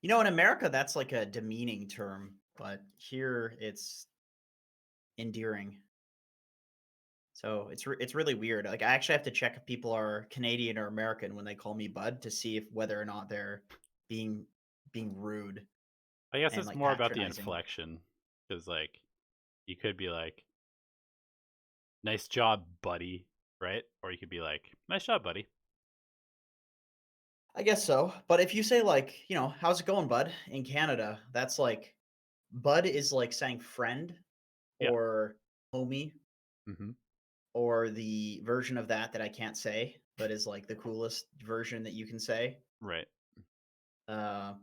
In America, that's like a demeaning term, but here it's endearing. So it's really weird. Like I actually have to check if people are Canadian or American when they call me bud to see if whether or not they're being being rude I guess and it's like more about the patronizing. inflection, because like you could be like, "Nice job, buddy," right? Or you could be like, "Nice job, buddy." I guess so. But if you say like, how's it going, bud? In Canada, that's like bud is like saying friend Yeah. or homie Hmm. or the version of that I can't say, but is like the coolest version that you can say. Right. Uh,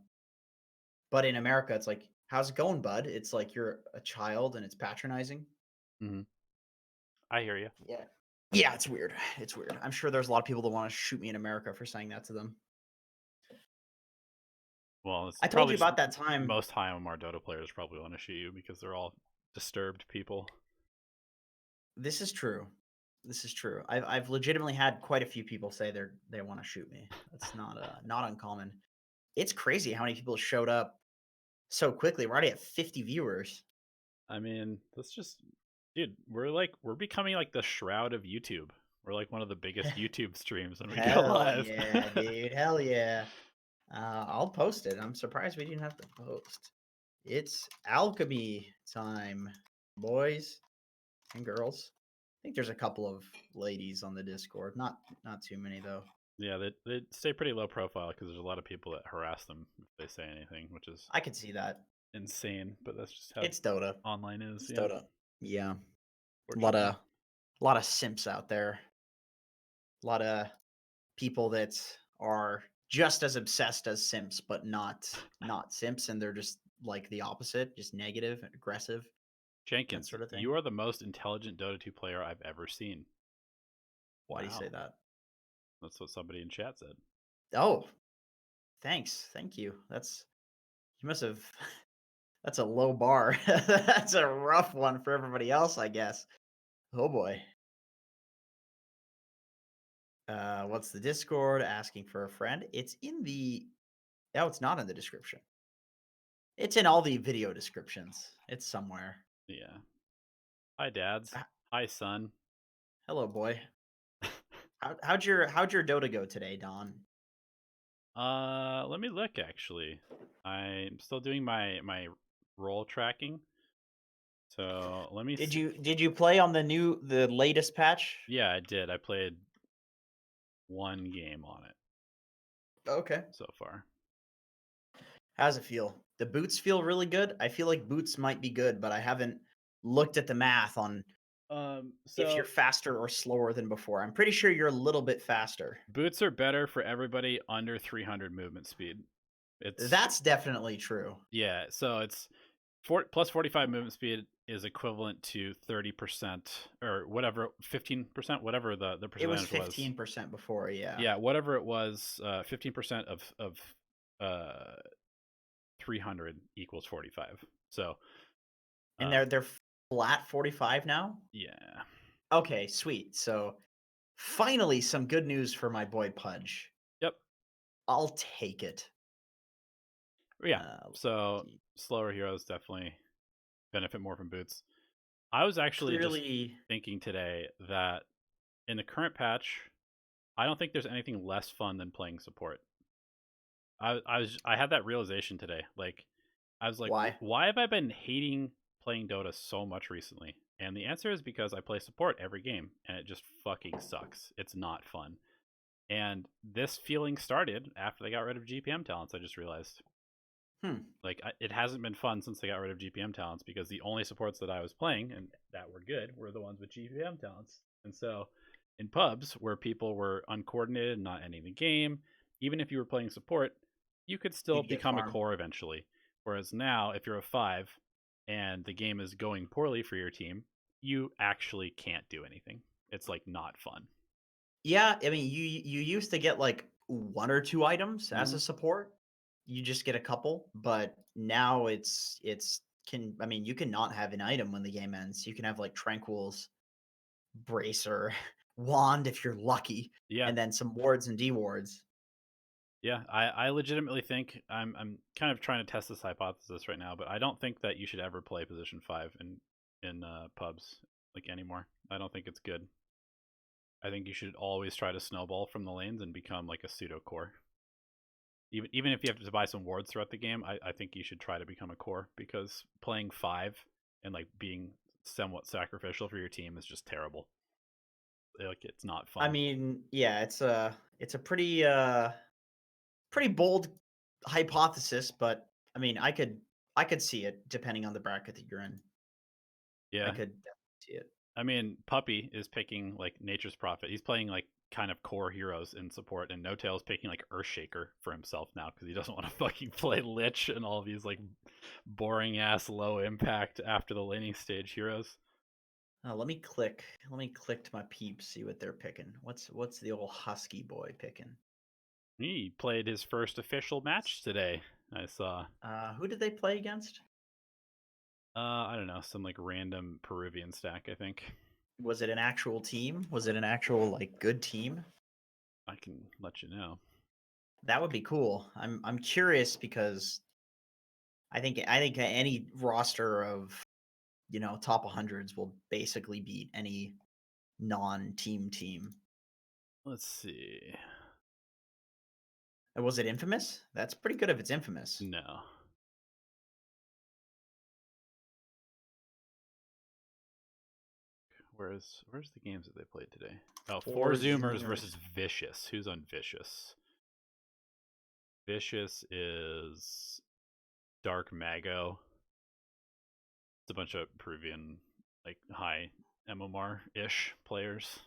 but in America, it's like, how's it going, bud? It's like you're a child and it's patronizing. Hmm. I hear you. Yeah. Yeah, it's weird. It's weird. I'm sure there's a lot of people that want to shoot me in America for saying that to them. Well, it's I told probably you just about that time. most high MMR Dota players probably want to shoot you because they're all disturbed people. This is true. This is true. I've legitimately had quite a few people say they want to shoot me. That's not uncommon. It's crazy how many people showed up so quickly. We're already at 50 viewers. I mean, that's just, dude. We're becoming like the shroud of YouTube. We're like one of the biggest YouTube streams when we go Hell live. yeah, dude. Hell yeah. I'll post it. I'm surprised we didn't have to post. It's alchemy time, boys and girls. I think there's a couple of ladies on the Discord. Not too many though. Yeah, they stay pretty low profile because there's a lot of people that harass them if they say anything, which is I could see that. insane. But that's just how It's Dota. online is. It's Yeah, Dota. Yeah. A lot fortunately. of a lot of simps out there. A lot of people that are just as obsessed as simps, but not simps, and they're just like the opposite, just negative and aggressive, that Jenkins, sort of thing. you are the most intelligent Dota 2 player I've ever seen. Why do you say Wow, that? that's what somebody in chat said. Oh, thanks. Thank you. You must have that's a low bar. That's a rough one for everybody else, I guess. Oh boy. What's the Discord? Asking for a friend. It's in the No, it's not in the description. It's in all the video descriptions. It's somewhere. Yeah. Hi, dads. Uh, Hi, son. Hello, boy. How'd your Dota go today, Don? Let me look. Actually, I'm still doing my role tracking. So let me. Did you play on the latest patch? Yeah, I did. I played one game on it Okay. so far. How's it feel? The boots feel really good. I feel like boots might be good, but I haven't looked at the math on if you're So faster or slower than before. I'm pretty sure you're a little bit faster. boots are better for everybody under 300 movement speed. It's That's definitely true. Yeah, so it's 45 movement speed is equivalent to 30% or whatever, 15%, whatever the It was percentage was. 15% before, yeah. Yeah, whatever it was, 15% of uh 300 equals 45. So, And um they're flat 45 now? yeah. Okay, sweet. So finally some good news for my boy Pudge. Yep. I'll take it. Yeah. Uh, So, slower heroes definitely benefit more from boots. I was actually just clearly thinking today that in the current patch, I don't think there's anything less fun than playing support. I had that realization today. Like, I was like, why? Why have I been hating playing Dota so much recently?" And the answer is because I play support every game, and it just fucking sucks. It's not fun. And this feeling started after they got rid of GPM talents. I just realized, Hmm. like, it hasn't been fun since they got rid of GPM talents because the only supports that I was playing and that were good were the ones with GPM talents. And so, in pubs where people were uncoordinated and not ending the game, even if you were playing support, you could still You'd get become a farmed. core eventually. Whereas now, if you're a five and the game is going poorly for your team, you actually can't do anything. It's like not fun. Yeah, I mean, you used to get like one or two items as Mm-hmm. a support. You just get a couple, but now it's can I mean, you cannot have an item when the game ends. You can have like Tranquil's Bracer, Wand if you're lucky, Yeah, and then some wards and D wards. Yeah, I legitimately think I'm kind of trying to test this hypothesis right now, but I don't think that you should ever play position 5 in pubs like anymore. I don't think it's good. I think you should always try to snowball from the lanes and become like a pseudo core. Even if you have to buy some wards throughout the game, I think you should try to become a core, because playing 5 and like being somewhat sacrificial for your team is just terrible. Like, it's not I fun. mean, yeah, it's a pretty bold hypothesis, but I mean, I could see it depending on the bracket that you're in. I Yeah, could definitely see it. I mean, Puppy is picking like Nature's Prophet. He's playing like kind of core heroes in support, and No Tail's picking like Earthshaker for himself now because he doesn't want to fucking play Lich and all these like boring ass low impact after the laning stage heroes. Let me click to my peeps, see what they're picking. What's the old husky boy picking? He played his first official match today. I saw. Who did they play against? I don't know, some like random Peruvian stack. I think Was it an actual team? Was it an actual like good team? I can let you know. That would be cool. I'm curious because I think any roster of top 100s will basically beat any non-team team. Let's see. Was it Infamous? That's pretty good if it's Infamous. No. Where's the games that they played today? Oh, four Four Zoomers Zoomers. versus Vicious. Who's on Vicious? Vicious is Dark Mago. It's a bunch of Peruvian, like high MMR ish players.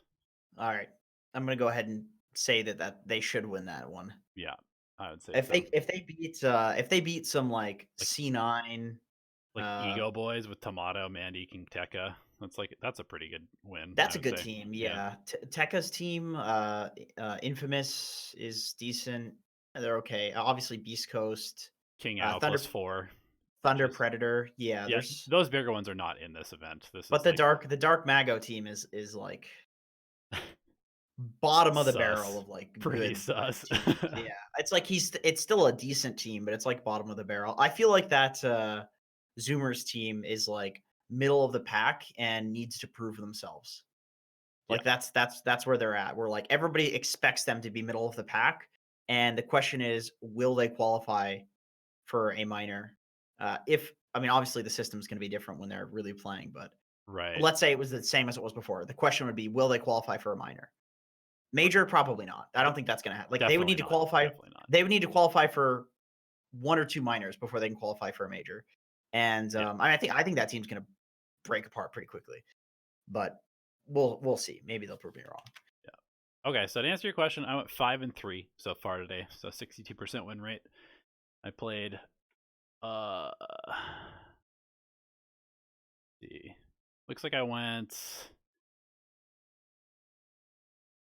All right, I'm gonna go ahead and say that they should win that one. Yeah, I would say so. If they beat some like Like C9, like uh, Ego Boys with Tomato, Mandy, King Tekka. That's a pretty good win, I that's a would good say. team. Yeah. Yeah, Tekka's team, Infamous is decent. They're okay. Obviously, Beast Coast, King Ao Thunder +4. Thunder Just Predator. Yeah, yeah, there's those bigger ones are not in this event. This but is like the Dark Mago team is like bottom of the barrel sus. of like Pretty good sus. teams. Yeah, it's like it's still a decent team, but it's like bottom of the barrel. I feel like that Zoomers team is like middle of the pack and needs to prove themselves. Yeah. Like that's where they're at. Where like everybody expects them to be middle of the pack, and the question is, will they qualify for a minor? If I mean, obviously the system's going to be different when they're really playing, but Right. let's say it was the same as it was before. The question would be, will they qualify for a minor? Major, probably not. I don't think that's going to happen. Like they would Definitely need to not. qualify. Definitely not. They would need to qualify for one or two minors before they can qualify for a major. And Yeah. I think that team's going to break apart pretty quickly. But we'll see. Maybe they'll prove me wrong. Yeah. Okay, so to answer your question, I went 5-3 so far today, so 62% win rate. I played let's see. Looks like I went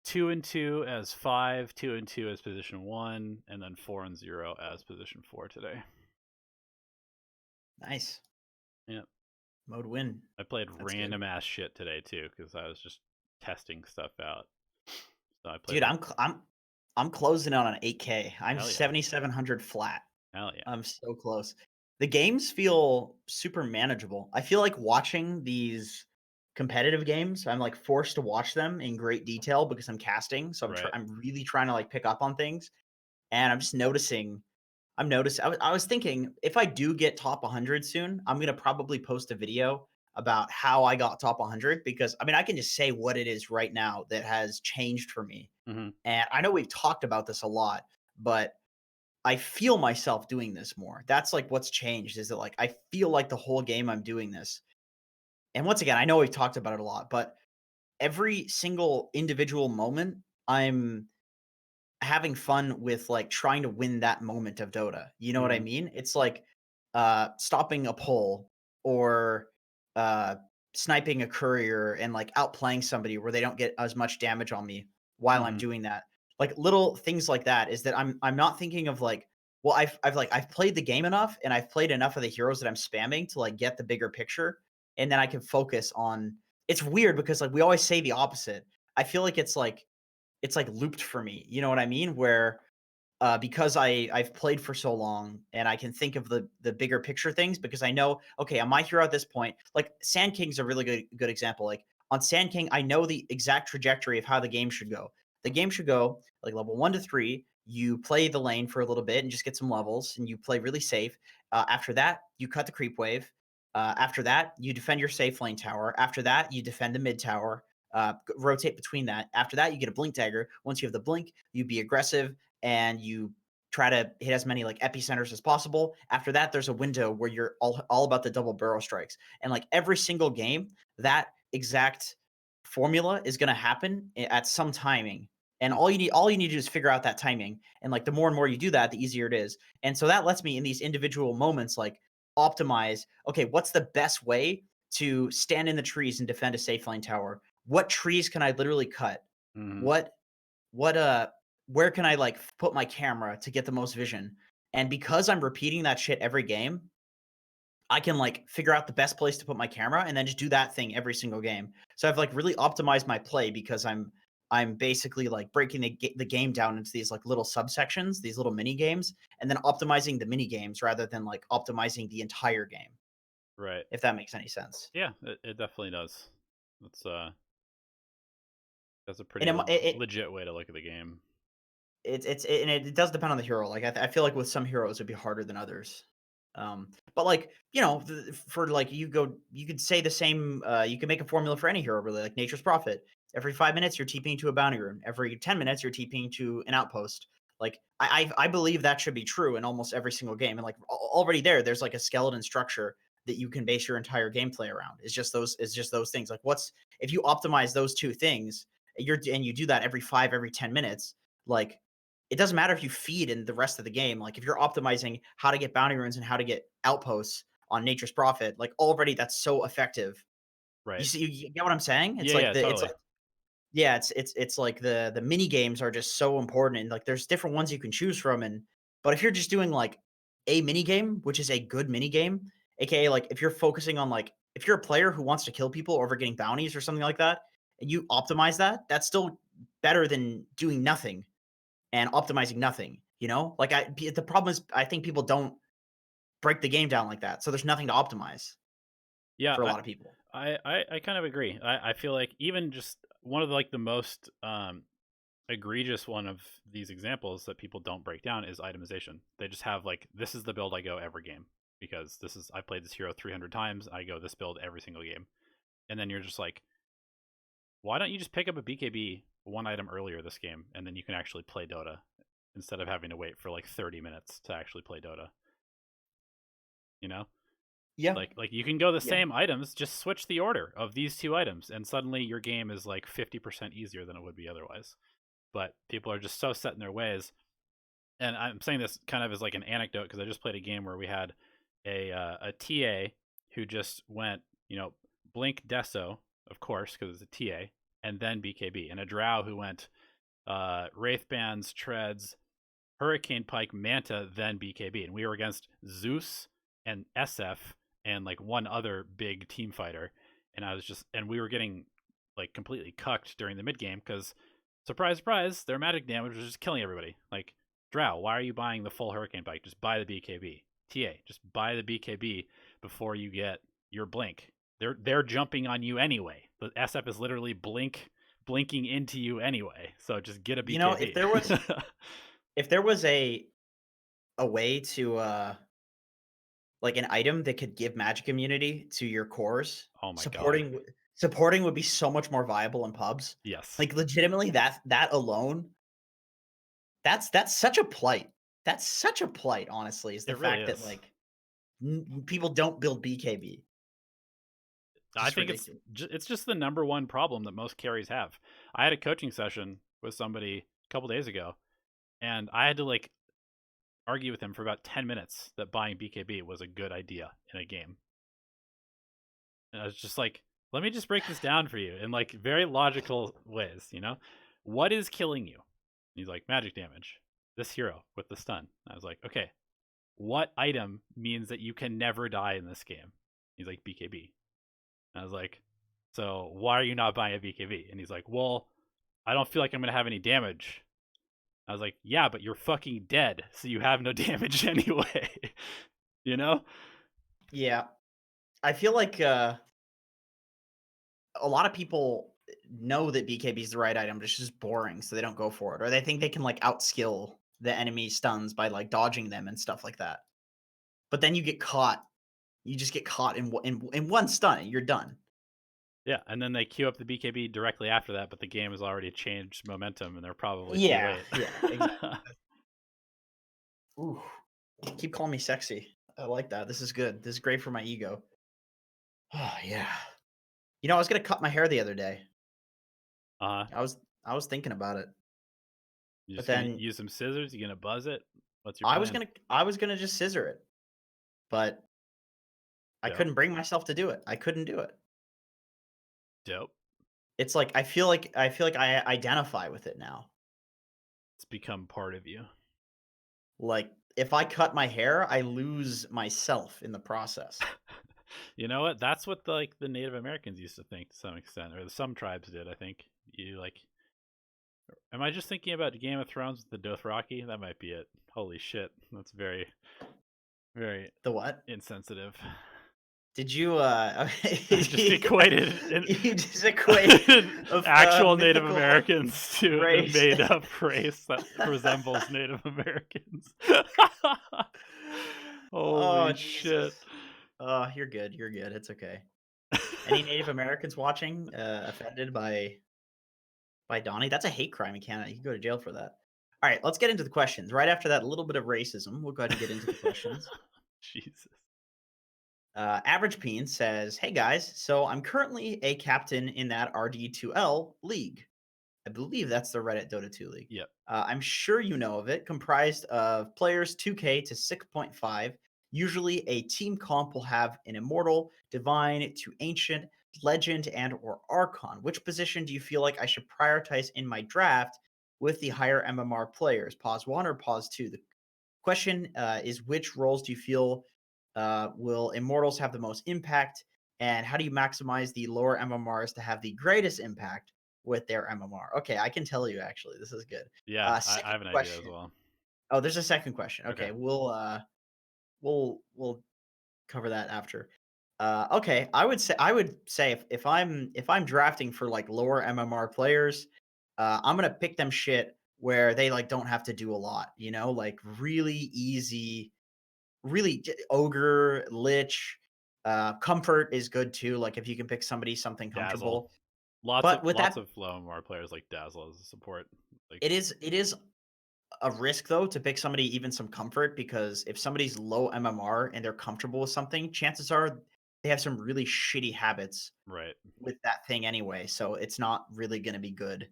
2-2 as 5, 2-2 as position 1, and then 4-0 as position 4 today. Nice. Yep. Mode win. I played That's good. random ass shit today too because I was just testing stuff out. So I played Dude, like I'm closing out on 8K. I'm hell yeah, 7,700 flat. hell yeah. I'm so close. The games feel super manageable. I feel like watching these competitive games, I'm like forced to watch them in great detail because I'm casting. So Right. I'm really trying to like pick up on things, and I'm just noticing. I was thinking if I do get top 100 soon, I'm gonna probably post a video about how I got top 100 because I mean I can just say what it is right now that has changed for me. Mm-hmm. And I know we've talked about this a lot, but I feel myself doing this more. That's like what's changed is that like I feel like the whole game I'm doing this. And once again, I know we've talked about it a lot, but every single individual moment, I'm having fun with like trying to win that moment of Dota. You know what I Mm-hmm. mean? It's like stopping a pull or uh sniping a courier and like outplaying somebody where they don't get as much damage on me while I'm Mm-hmm. doing that. Like little things like that is that I'm not thinking of like, well, I've played the game enough and I've played enough of the heroes that I'm spamming to like get the bigger picture. And then I can focus on it's weird because like we always say the opposite. I feel like it's like looped for me. You know what I mean? Where because I've played for so long and I can think of the bigger picture things because I know, okay, on my hero at this point, like Sand King's a really good example. Like on Sand King, I know the exact trajectory of how the game should go. The game should go like level 1 to 3. You play the lane for a little bit and just get some levels, and you play really safe. After that, you cut the creep wave. After that, you defend your safe lane tower. After that, you defend the mid tower. Rotate between that. After that, you get a blink dagger. Once you have the blink, you be aggressive and you try to hit as many like epicenters as possible. After that, there's a window where you're all about the double barrel strikes. And like every single game, that exact formula is going to happen at some timing. And all you need to do is figure out that timing. And like the more and more you do that, the easier it is. And so that lets me in these individual moments like optimize, okay, what's the best way to stand in the trees and defend a safe lane tower? What trees can I literally cut? Hmm. What what where can I like put my camera to get the most vision? And because I'm repeating that shit every game, I can like figure out the best place to put my camera and then just do that thing every single game. So I've like really optimized my play because I'm basically like breaking the game down into these like little subsections, these little mini games, and then optimizing the mini games rather than like optimizing the entire game, Right. if that makes any sense. Yeah, it definitely does. That's that's a And pretty it legit way to look at the game. and it does depend on the hero. Like I feel like with some heroes it'd be harder than others. But like for like you could say the same. You can make a formula for any hero really, like Nature's Prophet. Every 5 minutes you're TPing to a bounty rune. Every 10 minutes you're TPing to an outpost. Like I believe that should be true in almost every single game. And like already there's like a skeleton structure that you can base your entire gameplay around. It's just those things. Like what's if you optimize those two things, and you do that every 10 minutes, like it doesn't matter if you feed in the rest of the game. Like if you're optimizing how to get bounty runes and how to get outposts on Nature's Prophet, like already that's so effective. You Right. see, you get what I'm saying? Yeah, yeah, It's totally. like yeah, it's like the mini games are just so important, and like there's different ones you can choose from. And but if you're just doing like a mini game, which is a good mini game, aka like if you're focusing on like if you're a player who wants to kill people over getting bounties or something like that, and you optimize that, that's still better than doing nothing and optimizing nothing, you know? Like the problem is I think people don't break the game down like that. So there's nothing to optimize Yeah, for a lot of people. I kind of agree. I feel like even just one of like the most egregious one of these examples that people don't break down is itemization. They just have like this is the build I go every game because this is I played this hero 300 times. I go this build every single game. And then you're just like, why don't you just pick up a BKB one item earlier this game and then you can actually play Dota instead of having to wait for like 30 minutes to actually play Dota, you know? Yeah. Like you can go the Yeah. same items, just switch the order of these two items and suddenly your game is like 50% easier than it would be otherwise. But people are just so set in their ways. And I'm saying this kind of as like an anecdote because I just played a game where we had a TA who just went, Blink Deso, of course, because it's a TA, and then BKB, and a Drow who went Wraith Bands, Treads, Hurricane Pike, Manta, then BKB, and we were against Zeus and SF and like one other big team fighter, and we were getting like completely cucked during the mid game because surprise, surprise, their magic damage was just killing everybody. Like Drow, why are you buying the full Hurricane Pike? Just buy the BKB. TA, just buy the BKB before you get your blink. They're jumping on you anyway. The SF is literally blinking into you anyway. So just get a You know, BKB. if there was a way to like an item that could give magic immunity to your cores, Oh my god. supporting would be so much more viable in pubs. Yes. Like legitimately that alone, that's such a plight. That's such a plight, honestly, is the It really fact that is. like people don't build BKB. I Just think it's ridiculous. it's just the number one problem that most carries have. I had a coaching session with somebody a couple days ago and I had to like argue with him for about 10 minutes that buying BKB was a good idea in a game. And I was just like, let me just break this down for you in like very logical ways, What is killing you? He's like, magic damage. This hero with the stun. I was like, okay, what item means that you can never die in this game? He's like, BKB. And I was like, so why are you not buying a BKB? And he's like, well, I don't feel like I'm going to have any damage I was like, yeah, but you're fucking dead, so you have no damage anyway. You know? Yeah. I feel like a lot of people know that BKB is the right item, but it's just boring, so they don't go for it. Or they think they can like outskill the enemy stuns by like dodging them and stuff like that. But then you get caught. You just get caught in one stun and you're done. Yeah, and then they queue up the BKB directly after that, but the game has already changed momentum, and they're probably too Yeah, late. yeah, exactly. Ooh, keep calling me sexy. I like that. This is good. This is great for my ego. Oh yeah. You know, I was gonna cut my hair the other day. uh, I was I was thinking about it, you but just gonna then use some scissors? You gonna buzz it? What's your I was plan? gonna I was gonna just scissor it, but I Dope, couldn't bring myself to do it. I couldn't do it. dope. It's like I feel like I identify with it now. It's become part of you. Like if I cut my hair, I lose myself in the process. You know what? That's what the Native Americans used to think to some extent, or some tribes did. I think you like. Am I just thinking about Game of Thrones with the Dothraki? That might be it. Holy shit, that's very, very The what? insensitive. Did you I just equated you just equated a actual Native mythical Americans to a race? made-up race that resembles Native Americans. Oh Holy shit! Jesus. Oh, you're good. You're good. It's okay. Any Native Americans watching offended by Donnie? That's a hate crime in Canada. You can go to jail for that. All right, let's get into the questions. Right after that, a little bit of racism. We'll go ahead and get into the questions. Jesus. Average Peen says, "Hey guys, so I'm currently a captain in that RD2L league. I believe that's the Reddit Dota 2 league. Yep. I'm sure you know of it, comprised of players 2K to 6.5. Usually a team comp will have an immortal, divine to ancient, legend, and or archon. Which position do you feel like I should prioritize in my draft with the higher MMR players? Pause one or pause two. The question is which roles do you feel will immortals have the most impact, and how do you maximize the lower MMRs to have the greatest impact with their MMR? Okay, I can tell you actually. This is good. Yeah, I Second have an idea as question. well. Oh, there's a second question. Okay. Okay, we'll cover that after. Okay, I would say if I'm drafting for like lower MMR players, I'm gonna pick them shit where they like don't have to do a lot. You know, like really easy, ogre, lich. Comfort is good too. Like if you can pick something Dazzle. comfortable. Lots of But with lots that, of low MMR players like Dazzle as a support. Like it is a risk though to pick somebody even some comfort, because if somebody's low MMR and they're comfortable with something, chances are they have some really shitty habits right. with that thing anyway. So it's not really going to be good.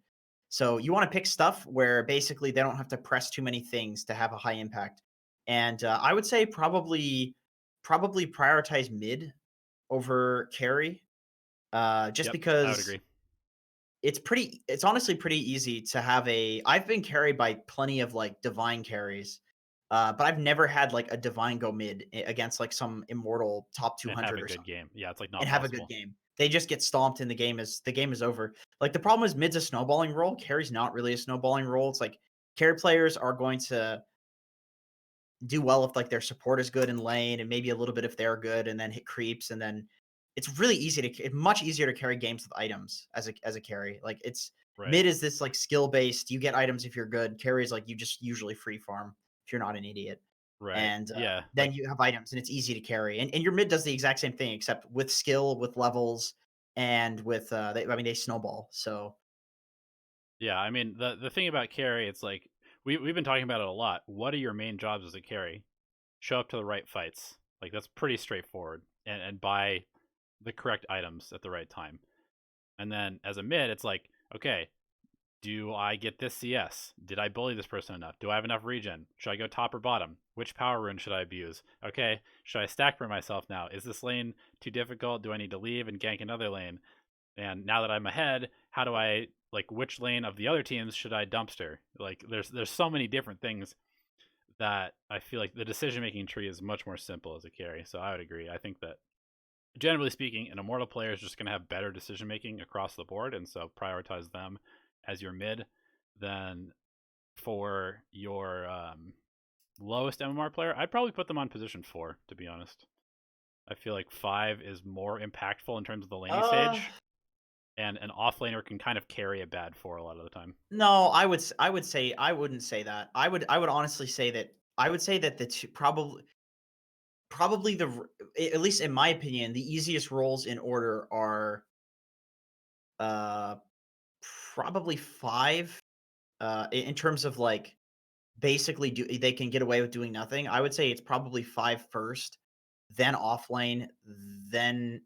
So you want to pick stuff where basically they don't have to press too many things to have a high impact. And I would say probably prioritize mid over carry, just Yep, I would because agree. it's honestly pretty easy to have I've been carried by plenty of like divine carries, but I've never had like a divine go mid against like some immortal top And have 200 a or good something game. Yeah, it's like and not have a good possible. game. They just get stomped and the game is over. Like the problem is mid's a snowballing role. Carry's not really a snowballing role. It's like carry players are going to do well if like their support is good in lane, and maybe a little bit if they're good, and then hit creeps, and then it's really easy to it's much easier to carry games with items as a carry. Like it's Right. mid is this like skill based. You get items if you're good. Carry is like you just usually free farm if you're not an idiot, Right. and Yeah. then you have items and it's easy to carry. And your mid does the exact same thing except with skill, with levels, and with they snowball. So Yeah, I mean the thing about carry, it's like we've been talking about it a lot. What are your main jobs as a carry? Show up to the right fights. Like that's pretty straightforward. And buy the correct items at the right time. And then as a mid, it's like, okay, do I get this CS? Did I bully this person enough? Do I have enough regen? Should I go top or bottom? Which power rune should I abuse? Okay, should I stack for myself now? Is this lane too difficult? Do I need to leave and gank another lane? And now that I'm ahead, how do I like which lane of the other teams should I dumpster? Like there's so many different things that I feel like the decision making tree is much more simple as a carry. So I would agree. I think that generally speaking, an immortal player is just going to have better decision making across the board, and so prioritize them as your mid. Then for your lowest MMR player, I'd probably put them on position 4, to be honest. I feel like 5 is more impactful in terms of the laning stage, and an offlaner can kind of carry a bad 4 a lot of the time. No, I would say I wouldn't say that. I would honestly say that the two, probably at least in my opinion, the easiest roles in order are uh probably 5 in terms of like basically they can get away with doing nothing. I would say it's probably 5 first, then off lane, then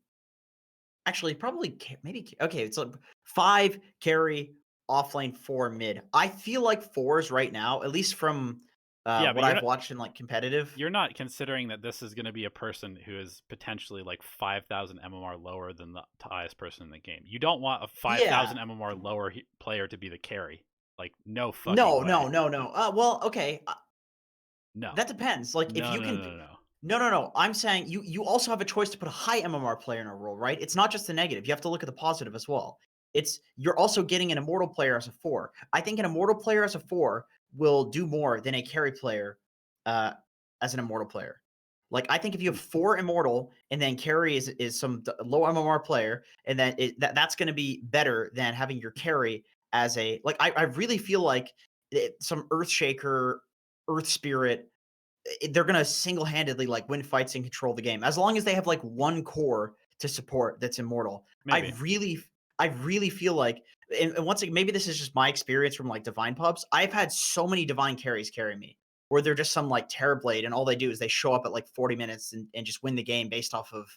actually probably maybe okay, it's like 5 carry, off lane, 4 mid. I feel like 4s right now, at least from Yeah, but what I've watched in like competitive. you're not considering that this is going to be a person who is potentially like 5,000 MMR lower than the highest person in the game. You don't want a 5,000 Yeah. MMR lower player to be the carry. Like, no fucking No, way. no. Well, okay. No. That depends. Like if No, you no, can no, no, no. No. I'm saying you also have a choice to put a high MMR player in a role, right? It's not just the negative. You have to look at the positive as well. You're also getting an immortal player as a 4. I think an immortal player as a 4 will do more than a carry player uh, as an immortal player. Like I think if you have 4 immortal and then carry is some low MMR player, and then that's going to be better than having your carry as a like. I really feel like some Earthshaker, Earth Spirit, they're gonna single-handedly like win fights and control the game as long as they have like one core to support that's immortal. Maybe. I really feel like, and once again, maybe this is just my experience from like divine pubs. I've had so many divine carries carry me where they're just some like Terrorblade and all they do is they show up at like 40 minutes and just win the game based off of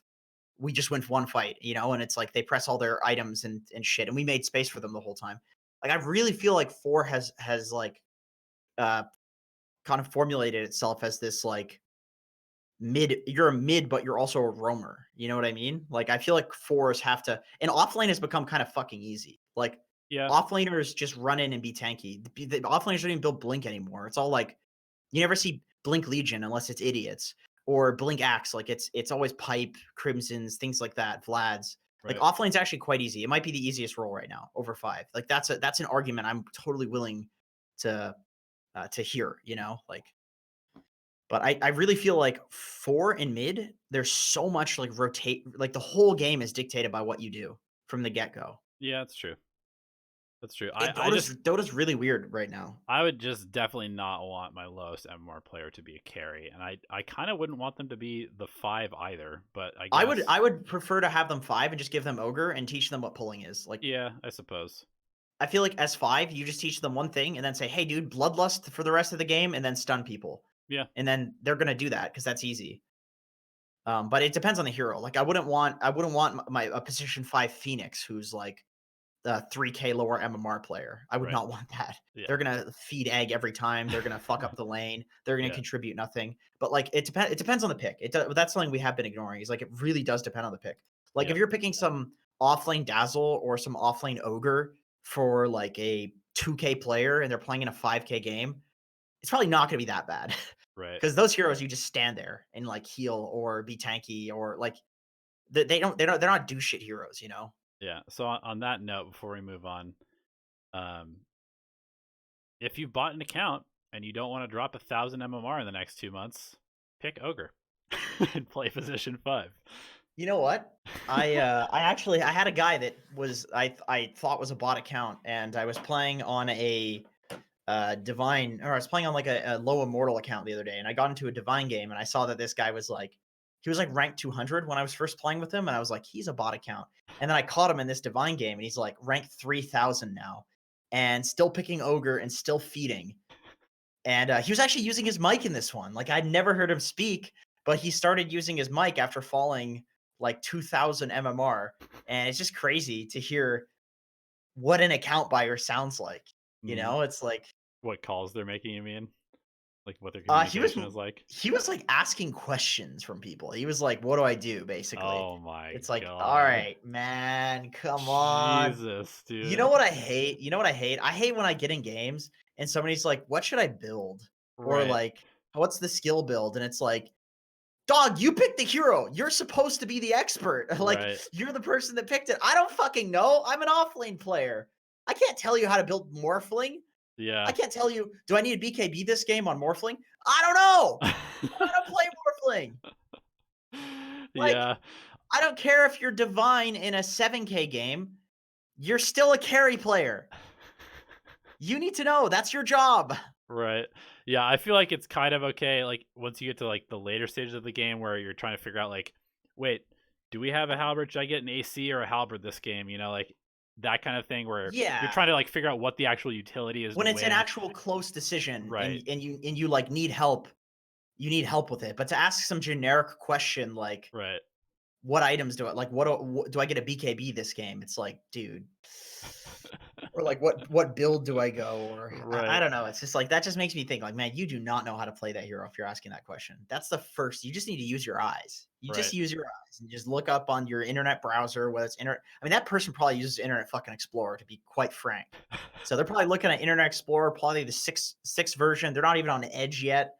we just win one fight, and it's like they press all their items and shit and we made space for them the whole time. Like I really feel like 4 has like uh kind of formulated itself as this like you're a mid, but you're also a roamer. You know what I mean? Like I feel like 4s have to, and offlane has become kind of fucking easy. Like Yeah. offlaners just run in and be tanky. The offlaners don't even build blink anymore. It's all like you never see blink legion unless it's idiots, or blink axe. Like it's always pipe, crimsons, things like that, Vlads. Like Right. offlane's actually quite easy. It might be the easiest role right now over 5. Like that's an argument I'm totally willing to hear, like. But I really feel like 4 in mid, there's so much like rotate, like the whole game is dictated by what you do from the get go. Yeah, that's true. That's true. I Dota's really weird right now. I would just definitely not want my lowest MMR player to be a carry, and I kind of wouldn't want them to be the 5 either. But I guess I would prefer to have them 5 and just give them ogre and teach them what pulling is. Like yeah, I suppose. I feel like S5, you just teach them one thing and then say, hey dude, bloodlust for the rest of the game and then stun people. Yeah. And then they're gonna do that because that's easy. But it depends on the hero. Like I wouldn't want a position 5 Phoenix who's like the 3K lower MMR player. I would Right. not want that. Yeah. They're gonna feed egg every time. They're gonna fuck up the lane. They're gonna Yeah. contribute nothing. But like it depends on the pick. That's something we have been ignoring. Is like it really does depend on the pick. Like Yeah. if you're picking some offlane dazzle or some offlane ogre for like a 2K player and they're playing in a 5K game, it's probably not gonna be that bad. Right. Because those heroes you just stand there and like heal or be tanky or like they're not do shit heroes, Yeah. So on that note, before we move on, um, if you bought an account and you don't want to drop 1,000 MMR in the next 2 months, pick ogre and play position 5. You know what? I had a guy that was I thought was a bot account, and I was playing on a divine, or I was playing on like a low immortal account the other day, and I got into a divine game, and I saw that this guy was like he was like ranked 200 when I was first playing with him, and I was like, he's a bot account. And then I caught him in this divine game, and he's like ranked 3,000 now, and still picking ogre and still feeding. And he was actually using his mic in this one. Like I'd never heard him speak, but he started using his mic after falling like 2,000 MMR, and it's just crazy to hear what an account buyer sounds like. It's like What calls they're making, you mean? Like what their he was communication is like? he was like asking questions from people. He was like, "What do I do?" Basically, Oh my it's like, god. "All right, man, come on." Jesus, dude. You know what I hate? You know what I hate? I hate when I get in games and somebody's like, "What should I build?" Or Right. like, "What's the skill build?" And it's like, dog, you picked the hero. You're supposed to be the expert. Like, Right. you're the person that picked it. I don't fucking know. I'm an offlane player. I can't tell you how to build Morphling. I Yeah. can't tell you, do I need a BKB this game on Morphling? I don't know. I don't know how to play Morphling. Like, Yeah. I don't care if you're Divine in a 7K game. You're still a carry player. You need to know. That's your job. Right. Yeah, I feel like it's kind of okay, like, once you get to, like, the later stages of the game where you're trying to figure out, like, "Wait, do we have a halberd? Should I get an AC or a halberd this game?" You know, like, that kind of thing where you're Yeah. trying to, like, figure out what the actual utility is to When it's an win. actual close decision and Right. you like need help, you need help with it. But to ask some generic question like Right. what items do I like what do I get a BKB this game? It's like, dude. Or like what build do I go? Or I Right. don't know. It's just like that just makes me think like, man, you do not know how to play that hero if you're asking that question. That's the first. You just need to use your eyes. You just Right. use your eyes and just look up on your internet browser, whether it's internet. I mean, that person probably uses Internet fucking Explorer to be quite frank. So they're probably looking at Internet Explorer, probably the six version. They're not even on Edge yet,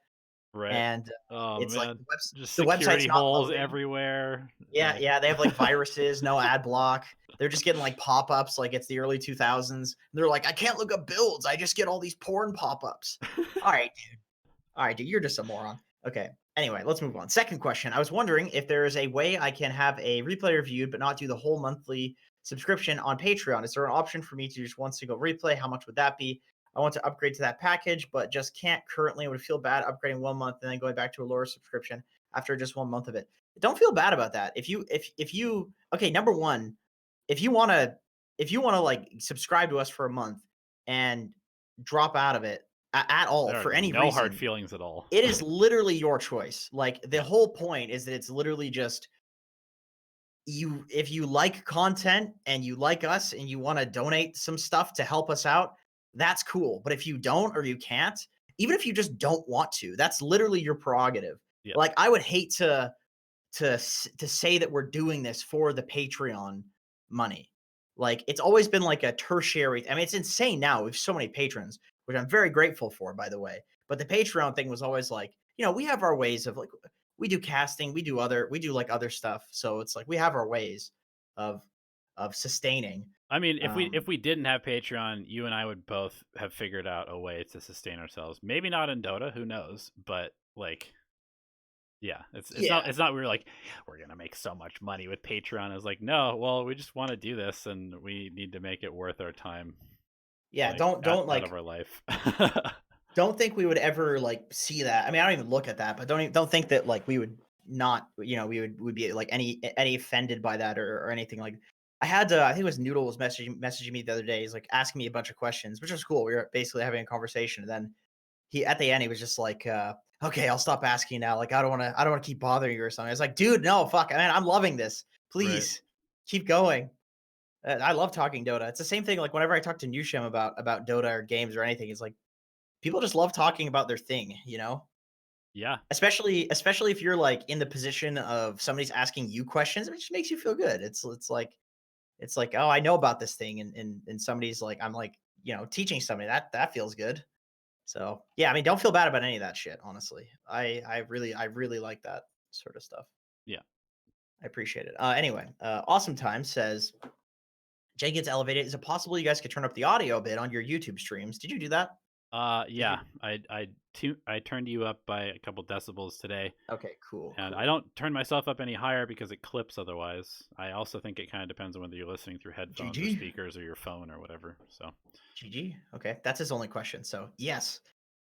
Right. and Oh, it's like man. Just the website's security not holes loading. everywhere. Yeah, Like yeah, they have, like, viruses, no ad block. They're just getting, like, pop-ups like it's the early 2000s. They're like, "I can't look up builds, I just get all these porn pop-ups." Alright, dude. Alright, dude, you're just a moron. Okay, anyway, let's move on. Second question, I was wondering if there is a way I can have a replay reviewed but not do the whole monthly subscription on Patreon. Is there an option for me to just one single replay? How much would that be? I want to upgrade to that package, but just can't currently. I would feel bad upgrading 1 month and then going back to a lower subscription after just 1 month of it. Don't feel bad about that. If you okay, number one, if you wanna like subscribe to us for a month and drop out of it at all there are for any no hard reason, feelings at all. it is literally your choice. Like the Yeah. whole point is that it's literally just you if you like content and you like us and you want to donate some stuff to help us out, that's cool. But if you don't or you can't, even if you just don't want to, that's literally your prerogative. Yeah. Like I would hate to say that we're doing this for the Patreon money. Like it's always been like a tertiary. I mean, it's insane now. We have so many patrons, which I'm very grateful for, by the way. But the Patreon thing was always like, we have our ways of like we do casting, we do like other stuff. So it's like we have our ways of sustaining. I mean, if Um, we didn't have Patreon, you and I would both have figured out a way to sustain ourselves. Maybe not in Dota, who knows? But like, yeah, yeah, it's not we were like we're gonna make so much money with Patreon. It's like no, well, we just want to do this, and we need to make it worth our time, yeah. like Don't out like of our life. don't think we would ever like see that. I mean, I don't even look at that, but don't think that like we would not, we would be like any offended by that or anything like. I had I think it was Noodle was messaging me the other day. He's like asking me a bunch of questions, which was cool. We were basically having a conversation, and then he at the end he was just like, "Okay, I'll stop asking now. Like, I don't want to keep bothering you or something." I was like, "Dude, no, fuck, man, I'm loving this. Right. Please keep going." I love talking Dota. It's the same thing. Like whenever I talk to Newsham about Dota or games or anything, it's like people just love talking about their thing. Yeah. Especially if you're like in the position of somebody's asking you questions, it just makes you feel good. It's like, oh, I know about this thing, and somebody's like, I'm like, teaching somebody that feels good. So yeah, I mean, don't feel bad about any of that shit. Honestly, I really like that sort of stuff. Yeah. I appreciate it. Anyway, awesome time says Jenkins Elevated. Is it possible you guys could turn up the audio a bit on your YouTube streams? Did you do that? Did you? Yeah. I turned you up by a couple decibels today. Okay, cool, And I cool. don't turn myself up any higher because it clips otherwise. I also think it kind of depends on whether you're listening through headphones or GG. speakers or your phone or whatever. So, GG. Okay, that's his only question. So yes.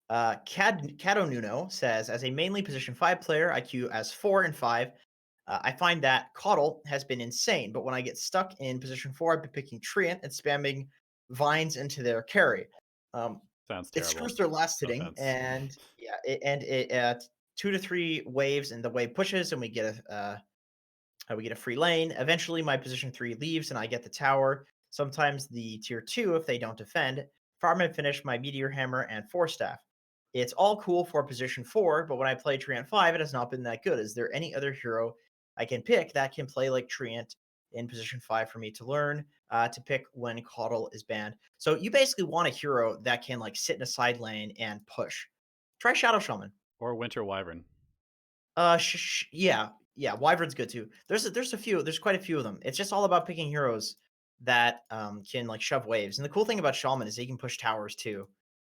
Cado Nuno says, as a mainly position 5 player, IQ as 4 and 5, I find that Coddle has been insane, but when I get stuck in position 4, I've been picking Treant and spamming vines into their carry. Um, sounds it terrible. screws their last No hitting, offense. and yeah, it 2 to 3 waves, and the wave pushes, and we get a free lane. Eventually, my position 3 leaves, and I get the tower. Sometimes the tier 2 if they don't defend. Farm and finish my Meteor Hammer and 4 staff. It's all cool for position 4, but when I play Treant 5, it has not been that good. Is there any other hero I can pick that can play like Treant in position 5 for me to learn to pick when Coddle is banned? So you basically want a hero that can like sit in a side lane and push. Try Shadow Shaman. Or Winter Wyvern. Yeah, yeah. Wyvern's good too. There's a few. There's quite a few of them. It's just all about picking heroes that can like shove waves. And the cool thing about Shaman is he can push towers too.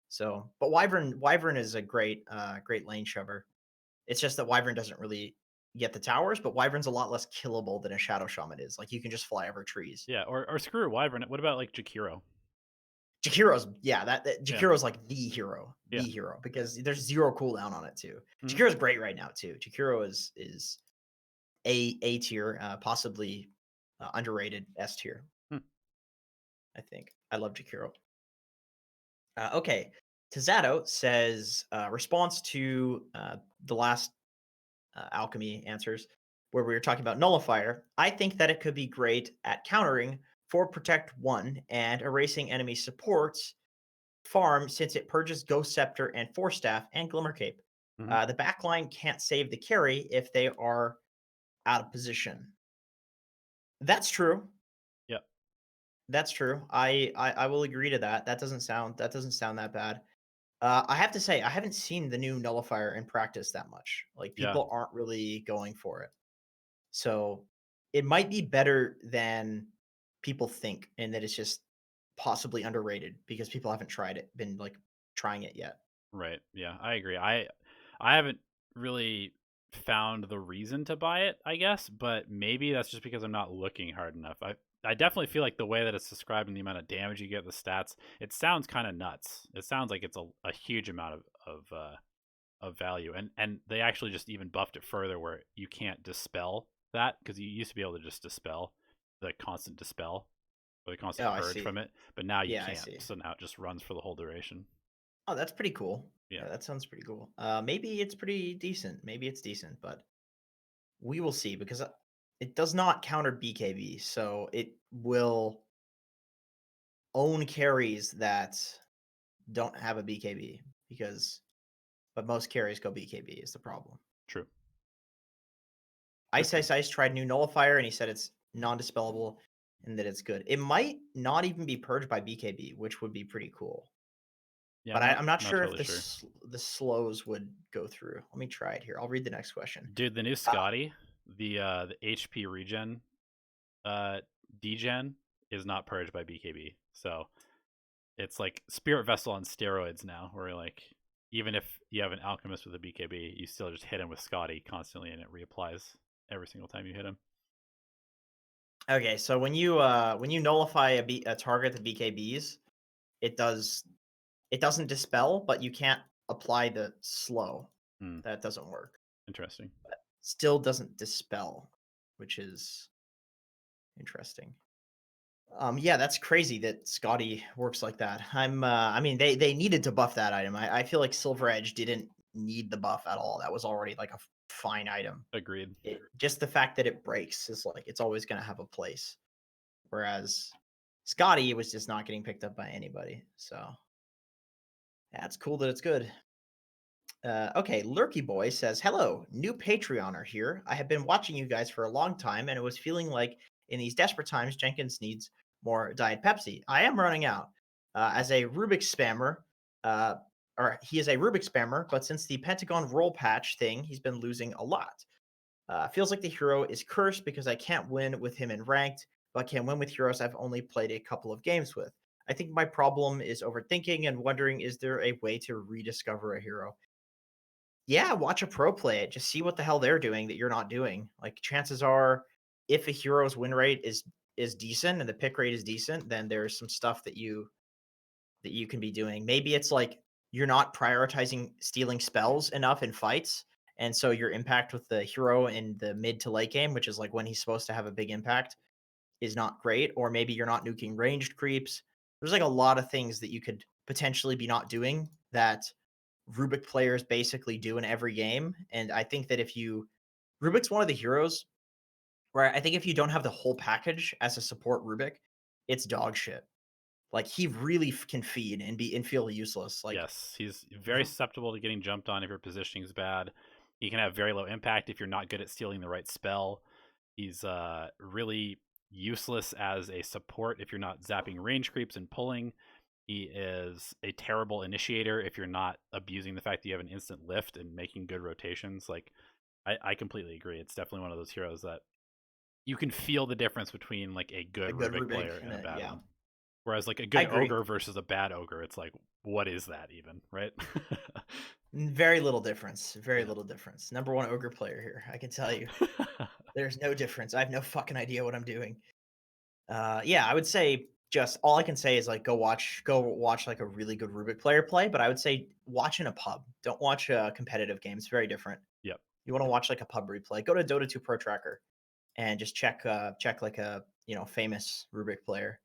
So, but Wyvern is a great lane shover. It's just that Wyvern doesn't really get the towers, but Wyvern's a lot less killable than a Shadow Shaman is. Like you can just fly over trees. Yeah, or screw Wyvern. What about like Jakiro? Jakiro's yeah, that Yeah, Jakiro's like yeah. the hero because there's zero cooldown on it too. Mhm. Jakiro's great right now too. Jakiro is a tier, possibly underrated S tier. Hmm. I think I love Jakiro. Okay, Tazato says response to the last alchemy answers where we were talking about nullifier. I think that it could be great at countering for protect one and erasing enemy supports farm since it purges Ghost Scepter and Force Staff and Glimmer Cape. Mhm. The backline can't save the carry if they are out of position. That's true. Yep. That's true. I will agree to that. That doesn't sound that bad. I have to say I haven't seen the new nullifier in practice that much. Like Yeah. people aren't really going for it. So it might be better than people think, and that it's just possibly underrated because people haven't tried it, been like trying it yet. Right. Yeah, I agree. I haven't really found the reason to buy it, I guess, but maybe that's just because I'm not looking hard enough. I definitely feel like the way that it's described and the amount of damage you get, the stats, it sounds kind of nuts. It sounds like it's a huge amount of value, and they actually just even buffed it further where you can't dispel that because you used to be able to just dispel the constant dispel or the Oh, constant I purge see. from it, but now you Yeah, I can't. see. So now it just runs for the whole duration. Oh, that's pretty cool. Yeah. Yeah, that sounds pretty cool. Maybe it's pretty decent. Maybe it's decent, but we will see because it does not counter BKB, so it will own carries that don't have a BKB because, but most carries go BKB is the problem. True. Ice Okay. Ice Ice tried new nullifier and he said it's non-dispellable and that it's good. It might not even be purged by BKB, which would be pretty cool. Yeah, But I'm not I'm not not sure if totally sure. the slows would go through. Let me try it here. I'll read the next question. Dude, the new Uh, Scotty, the HP regen uh degen is not purged by BKB. So it's like Spirit Vessel on steroids now, where like even if you have an alchemist with a BKB, you still just hit him with Scotty constantly and it reapplies every single time you hit him. okay, so when you nullify a target that BKBs, it doesn't dispel, but you can't apply the slow. Hmm, That doesn't work. interesting. Still doesn't dispel, which is interesting. Yeah, that's crazy that Scotty works like that. I mean, they needed to buff that item. I feel like Silver Edge didn't need the buff at all. That was already like a fine item. Agreed. Just the fact that it breaks is like it's always going to have a place. Whereas Scotty was just not getting picked up by anybody. So that's cool that it's good. Okay, Lurky Boy says, "Hello, new Patreoner here. I have been watching you guys for a long time, and it was feeling like in these desperate times, Jenkins needs more Diet Pepsi. I am running out. As a Rubik's spammer, uh, or he is a Rubik's spammer, but since the Pentagon roll patch thing, he's been losing a lot. Feels like the hero is cursed because I can't win with him in ranked, but can win with heroes I've only played a couple of games with. I think my problem is overthinking and wondering, is there a way to rediscover a hero? Yeah, watch a pro play it. Just see what the hell they're doing that you're not doing. Like chances are, if a hero's win rate is decent and the pick rate is decent, then there's some stuff that you can be doing. Maybe it's like you're not prioritizing stealing spells enough in fights, and so your impact with the hero in the mid to late game, which is like when he's supposed to have a big impact, is not great. Or maybe you're not nuking ranged creeps. There's like a lot of things that you could potentially be not doing that Rubik players basically do in every game. And I think that if you Rubik's one of the heroes where I think if you don't have the whole package as a support Rubik, it's dog shit. Like he really can feed and feel useless. Like Yes, he's very susceptible to getting jumped on if your positioning is bad. He can have very low impact if you're not good at stealing the right spell. He's really useless as a support if you're not zapping range creeps and pulling. He is a terrible initiator if you're not abusing the fact that you have an instant lift and making good rotations. Like, I completely agree. It's definitely one of those heroes that you can feel the difference between like a a good good Rubik Rubik player and and a bad yeah. one. Whereas like a I good agree. ogre versus a bad ogre, it's like, what is that even, right? Very little difference. Very Yeah. little difference. Number one ogre player here. I can tell you. There's no difference. I have no fucking idea what I'm doing. Yeah, I would say just all I can say is like go watch like a really good Rubik player play. But I would say watch in a pub. Don't watch a competitive game. It's very different. Yep. You want to watch like a pub replay. Go to Dota 2 Pro Tracker and just check like a famous Rubik player.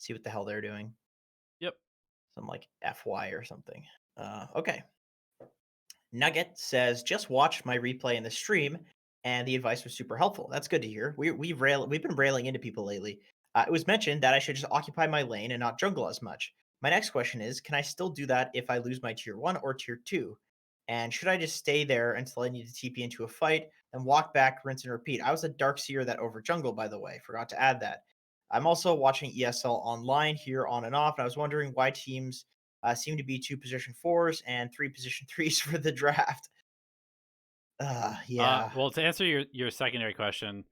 See what the hell they're doing. Yep. Some like FY or something. Okay. Nugget says, just watched my replay in the stream, and the advice was super helpful. That's good to hear. We've been railing into people lately. It was mentioned that I should just occupy my lane and not jungle as much. My next question is, can I still do that if I lose my tier 1 or tier 2? And should I just stay there until I need to TP into a fight and walk back, rinse and repeat? I was a dark seer that over jungle, by the way. Forgot to add that. I'm also watching ESL online here on and off, and I was wondering why teams seem to be 2 position 4s and 3 position 3s for the draft. Yeah. Well, to answer your secondary question,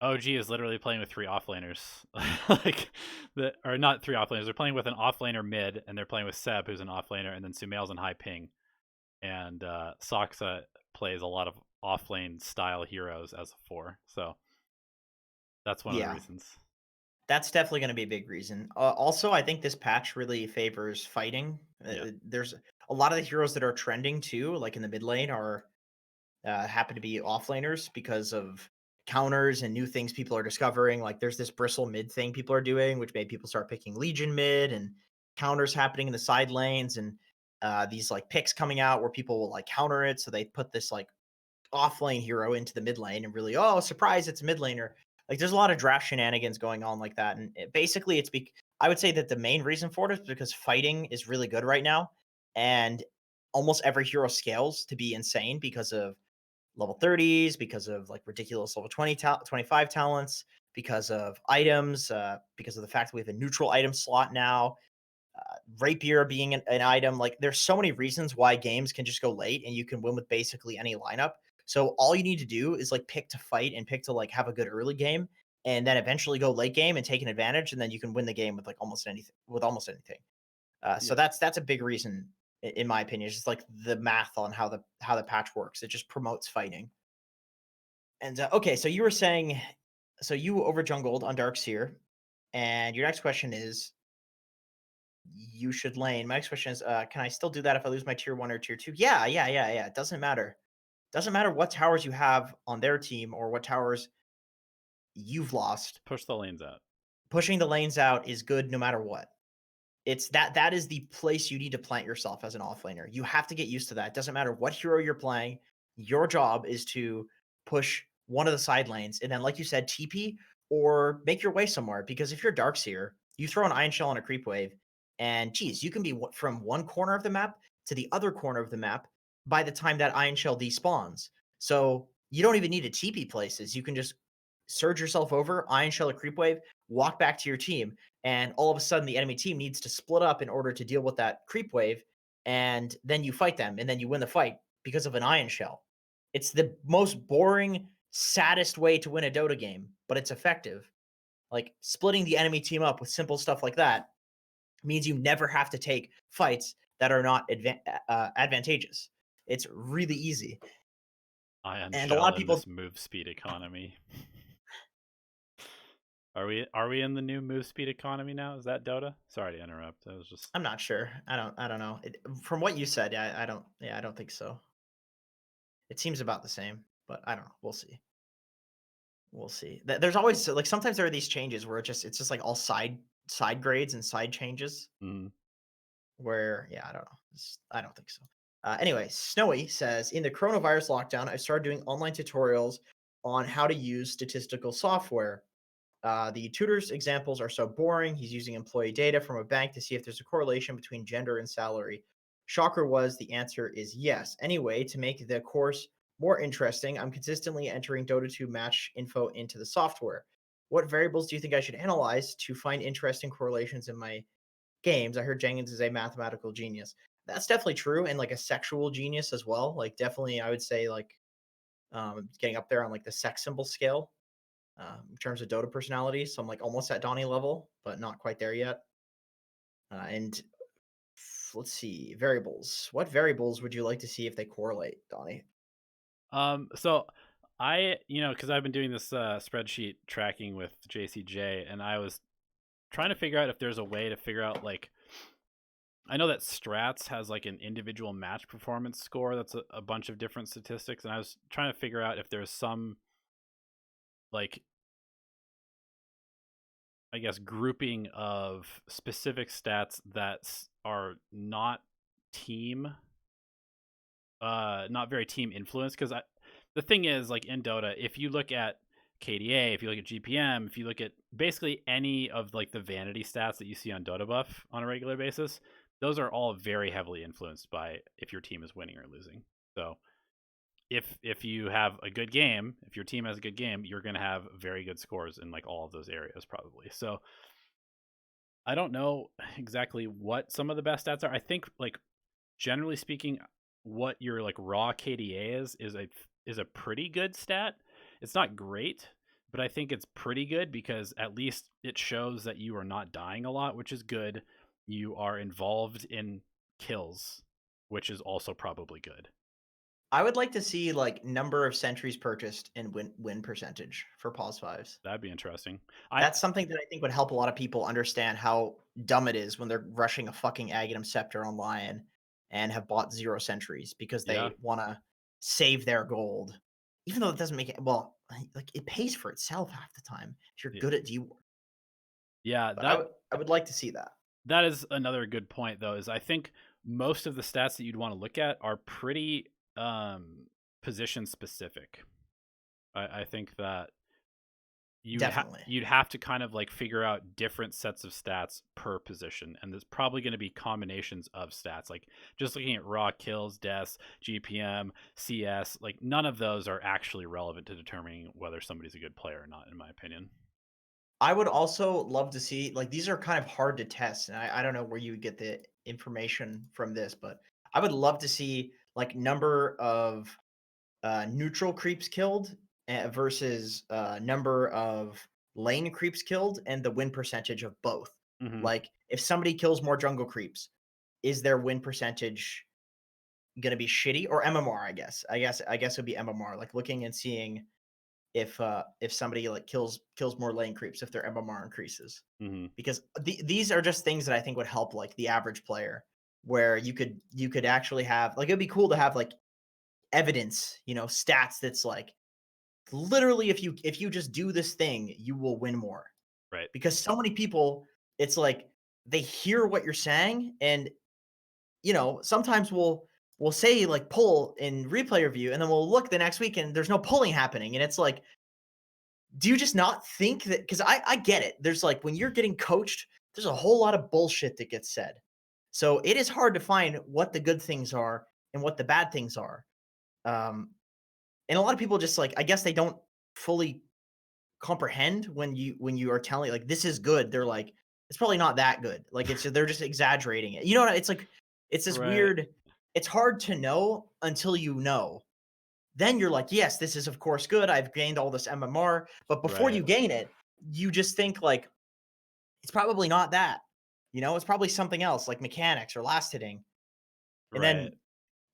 OG is literally playing with three offlaners, like or not three offlaners. They're playing with an offlaner mid, and they're playing with Seb, who's an offlaner, and then Sumail's in high ping, and Saksa plays a lot of offlane style heroes as a four. So that's one of the Yeah. reasons. That's definitely going to be a big reason. Also, I think this patch really favors fighting. Yeah. There's a lot of the heroes that are trending too, like in the mid lane, are happen to be offlaners because of counters and new things people are discovering. Like there's this bristle mid thing people are doing, which made people start picking Legion mid, and counters happening in the side lanes, and these like picks coming out where people will like counter it. So they put this like off lane hero into the mid lane and really, oh, surprise, it's a mid laner. Like there's a lot of draft shenanigans going on like that. And basically, I would say that the main reason for it is because fighting is really good right now. And almost every hero scales to be insane because of level 30s, because of like ridiculous level 25 talents, because of items, because of the fact that we have a neutral item slot now, rapier being an item. Like there's so many reasons why games can just go late and you can win with basically any lineup. So all you need to do is like pick to fight and pick to like have a good early game, and then eventually go late game and take an advantage, and then you can win the game with like almost anything. So Yeah. that's a big reason, in my opinion. It's just like the math on how the patch works. It just promotes fighting. And okay, so you were saying, so you over jungled on Darkseer, and your next question is, you should lane. My next question is, can I still do that if I lose my tier 1 or tier 2? Yeah, yeah, yeah, yeah. It doesn't matter. Doesn't matter what towers you have on their team or what towers you've lost. Push the lanes out. Pushing the lanes out is good no matter what. It's that is the place you need to plant yourself as an offlaner. You have to get used to that. It doesn't matter what hero you're playing. Your job is to push one of the side lanes, and then, like you said, TP or make your way somewhere. Because if you're Darkseer, you throw an Iron Shell on a creep wave, and geez, you can be from one corner of the map to the other corner of the map by the time that Iron Shell despawns. So you don't even need to TP places. You can just surge yourself over, Iron Shell a creep wave, walk back to your team, and all of a sudden the enemy team needs to split up in order to deal with that creep wave, and then you fight them, and then you win the fight because of an Iron Shell. It's the most boring, saddest way to win a Dota game, but it's effective. Like splitting the enemy team up with simple stuff like that means you never have to take fights that are not advantageous. It's really easy. Ion And a lot shell of in people, this move speed economy. Are we in the new move speed economy now? Is that Dota? Sorry to interrupt. I was just I'm not sure. I don't know. From what you said, I don't think so. It seems about the same, but I don't know. We'll see. We'll see. There's always like sometimes there are these changes where it's just like all side grades and side changes mm, where yeah, I don't know. I don't think so. Anyway, Snowy says in the coronavirus lockdown, I started doing online tutorials on how to use statistical software. The tutor's examples are so boring. He's using employee data from a bank to see if there's a correlation between gender and salary. Shocker was the answer is yes. Anyway, to make the course more interesting, I'm consistently entering Dota 2 match info into the software. What variables do you think I should analyze to find interesting correlations in my games? I heard Jenkins is a mathematical genius. That's definitely true, and like a sexual genius as well. Like definitely, I would say like getting up there on like the sex symbol scale in terms of Dota personality. So I'm like almost at Donnie level, but not quite there yet. And let's see, variables. What variables would you like to see if they correlate, Donnie? So because I've been doing this spreadsheet tracking with JCJ, and I was trying to figure out if there's a way to figure out like I know that Strats has like an individual match performance score that's a bunch of different statistics, and I was trying to figure out if there's some like I guess grouping of specific stats that are not team not very team influenced because the thing is like in Dota, if you look at KDA, if you look at GPM, if you look at basically any of like the vanity stats that you see on Dota Buff on a regular basis, those are all very heavily influenced by if your team is winning or losing. So if you have a good game, if your team has a good game, you're going to have very good scores in like all of those areas probably. So I don't know exactly what some of the best stats are. I think like generally speaking, what your like raw KDA is a pretty good stat. It's not great, but I think it's pretty good because at least it shows that you are not dying a lot, which is good. You are involved in kills, which is also probably good. I would like to see like number of centuries purchased and win percentage for pause fives. That'd be interesting. I That's something that I think would help a lot of people understand how dumb it is when they're rushing a fucking Aghanim Scepter on Lion and have bought 0 centuries because Yeah, they want to save their gold. Even though it doesn't make it well, like it pays for itself half the time if you're yeah, good at D war. yeah. But I would like to see that. That is another good point though. Is I think most of the stats that you'd want to look at are pretty position specific. I think that Definitely. you'd have to kind of like figure out different sets of stats per position, and there's probably going to be combinations of stats like just looking at raw kills, deaths, GPM, CS. Like none of those are actually relevant to determining whether somebody's a good player or not, in my opinion. I would also love to see like these are kind of hard to test, and I don't know where you would get the information from this, but I would love to see like number of neutral creeps killed versus number of lane creeps killed and the win percentage of both. Hmm. Like if somebody kills more jungle creeps, is their win percentage gonna be shitty or MMR? I guess it would be MMR. Like looking and seeing if somebody like kills more lane creeps if their MMR increases Hmm. because these are just things that I think would help like the average player where you could actually have like it'd be cool to have like evidence, stats that's like literally if you just do this thing, you will win more. Right. Because so many people, it's like they hear what you're saying and sometimes we'll say like pull in replay review and then we'll look the next week and there's no pulling happening. And it's like, do you just not think that because I get it. There's like when you're getting coached, there's a whole lot of bullshit that gets said. So it is hard to find what the good things are and what the bad things are. Um, and a lot of people just like I guess they don't fully comprehend when you are telling like this is good. They're like it's probably not that good. Like they're just exaggerating it. You know what? It's like it's this Right. weird. It's hard to know until you know. Then you're like, yes, this is of course good. I've gained all this MMR, but before Right. you gain it, you just think like it's probably not that. It's probably something else like mechanics or last hitting. And Right. then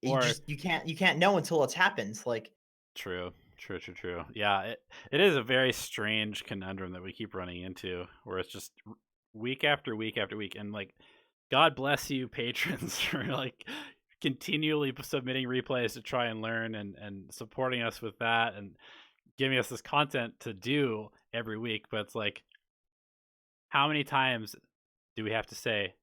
you Or just you can't know until it's happened. Like true. True. True. True. Yeah. It is a very strange conundrum that we keep running into, where it's just week after week after week, and like, God bless you, patrons, for like continually submitting replays to try and learn and supporting us with that and giving us this content to do every week. But it's like, how many times do we have to say,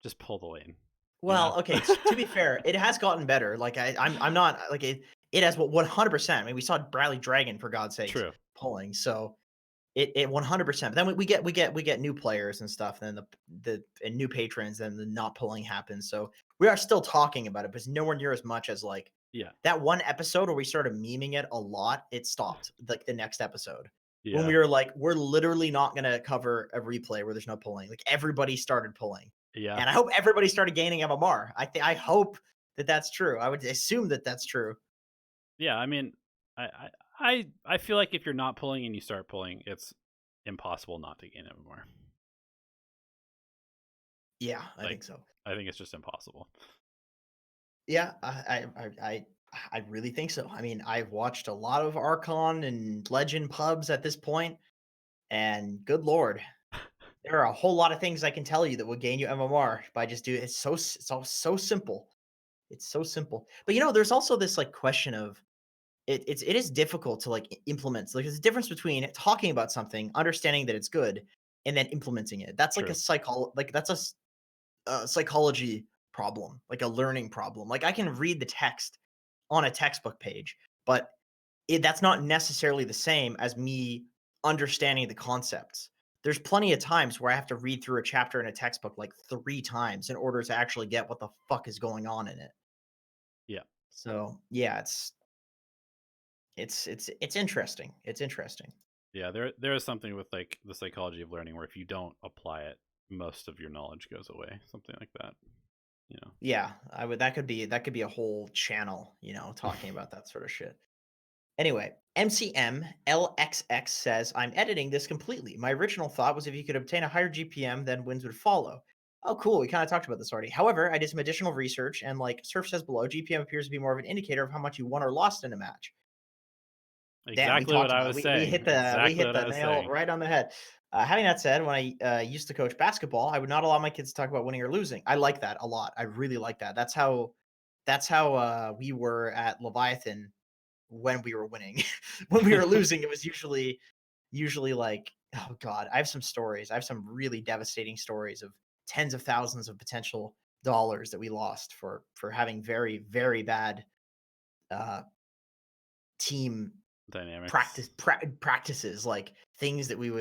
just pull the lane? You know? well, okay, to be fair, it has gotten better. Like I'm not like it has 100%. I mean, we saw Bradley Dragon for God's sakes True. pulling. So it 100%. But then we get new players and stuff, and then the and new patrons, and the not pulling happens. So we are still talking about it, but it's nowhere near as much as like Yeah. that one episode where we started memeing it a lot. It stopped like the next episode when Yeah. we were like, we're literally not gonna cover a replay where there's no pulling. Like everybody started pulling, Yeah. and I hope everybody started gaining MMR. I hope that that's true. I would assume that that's true. Yeah. I mean, I feel like if you're not pulling and you start pulling, it's impossible not to gain it more. Yeah, I Like, think so. I think it's just impossible. Yeah, I really think so. I mean, I've watched a lot of Archon and Legend pubs at this point, and good lord, there are a whole lot of things I can tell you that will gain you MMR by just doing it's it's all so simple. It's so simple. But there's also this like question of it is difficult to like implement. Like there's a difference between talking about something, understanding that it's good, and then implementing it. That's like a True. that's a psychology problem, like a learning problem. Like I can read the text on a textbook page, but that's not necessarily the same as me understanding the concepts. There's plenty of times where I have to read through a chapter in a textbook like 3 times in order to actually get what the fuck is going on in it. Yeah. So, yeah, it's interesting. It's interesting. Yeah, there is something with like the psychology of learning where if you don't apply it, most of your knowledge goes away. Something like that. You know. Yeah, I would that could be a whole channel, talking about that sort of shit. Anyway, MCM LXX says, I'm editing this completely. My original thought was if you could obtain a higher GPM, then wins would follow. Oh, cool. We kind of talked about this already. However, I did some additional research, and like Surf says below, GPM appears to be more of an indicator of how much you won or lost in a match. Damn, we Exactly what talked I about was it. We saying. hit Exactly what the I was nail saying. right on the head. Having that said, when I used to coach basketball, I would not allow my kids to talk about winning or losing. I like that a lot. I really like that. That's how we were at Leviathan when we were winning. When we were losing, it was usually like, oh god, I have some stories. I have some really devastating stories of tens of thousands of potential dollars that we lost for having very very bad uh team Dynamics. practices, like things that we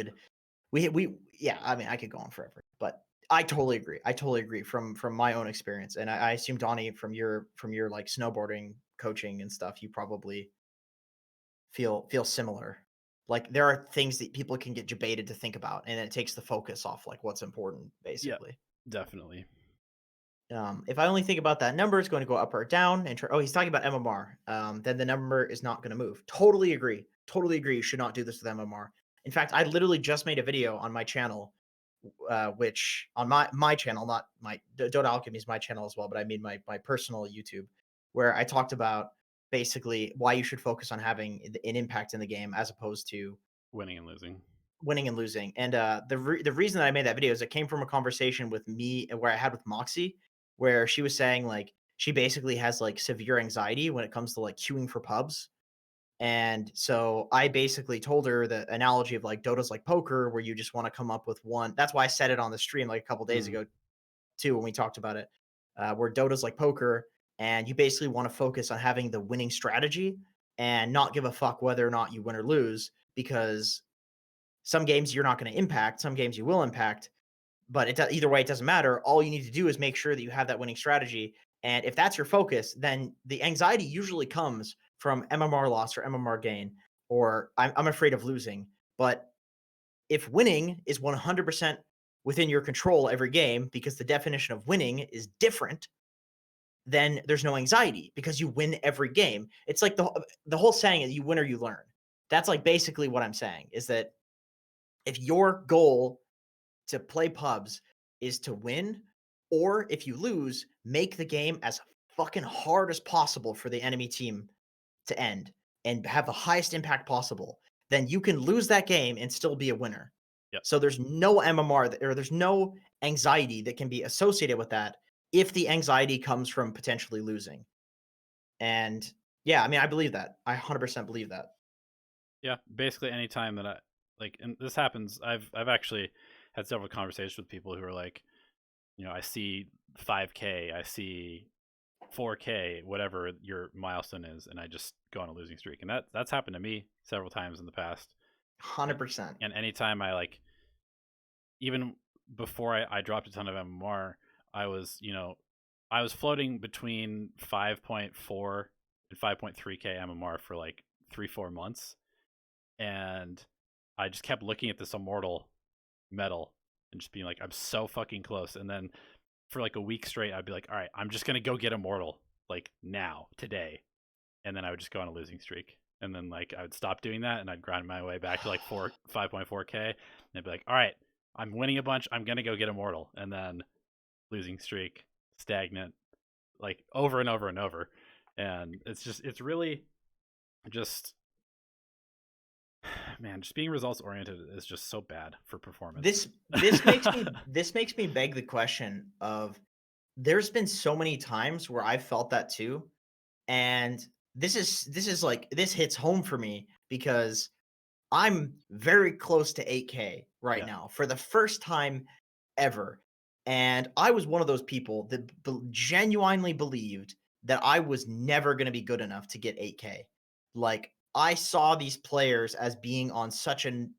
yeah, I mean, I could go on forever, but I totally agree. I totally agree from my own experience, and I assume Donnie from your like snowboarding coaching and stuff, you probably feel similar. Like there are things that people can get debated to think about, and it takes the focus off like what's important, Yeah, basically. definitely. If I only think about that number, it's going to go up or down. And oh, he's talking about MMR. Then the number is not going to move. Totally agree. Totally agree. You should not do this with MMR. In fact, I literally just made a video on my channel, which on my channel, not my Dota Alchemy is my channel as well, but I mean my personal YouTube, where I talked about basically why you should focus on having an impact in the game as opposed to Winning and losing. winning and losing. And the reason that I made that video is it came from a conversation with me where I had with Moxie, where she was saying like she basically has like severe anxiety when it comes to like queuing for pubs. And so I basically told her the analogy of like Dota's like poker, where you just want to come up with one. That's why I said it on the stream like a couple days Mm. ago too when we talked about it, where Dota's like poker, and you basically want to focus on having the winning strategy and not give a fuck whether or not you win or lose, because some games you're not going to impact, some games you will impact, but either way, it doesn't matter. All you need to do is make sure that you have that winning strategy. And if that's your focus, then the anxiety usually comes from MMR loss or MMR gain, or I'm afraid of losing. But if winning is 100% within your control every game, because the definition of winning is different, then there's no anxiety because you win every game. It's like the whole saying is you win or you learn. That's like basically what I'm saying is that if your goal to play pubs is to win, or if you lose, make the game as fucking hard as possible for the enemy team to end and have the highest impact possible, then you can lose that game and still be a winner. Yep. So there's no MMR or there's no anxiety that can be associated with that if the anxiety comes from potentially losing. And yeah, I mean, I believe that. I 100% believe that. Yeah. Basically, any time that I like, and this happens, I've actually had several conversations with people who are like, I see 5K, I see 4K, whatever your milestone is, and I just go on a losing streak, and that's happened to me several times in the past. And 100%. and anytime I like, even before I dropped a ton of MMR, I was I was floating between 5.4 and 5.3K MMR for like 3-4 months, and I just kept looking at this immortal medal and just being like, I'm so fucking close. And then for like a week straight, I'd be like, all right, I'm just gonna go get immortal like now, today. And then I would just go on a losing streak. And then like I would stop doing that and I'd grind my way back to like 5.4K. And I'd be like, all right, I'm winning a bunch. I'm gonna go get immortal. And then losing streak, stagnant, like over and over and over. And it's really just, man, just being results oriented is just so bad for performance. This makes me beg the question of, there's been so many times where I felt that too, and this is like, this hits home for me because I'm very close to 8K right Yeah. now for the first time ever. And I was one of those people that genuinely believed that I was never going to be good enough to get 8K. Like, I saw these players as being on such an,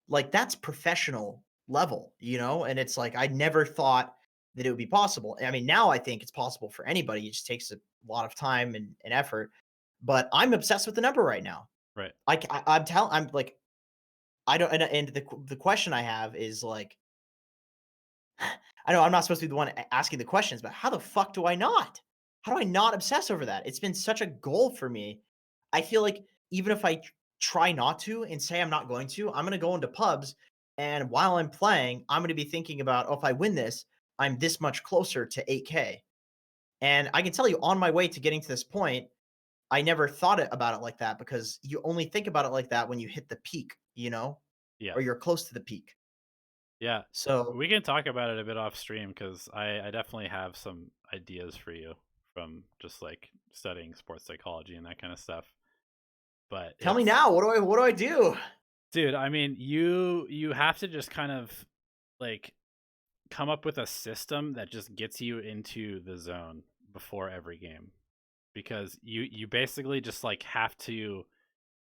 like, that's professional level, you know? And it's like, I never thought that it would be possible. I mean, now I think it's possible for anybody. It just takes a lot of time and effort. But I'm obsessed with the number right now. Right. I'm like, I don't, and the question I have is like, I know I'm not supposed to be the one asking the questions, but how the fuck do I not? How do I not obsess over that? It's been such a goal for me. I feel like even if I try not to and say I'm not going to, I'm going to go into pubs, and while I'm playing, I'm going to be thinking about, oh, if I win this, I'm this much closer to 8K. And I can tell you, on my way to getting to this point, I never thought about it like that, because you only think about it like that when you hit the peak, you know, Yeah. or you're close to the peak. Yeah. So We can talk about it a bit off stream because I definitely have some ideas for you from just like studying sports psychology and that kind of stuff. But tell me it's, now, what do I do? dude, I mean, you have to just kind of like come up with a system that just gets you into the zone before every game, because you basically just like have to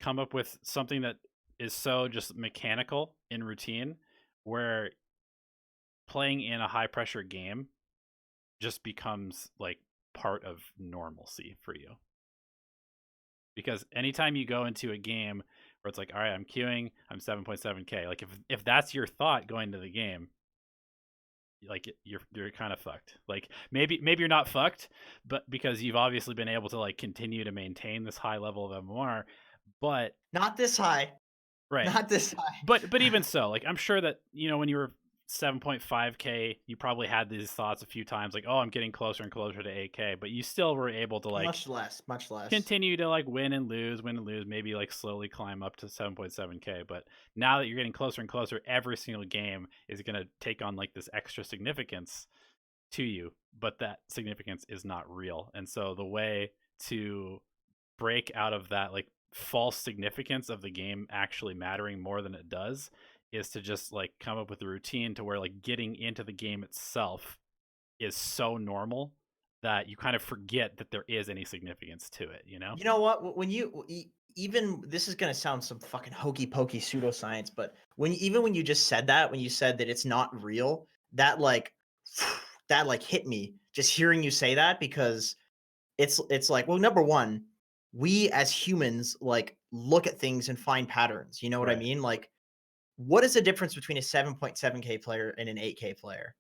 come up with something that is so just mechanical in routine, where playing in a high pressure game just becomes like part of normalcy for you. Because anytime you go into a game where it's like, all right, I'm queuing, I'm 7.7K, like if that's your thought going to the game, like you're kind of fucked. Like maybe you're not fucked, but because you've obviously been able to like continue to maintain this high level of MMR, but Not this high. right. Not this high. But even so, like I'm sure that, when you were 7.5K, you probably had these thoughts a few times, like, oh, I'm getting closer and closer to 8K, but you still were able to like Much less, much less. continue to like win and lose, maybe like slowly climb up to 7.7K. But now that you're getting closer and closer, every single game is going to take on like this extra significance to you, but that significance is not real. And so the way to break out of that like false significance of the game actually mattering more than it does is to just like come up with a routine to where like getting into the game itself is so normal that you kind of forget that there is any significance to it, you know? You know what? When you even, this is gonna sound some fucking hokey pokey pseudoscience, but when you just said that, when you said that it's not real, that like that like hit me just hearing you say that, because it's like, well, number one, we as humans like look at things and find patterns. You know what I Right. mean? Like, what is the difference between a 7.7K player and an 8K player?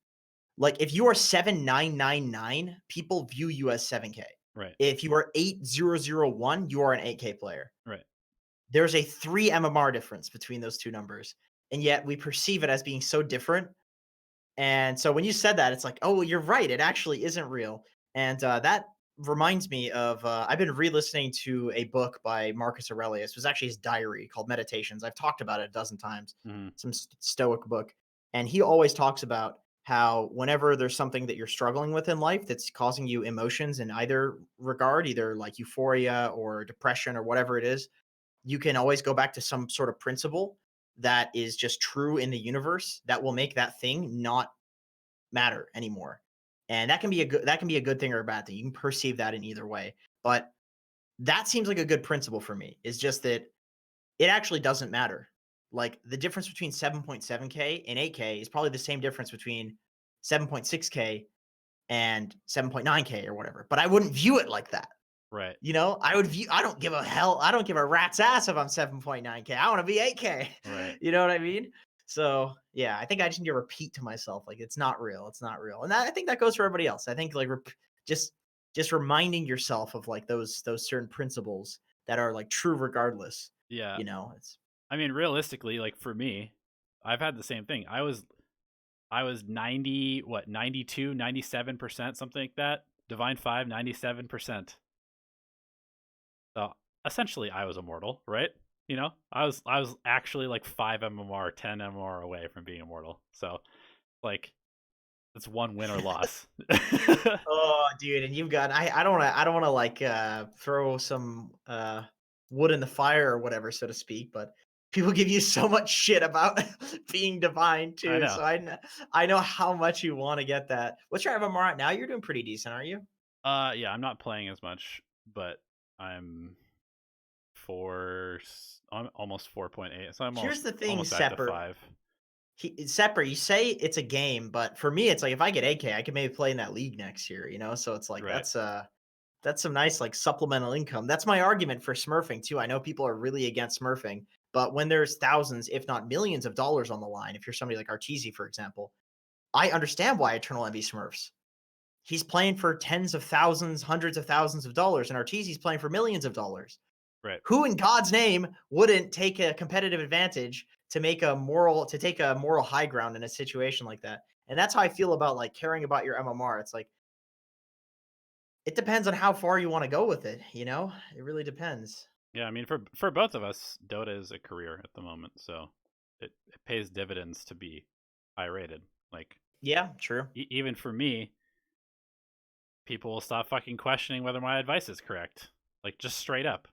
Like, if you are 7,999, people view you as 7K. Right. If you are 8,001, you are an 8K player. Right. There's a 3 MMR difference between those two numbers, and yet we perceive it as being so different. And so when you said that, it's like, oh, well, you're right. It actually isn't real. And that reminds me of, I've been re-listening to a book by Marcus Aurelius. It was actually his diary called Meditations. I've talked about it a dozen times. Mhm. Some Stoic book, and he always talks about how whenever there's something that you're struggling with in life that's causing you emotions in either regard, either like euphoria or depression or whatever it is, you can always go back to some sort of principle that is just true in the universe that will make that thing not matter anymore. And that can be a good thing or a bad thing. You can perceive that in either way. But that seems like a good principle for me. Is just that it actually doesn't matter. Like, the difference between 7.7K and 8K is probably the same difference between 7.6K and 7.9K or whatever. But I wouldn't view it like that. Right. You know, I don't give a hell. I don't give a rat's ass if I'm 7.9K. I want to be 8K. Right. You know what I mean? So yeah, I think I just need to repeat to myself, like, it's not real. It's not real. And I think that goes for everybody else. I think like just just reminding yourself of like those certain principles that are like true regardless. Yeah. You know, it's I mean, realistically, like for me, I've had the same thing. I was 90, what, 92, 97%, something like that. Divine 5, 97%. So essentially I was immortal, right? You know, I was actually like 5 MMR, 10 MMR away from being immortal. So like it's one win or loss. Oh, dude, and you've got I don't wanna like throw some wood in the fire or whatever, so to speak, but people give you so much shit about being divine I too. know. So I know how much you want to get that. What's your MMR at now? You're doing pretty decent, aren't you? Yeah, I'm not playing as much, but I'm I'm almost 4.8. So I'm Here's the thing, almost back to Sepper. 5. Sepper, you say it's a game, but for me, it's like if I get AK, I can maybe play in that league next year, you know? So it's like Right. that's some nice like supplemental income. That's my argument for smurfing too. I know people are really against smurfing, but when there's thousands, if not millions of dollars on the line, if you're somebody like Arteezy, for example, I understand why Eternal Envy smurfs. He's playing for tens of thousands, hundreds of thousands of dollars, and Arteezy's playing for millions of dollars. Right. Who in God's name wouldn't take a competitive advantage to take a moral high ground in a situation like that? And that's how I feel about like caring about your MMR. It's like it depends on how far you want to go with it, you know? It really depends. Yeah, I mean for both of us, Dota is a career at the moment, so it pays dividends to be high rated. Like Yeah, true. even for me, people will stop fucking questioning whether my advice is correct. Like just straight up.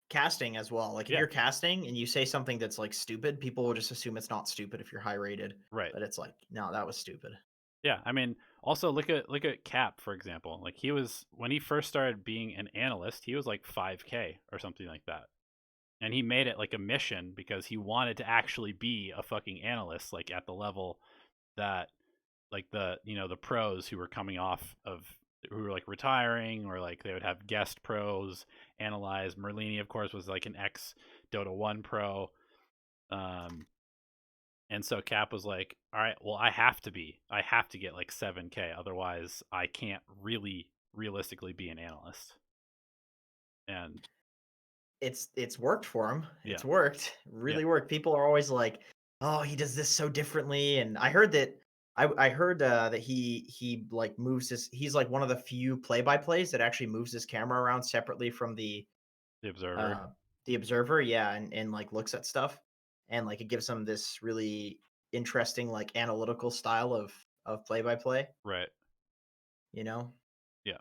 Casting as well. Like if Yeah, you're casting and you say something that's like stupid, people will just assume it's not stupid if you're high rated. right. But it's like, no, that was stupid. Yeah, I mean, also look at Cap for example. Like he was when he first started being an analyst, he was like 5K or something like that. And he made it like a mission because he wanted to actually be a fucking analyst like at the level that like the pros who were coming off of who were like retiring or like they would have guest pros analyze. Merlini of course was like an ex Dota 1 pro. Um and so Cap was like, "All right, well I have to get like 7K otherwise I can't really realistically be an analyst." And It's worked for him. yeah. It's worked. Yeah. Really worked. People are always like, "Oh, he does this so differently." And I heard that I heard that he like moves his he's like one of the few play-by-plays that actually moves his camera around separately from The observer. uh the observer, yeah, and like looks at stuff. And like it gives him this really interesting like analytical style of play-by-play, Right. you know? Yeah.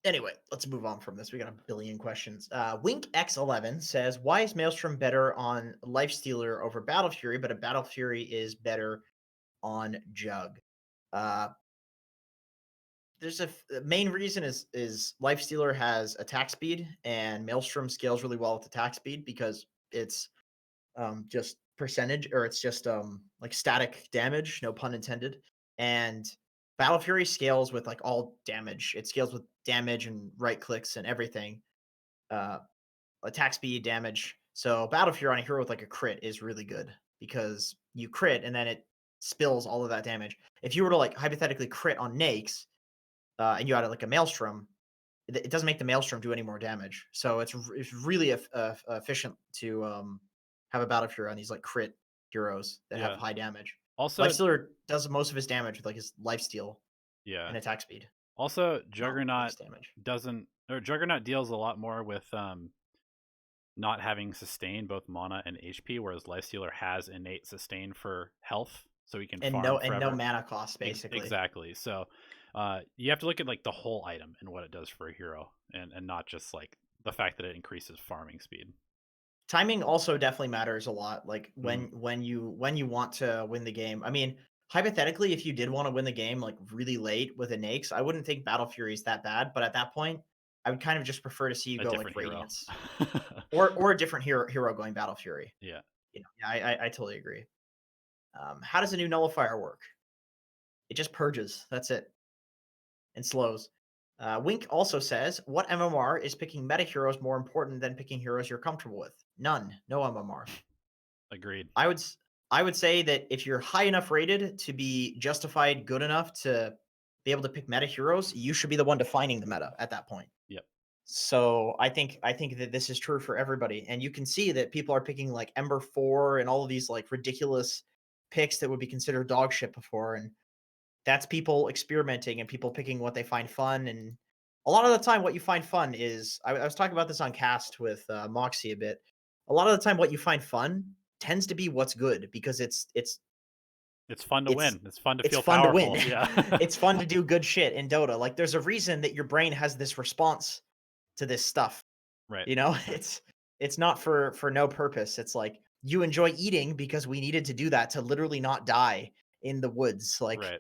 Anyway, let's move on from this. We got a billion questions. Wink X11 says, "Why is Maelstrom better on Lifestealer over Battle Fury, but a Battle Fury is better on Jug?" Uh, the main reason is Lifestealer has attack speed, and Maelstrom scales really well with attack speed because it's just percentage, or it's just like static damage, no pun intended. And Battle Fury scales with like all damage. It scales with damage and right clicks and everything. Uh, Attack speed, damage. So Battle Fury on a hero with like a crit is really good because you crit and then it spills all of that damage. If you were to like hypothetically crit on Nakes and you had like a Maelstrom, it doesn't make the Maelstrom do any more damage. So it's really efficient to have a Battle Fury on these like crit heroes that have Yeah. high damage. Also, Lifestealer does most of his damage with like his lifesteal yeah. and attack speed, Also, not Juggernaut base damage. doesn't or Juggernaut deals a lot more with not having sustain both mana and HP, whereas Lifestealer has innate sustain for health, so he can farm And no forever. mana cost basically. Exactly. So you have to look at like the whole item and what it does for a hero, and not just like the fact that it increases farming speed. Timing also definitely matters a lot. Like Mm, when you want to win the game. I mean, hypothetically, if you did want to win the game like really late with a Nakes, I wouldn't think Battle Fury is that bad. But at that point, I would kind of just prefer to see you a go like different hero. Radiance or a different hero going Battle Fury. Yeah. You know, yeah, I totally agree. How does a new nullifier work? It just purges. That's it, and slows. Wink also says, "What MMR is picking meta heroes more important than picking heroes you're comfortable with? None. No MMR. Agreed. I would I would say that if you're high enough rated to be justified good enough to be able to pick meta heroes, you should be the one defining the meta at that point. Yep. So I think that this is true for everybody, and you can see that people are picking like Ember 4 and all of these like ridiculous picks that would be considered dog shit before, and that's people experimenting and people picking what they find fun. And a lot of the time, what you find fun is I was talking about this on Cast with Moxie a bit. A lot of the time, what you find fun tends to be what's good because It's fun to it's win. It's fun to it's feel fun to win. powerful. Yeah. It's fun to do good shit in Dota. Like there's a reason that your brain has this response to this stuff. Right. You know, it's not for no purpose. It's like you enjoy eating because we needed to do that to literally not die in the woods, like Right.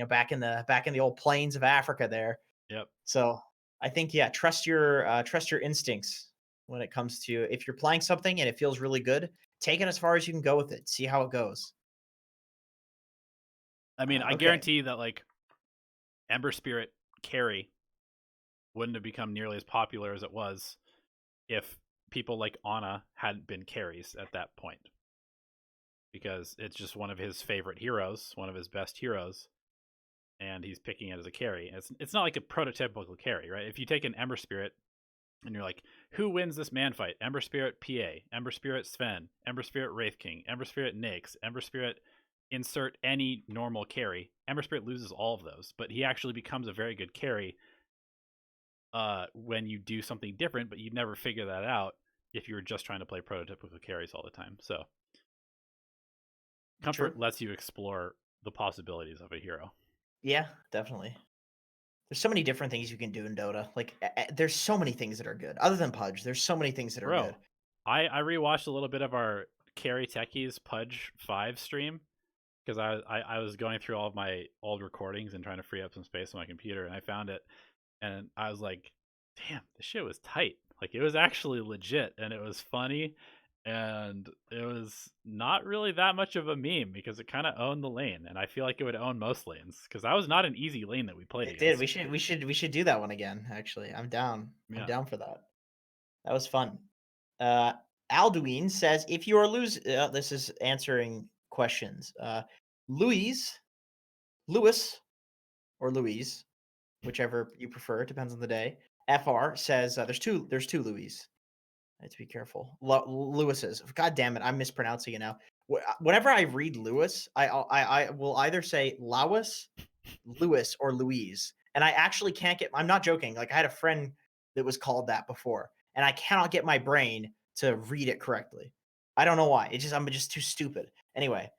back in the old plains of Africa there. Yep. So I think yeah, trust your instincts when it comes to if you're playing something and it feels really good, take it as far as you can go with it. See how it goes. I mean, I Okay. guarantee that like Ember Spirit carry wouldn't have become nearly as popular as it was if people like Ana hadn't been carries at that point. Because it's just one of his favorite heroes, one of his best heroes, and he's picking it as a carry. It's not like a prototypical carry, right? If you take an Ember Spirit and you're like, who wins this man fight? Ember Spirit PA, Ember Spirit Sven, Ember Spirit Wraith King, Ember Spirit Nyx, Ember Spirit insert any normal carry. Ember Spirit loses all of those, but he actually becomes a very good carry when you do something different, but you'd never figure that out if you were just trying to play prototypical carries all the time. So True. comfort lets you explore the possibilities of a hero. Yeah, definitely. There's so many different things you can do in Dota. Like there's so many things that are good. Other than Pudge, there's so many things that are Bro, good. I rewatched a little bit of our Carry Techies Pudge 5 stream because I was going through all of my old recordings and trying to free up some space on my computer, and I found it, and I was like, damn, this shit was tight. Like it was actually legit, and it was funny, and it was not really that much of a meme because it kind of owned the lane, and I feel like it would own most lanes because that was not an easy lane that we played It did. against. We should do that one again. Actually, I'm down. I'm Yeah. down for that. That was fun. Uh, Alduin says, if you are this is answering questions. Louise, Lewis, or Louise, whichever you prefer, depends on the day. FR says there's two Louis. I have to be careful. Lewis's. God damn it, I'm mispronouncing it now. Whenever I read Lewis, I will either say Lewis, Lewis, or Louise, and I actually can't get. I'm not joking. Like I had a friend that was called that before, and I cannot get my brain to read it correctly. I don't know why. I'm just too stupid. Anyway,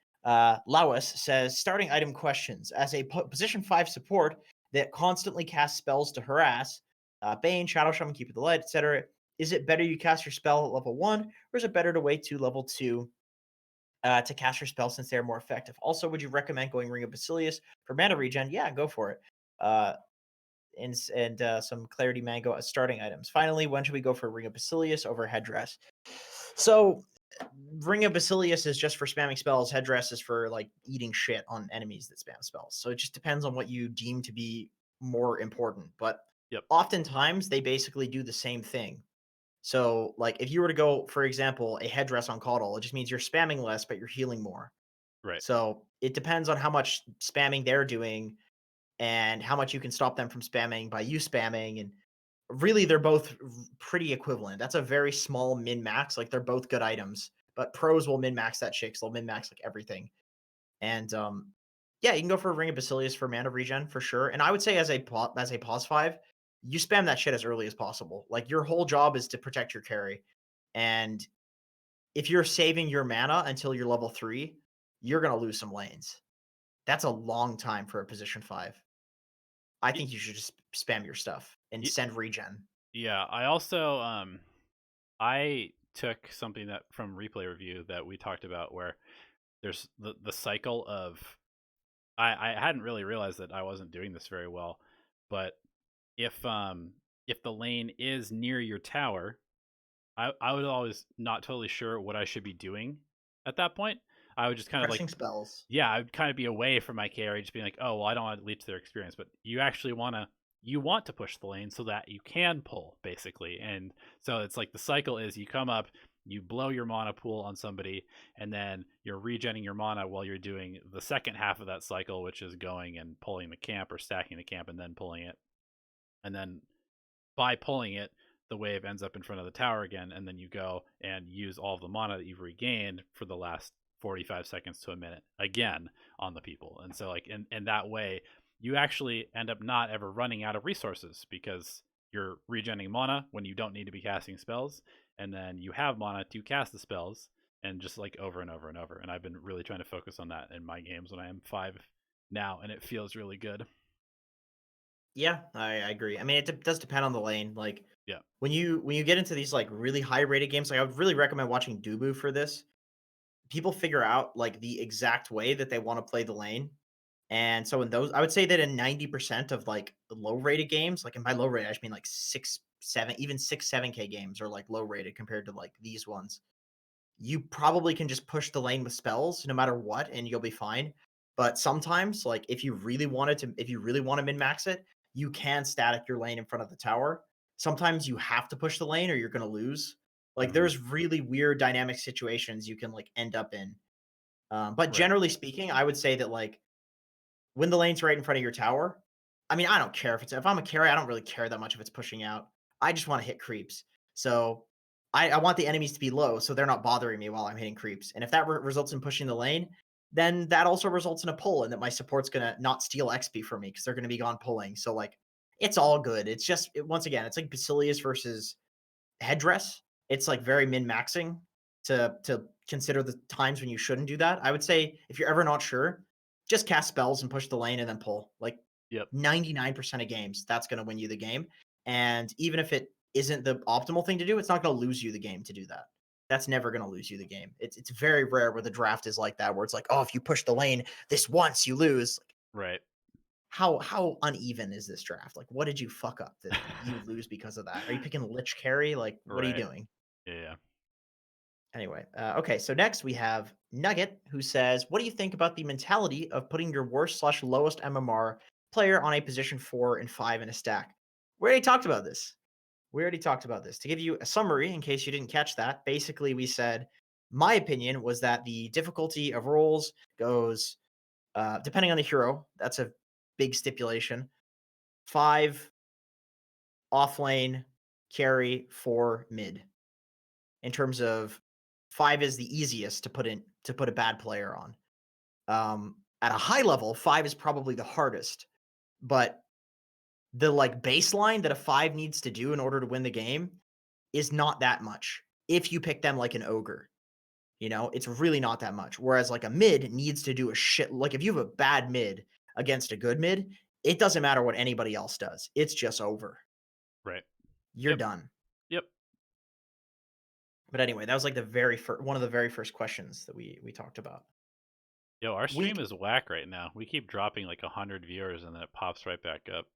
Lewis says starting item questions as a position 5 support that constantly casts spells to harass, Bane, Shadow Shaman, Keep of the Light, etc. Is it better you cast your spell at level 1, or is it better to wait to level 2 to cast your spell since they're more effective? Also, would you recommend going Ring of Basilius for mana regen? Yeah, go for it. And some Clarity Mango as starting items. Finally, when should we go for Ring of Basilius over Headdress? So, Ring of Basilius is just for spamming spells. Headdress is for like eating shit on enemies that spam spells. So it just depends on what you deem to be more important. But Yep. oftentimes they basically do the same thing. So, like, if you were to go, for example, a headdress on Caudal, it just means you're spamming less, but you're healing more. Right. So it depends on how much spamming they're doing and how much you can stop them from spamming by you spamming. And really, they're both pretty equivalent. That's a very small min max. Like, they're both good items, but pros will min max that shit. They'll min max like everything. And yeah, you can go for a Ring of Basilius for mana regen for sure. And I would say as a pause 5, you spam that shit as early as possible. Like your whole job is to protect your carry. And if you're saving your mana until you're level 3, you're gonna lose some lanes. That's a long time for a position 5. I think you should just spam your stuff and send regen. Yeah, I also I took something that from replay review that we talked about where there's the cycle of I hadn't really realized that I wasn't doing this very well, but if the lane is near your tower, I was always not totally sure what I should be doing at that point. I would just kind of like Pressing spells. yeah, I would kind of be away from my carry, just being like, oh well, I don't want to lead to their experience, but you actually want to push the lane so that you can pull basically, and so it's like the cycle is you come up, you blow your mana pool on somebody, and then you're regenning your mana while you're doing the second half of that cycle, which is going and pulling the camp or stacking the camp and then pulling it, and then by pulling it, the wave ends up in front of the tower again, and then you go and use all of the mana that you've regained for the last 45 seconds to a minute again on the people. And so like in that way, you actually end up not ever running out of resources because you're regenerating mana when you don't need to be casting spells, and then you have mana to cast the spells, and just like over and over and over. And I've been really trying to focus on that in my games when I am 5 now, and it feels really good. Yeah, I agree. I mean, it does depend on the lane. Like Yeah. when you get into these like really high rated games, like I would really recommend watching Dubu for this. People figure out like the exact way that they want to play the lane. And so in those, I would say that in 90% of like the low rated games, like in by low rate, I just mean like 6, 7, even 6, 7K games are like low rated compared to like these ones. You probably can just push the lane with spells no matter what, and you'll be fine. But sometimes, like if you really want to min max it, you can static your lane in front of the tower. Sometimes you have to push the lane or you're gonna lose. Like Hmm. there's really weird dynamic situations you can like end up in. But Right. generally speaking, I would say that like when the lane's right in front of your tower, I mean, I don't care if I'm a carry, I don't really care that much if it's pushing out. I just want to hit creeps. So I want the enemies to be low so they're not bothering me while I'm hitting creeps. And if that results in pushing the lane, then that also results in a pull and that my support's gonna not steal XP from me because they're gonna be gone pulling. So like it's all good. It's just once again, it's like Basilius versus Headdress. It's like very min-maxing to consider the times when you shouldn't do that. I would say if you're ever not sure, just cast spells and push the lane and then pull. Like Yep. 99% of games, that's going to win you the game. And even if it isn't the optimal thing to do, it's not going to lose you the game to do that. That's never going to lose you the game. It's very rare where the draft is like that, where it's like, oh, if you push the lane this once, you lose. Like, Right. how uneven is this draft? Like, what did you fuck up that you lose because of that? Are you picking Lich Carry? Like, what are you Right. doing? Yeah. Yeah. Anyway, okay. So next we have Nugget, who says, "What do you think about the mentality of putting your worst slash lowest MMR player on a position 4 and 5 in a stack?" We already talked about this. We already talked about this. To give you a summary, in case you didn't catch that, basically we said my opinion was that the difficulty of rolls goes depending on the hero. That's a big stipulation. 5 off lane, carry, 4 mid. In terms of 5 is the easiest to put a bad player on. At a high level, 5 is probably the hardest, but the like baseline that a 5 needs to do in order to win the game is not that much. If you pick them like an ogre, it's really not that much. Whereas like a mid needs to do a shit. Like if you have a bad mid against a good mid, it doesn't matter what anybody else does. It's just over. Right. You're Yep. done. Yep. But anyway, that was like the one of the very first questions that we talked about. Yo, our stream Week is whack right now. We keep dropping like 100 viewers and then it pops right back up.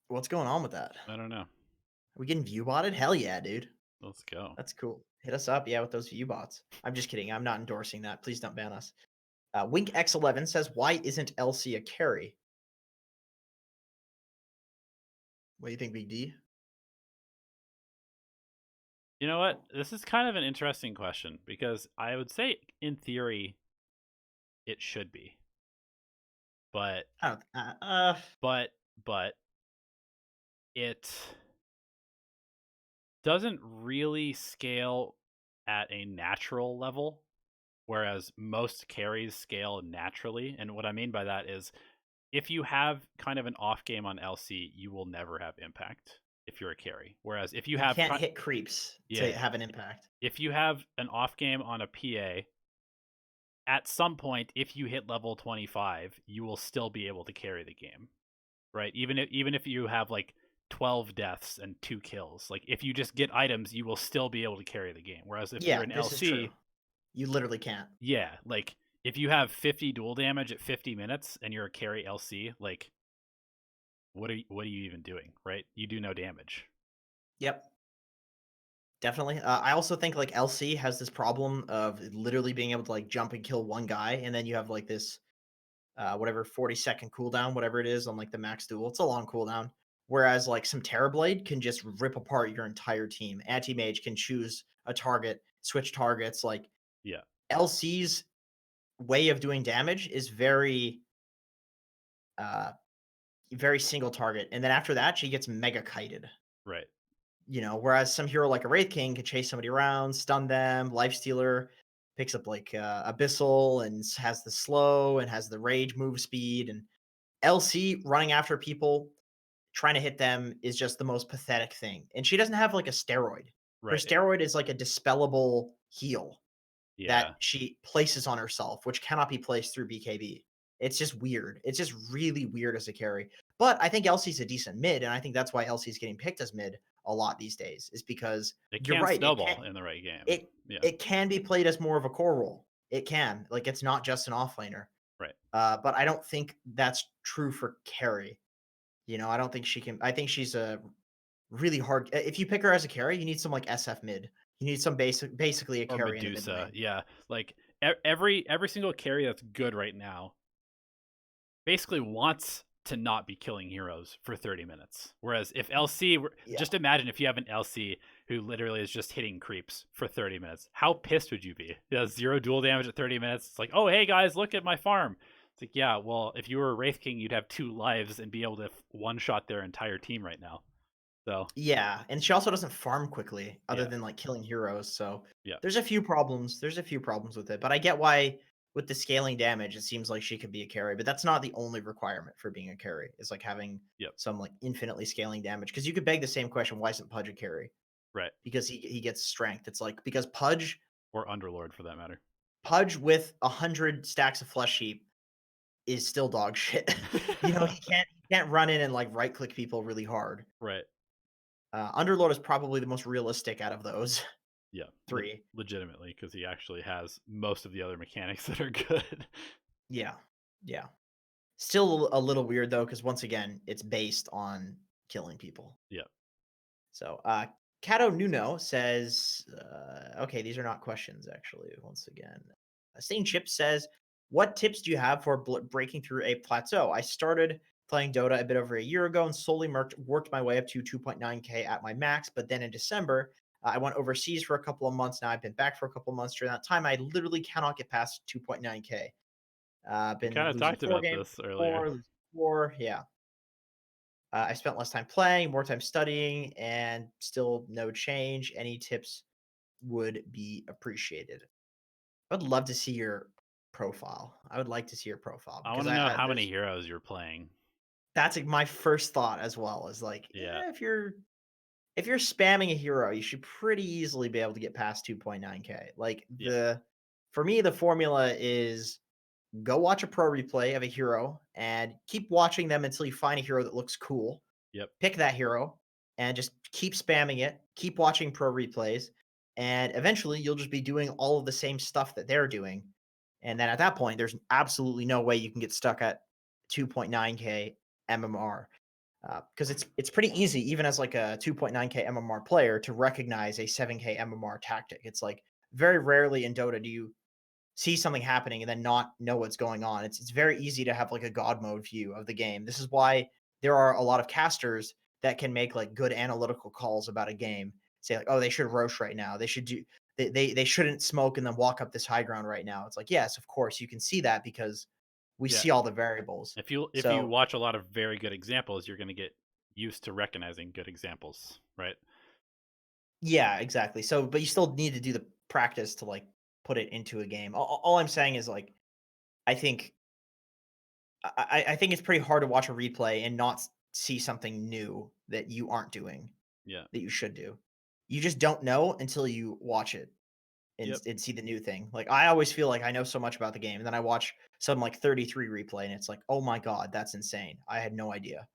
What's going on with that? I don't know. Are we getting view botted? Hell yeah, dude. Let's go. That's cool. Hit us up, yeah, with those view bots. I'm just kidding. I'm not endorsing that. Please don't ban us. Wink X11 says, "Why isn't LC a carry?" What do you think, Big D? You know what? This is kind of an interesting question because I would say, in theory, it should be, but I don't. but but it doesn't really scale at a natural level, whereas most carries scale naturally. And what I mean by that is, if you have kind of an off game on LC, you will never have impact if you're a carry. Whereas if you You have, can't hit creeps yeah, to yeah, have an impact. if you have an off game on a PA, at some point, if you hit level 25, you will still be able to carry the game, right? Even if you have like 12 deaths and 2 kills, like if you just get items, you will still be able to carry the game. Whereas if you're Yeah, an this is true. LC, You literally can't. yeah, like if you have 50 dual damage at 50 minutes and you're a carry LC, like what are you even doing, right? You do no damage. Yep. Definitely. I also think like LC has this problem of literally being able to like jump and kill one guy, and then you have like this whatever 40-second cooldown, whatever it is on like the max duel. It's a long cooldown. Whereas like some Terrorblade can just rip apart your entire team. Anti Mage can choose a target, switch targets. Like Yeah, LC's way of doing damage is uh very single target, and then after that she gets mega kited. right. Whereas some hero like a Wraith King can chase somebody around, stun them, life stealer. picks up like Abyssal and has the slow and has the rage move speed. And LC running after people, trying to hit them is just the most pathetic thing. And she doesn't have like a steroid. Her Right. steroid is like a dispellable heal that Yeah. she places on herself, which cannot be placed through BKB. It's just weird. It's just really weird as a carry. But I think Elsie's a decent mid, and I think that's why Elsie's getting picked as mid a lot these days, is because It you're can right. snowball in the right game. It Yeah. it can be played as more of a core role. It can. Like it's not just an offlaner. Right. But I don't think that's true for carry. I don't think she can. I think she's a really hard. If you pick her as a carry, you need some like SF mid. You need some basically a Or carry in a mid Medusa. lane. Yeah. Like every single carry that's good right now basically wants to not be killing heroes for 30 minutes. Whereas if LC, Yeah. just imagine if you have an LC who literally is just hitting creeps for 30 minutes. How pissed would you be? It has 0 dual damage at 30 minutes. It's like, oh, hey guys, look at my farm. It's like, yeah, well, if you were a Wraith King, you'd have 2 lives and be able to one-shot their entire team right now. So, Yeah, and she also doesn't farm quickly other yeah, than like killing heroes. So yeah, there's a few problems. There's a few problems with it, but I get why with the scaling damage, it seems like she could be a carry, but that's not the only requirement for being a carry. Is like having yep, some like infinitely scaling damage. Because you could beg the same question, why isn't Pudge a carry? right. Because he gets strength. It's like because Or Underlord for that matter. Pudge with 100 stacks of flesh heap is still dog shit. He can't run in and like right click people really hard. Right. Underlord is probably the most realistic out of those Yeah, three. legitimately, because he actually has most of the other mechanics that are good. Yeah, yeah. Still a little weird though, because once again, it's based on killing people. Yeah. So, Cato Nuno says, okay, these are not questions actually. Once again, Stain Chip says, what tips do you have for breaking through a plateau? I started playing Dota a bit over a year ago and slowly worked my way up to 2.9k at my max. But then in December, I went overseas for a couple of months. Now I've been back for a couple of months. During that time, I literally cannot get past 2.9k. We kind Been of losing talked 4 about games, this earlier. 4, losing 4. Yeah. I spent less time playing, more time studying, and still no change. Any tips would be appreciated. I would love to see your profile. I would like to see your profile I want because to know I how many there's heroes you're playing. that's like my first thought as well is like Yeah. if you're spamming a hero, you should pretty easily be able to get past 2.9k. Like Yeah. for me the formula is go watch a pro replay of a hero and keep watching them until you find a hero that looks cool. Yep. Pick that hero and just keep spamming it. Keep watching pro replays, and eventually you'll just be doing all of the same stuff that they're doing. And then at that point, there's absolutely no way you can get stuck at 2.9k MMR because it's pretty easy, even as like a 2.9k MMR player, to recognize a 7k MMR tactic. It's like very rarely in Dota do you see something happening and then not know what's going on. It's very easy to have like a god mode view of the game. This is why there are a lot of casters that can make like good analytical calls about a game. Say like, oh, they should roche right now. They should do they shouldn't smoke and then walk up this high ground right now. It's like, yes, of course, you can see that because we Yeah. see all the variables. If you So watch a lot of very good examples, you're going to get used to recognizing good examples, right? yeah, exactly. So but you still need to do the practice to like put it into a game. All I'm saying is like I think I think it's pretty hard to watch a replay and not see something new that you aren't doing Yeah. that you should do. You just don't know until you watch it and, Yep. and see the new thing. Like I always feel like I know so much about the game, and then I watch some like 33 replay, and it's like, oh my god, that's insane. I had no idea.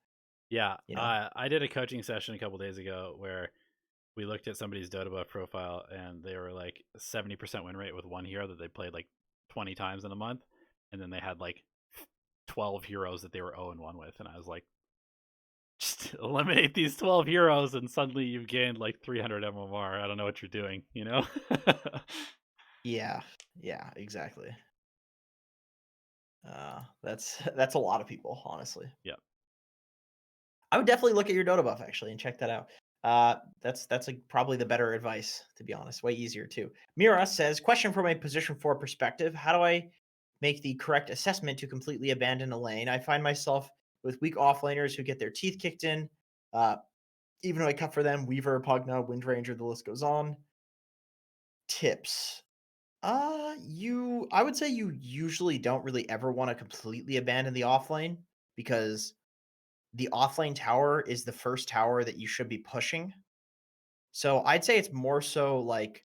Yeah. You know? I did a coaching session a couple days ago where we looked at somebody's Dota buff profile and they were like 70% win rate with one hero that they played like 20 times in a month. And then they had like 12 heroes that they were 0-1 with. And I was like, just eliminate these 12 heroes and suddenly you've gained like 300 MMR. I don't know what you're doing, you know? Yeah, yeah, exactly. That's a lot of people, honestly. Yeah. I would definitely look at your Dota buff actually and check that out. That's like probably the better advice, to be honest. Way easier too. Mira says, question from a position 4 perspective: how do I make the correct assessment to completely abandon a lane? I find myself with weak offlaners who get their teeth kicked in. Uh, even though I cut for them, Weaver, Pugna, Windranger, the list goes on. Tips. I would say you usually don't really ever want to completely abandon the offlane because the offlane tower is the first tower that you should be pushing. So I'd say it's more so like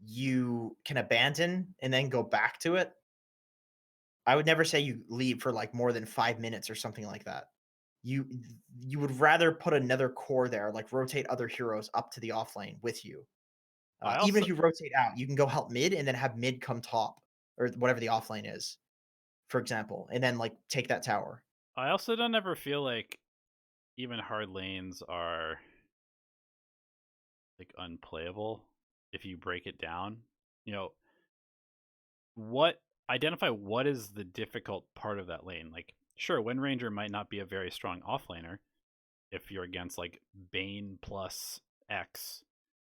you can abandon and then go back to it. I would never say you leave for like more than 5 minutes or something like that. You you would rather put another core there, like rotate other heroes up to the offlane with you. I Even also if you rotate out, you can go help mid and then have mid come top or whatever the offlane is, for example, and then like take that tower. I also don't ever feel like even hard lanes are like unplayable if you break it down. You know, what identify what is the difficult part of that lane. Like, sure, Wind Ranger might not be a very strong offlaner if you're against like Bane plus X,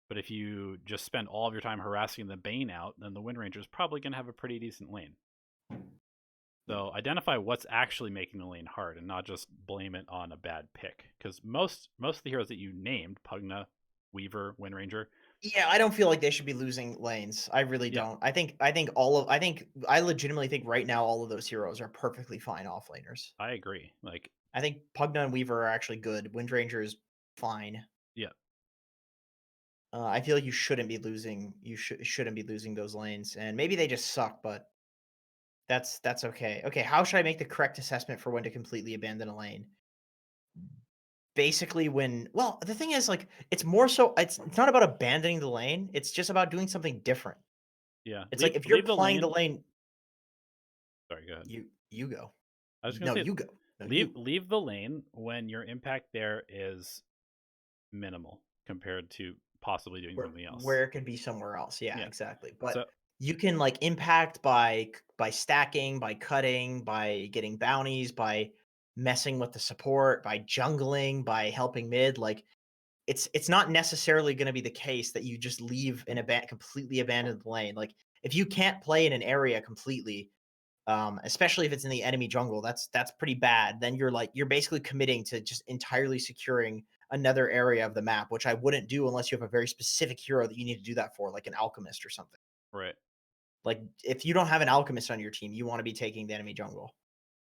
but if you just spend all of your time harassing the Bane out, then the Wind Ranger is probably going to have a pretty decent lane. So identify what's actually making the lane hard, and not just blame it on a bad pick. Because most of the heroes that you named, Pugna, Weaver, Wind Ranger, Yeah, I don't feel like they should be losing lanes. I really yeah, don't. I legitimately think right now all of those heroes are perfectly fine offlaners. I agree. Like, I think Pugna and Weaver are actually good. Windranger is fine. yeah, I feel like you shouldn't be losing. Shouldn't be losing those lanes, and maybe they just suck, but that's okay. Okay, how should I make the correct assessment for when to completely abandon a lane? Basically, the thing is, like, it's more so it's not about abandoning the lane. It's just about doing something different. yeah. It's like Leave if you're leave the playing the lane. lane, Sorry, go ahead. you go. I was gonna No, say you go. No, leave you. leave the lane when your impact there is minimal compared to possibly doing something else. Where it could be somewhere else. Yeah, Yeah. exactly. But So you can like impact by stacking, by cutting, by getting bounties, by messing with the support, by jungling, by helping mid. Like it's not necessarily going to be the case that you just leave in a completely abandoned lane. Like if you can't play in an area completely, especially if it's in the enemy jungle, that's pretty bad. Then you're basically committing to just entirely securing another area of the map, which I wouldn't do unless you have a very specific hero that you need to do that for, like an alchemist or something. right. Like if you don't have an alchemist on your team, you want to be taking the enemy jungle.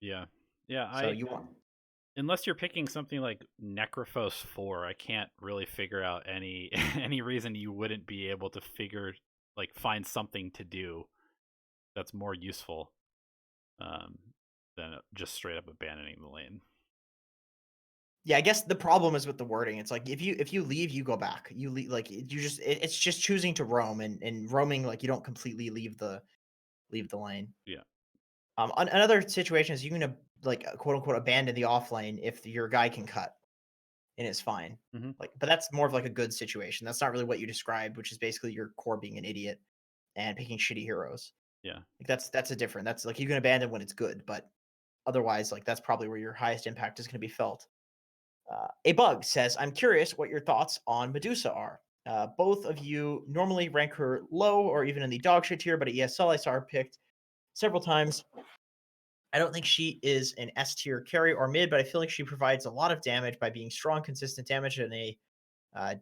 Yeah. Yeah, So I you want unless you're picking something like Necrophos 4, I can't really figure out any any reason you wouldn't be able to find something to do that's more useful um, than just straight up abandoning the lane. Yeah, I guess the problem is with the wording. It's like if you leave, you go back. You leave, like you just it's just choosing to roam and roaming like you don't completely leave the lane. Yeah. Another situation is you can like quote unquote abandon the off lane if your guy can cut and it's fine. Hmm. Like, but that's more of like a good situation. That's not really what you described, which is basically your core being an idiot and picking shitty heroes. Yeah. Like that's a different. That's like you can abandon when it's good, but otherwise, like that's probably where your highest impact is going to be felt. A bug says, "I'm curious what your thoughts on Medusa are. Both of you normally rank her low or even in the dog shit tier, but at ESL I saw her picked several times. I don't think she is an S tier carry or mid, but I feel like she provides a lot of damage by being strong, consistent damage and a uh,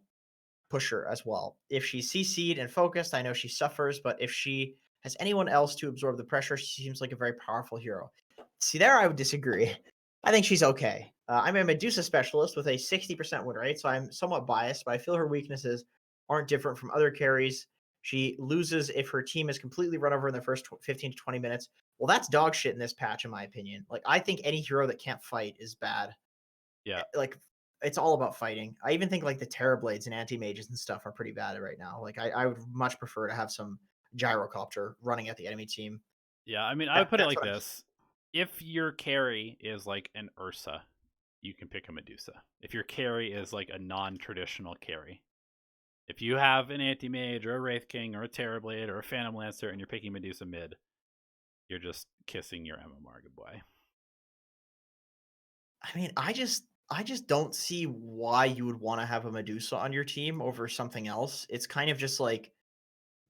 pusher as well. If she's CC'd and focused, I know she suffers, but if she has anyone else to absorb the pressure, she seems like a very powerful hero." See, there I would disagree. I think she's okay. I'm a Medusa specialist with a 60% win rate, so I'm somewhat biased, but I feel her weaknesses aren't different from other carries. She loses if her team is completely run over in the first 15 to 20 minutes. Well, that's dog shit in this patch, in my opinion. Like, I think any hero that can't fight is bad. Yeah. Like, it's all about fighting. I even think like the Terror Blades and Anti Mages and stuff are pretty bad right now. Like, I would much prefer to have some gyrocopter running at the enemy team. Yeah. I mean, I would That put it that's like what I'm. this: if your carry is like an Ursa, you can pick a Medusa. If your carry is like a non-traditional carry, if you have an anti-mage or a wraith king or a terrorblade or a phantom lancer and you're picking Medusa mid, you're just kissing your MMR goodbye. I mean, I just don't see why you would want to have a Medusa on your team over something else. It's kind of just like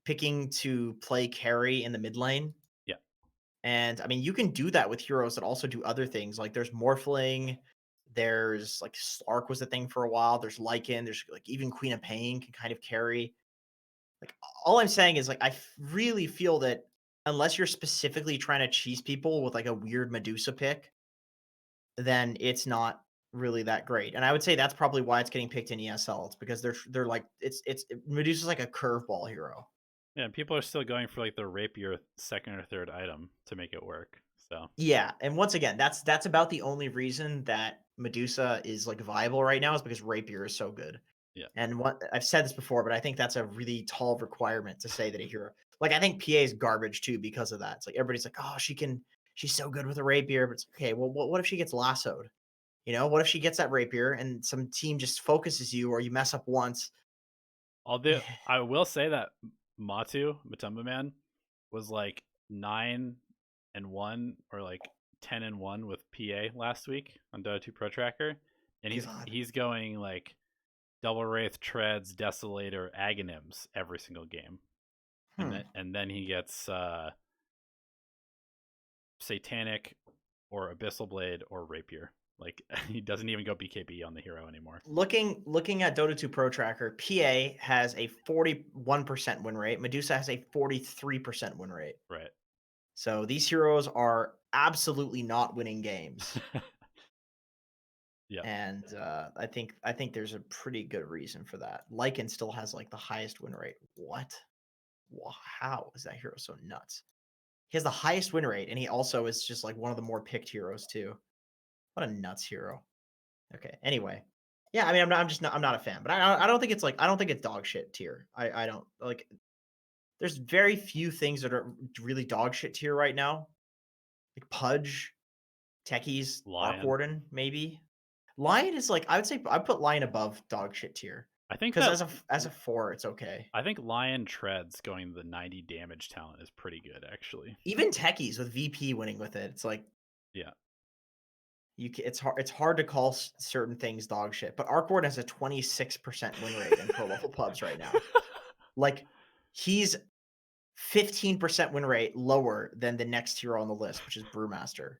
picking to play carry in the mid lane. Yeah. And I mean, you can do that with heroes that also do other things. Like there's Morphling, there's like Slark was a thing for a while. There's Lycan, there's like even Queen of Pain can kind of carry. Like, all I'm saying is, like, really feel that unless you're specifically trying to cheese people with, like, a weird Medusa pick, then it's not really that great. And I would say that's probably why it's getting picked in ESL. It's because they're like Medusa's like a curveball hero. Yeah, people are still going for like the rapier second or third item to make it work. So Yeah, and once again, that's about the only reason that Medusa is, like, viable right now is because Rapier is so good. yeah, And what I've said this before, but I think that's a really tall requirement to say that a hero like, I think PA is garbage too because of that. It's like everybody's like, "Oh, she's so good with a rapier," but it's okay, well, what if she gets lassoed? You know, what if she gets that rapier and some team just focuses you or you mess up once? although I will say that Matumba Man was like 9-1 or like 10-1 with PA last week on Dota 2 Pro Tracker, and God. he's going like double wraith treads, desolator, agonyms every single game, Hmm. and then he gets satanic or abyssal blade or rapier. Like he doesn't even go BKB on the hero anymore. Looking at Dota 2 Pro Tracker, PA has a 41% win rate. Medusa has a 43% win rate. Right. So these heroes are absolutely not winning games. Yep. And I think there's a pretty good reason for that. Lycan still has like the highest win rate. What? How is that hero so nuts? He has the highest win rate, and he also is just like one of the more picked heroes too. What a nuts hero. Okay. Anyway, yeah. I mean, I'm not a fan, but I don't think it's like I don't think it's dog shit tier. I don't like. There's very few things that are really dog shit tier right now. Like Pudge, Techies, Arc Lion. Warden, maybe. Lion is like I would say I put Lion above dog shit tier I think because that as a 4, it's okay. I think Lion treads going the 90 damage talent is pretty good actually. Even Techies with VP winning with it, it's like Yeah. it's hard to call certain things dog shit. But Arc Warden has a 26% win rate in pro level pubs right now. Like he's 15% win rate lower than the next hero on the list, which is Brewmaster,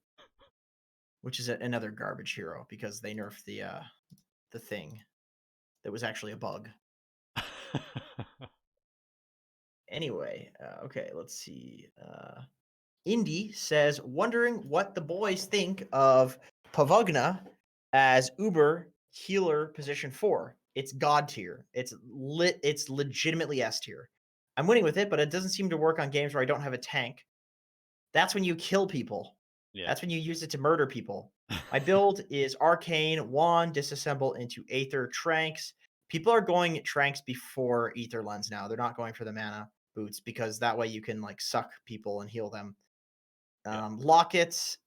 which is another garbage hero because they nerfed the thing that was actually a bug. Anyway, okay, let's see. Indy says, wondering what the boys think of Pavagna as Uber healer position 4. It's god tier. It's legitimately S tier. I'm winning with it, but it doesn't seem to work on games where I don't have a tank. That's when you kill people. Yeah. That's when you use it to murder people. My build is Arcane, Wand, disassemble into Aether, Tranks. People are going Tranks before Aether Lens now. They're not going for the mana boots because that way you can like suck people and heal them. Yeah. Lockets,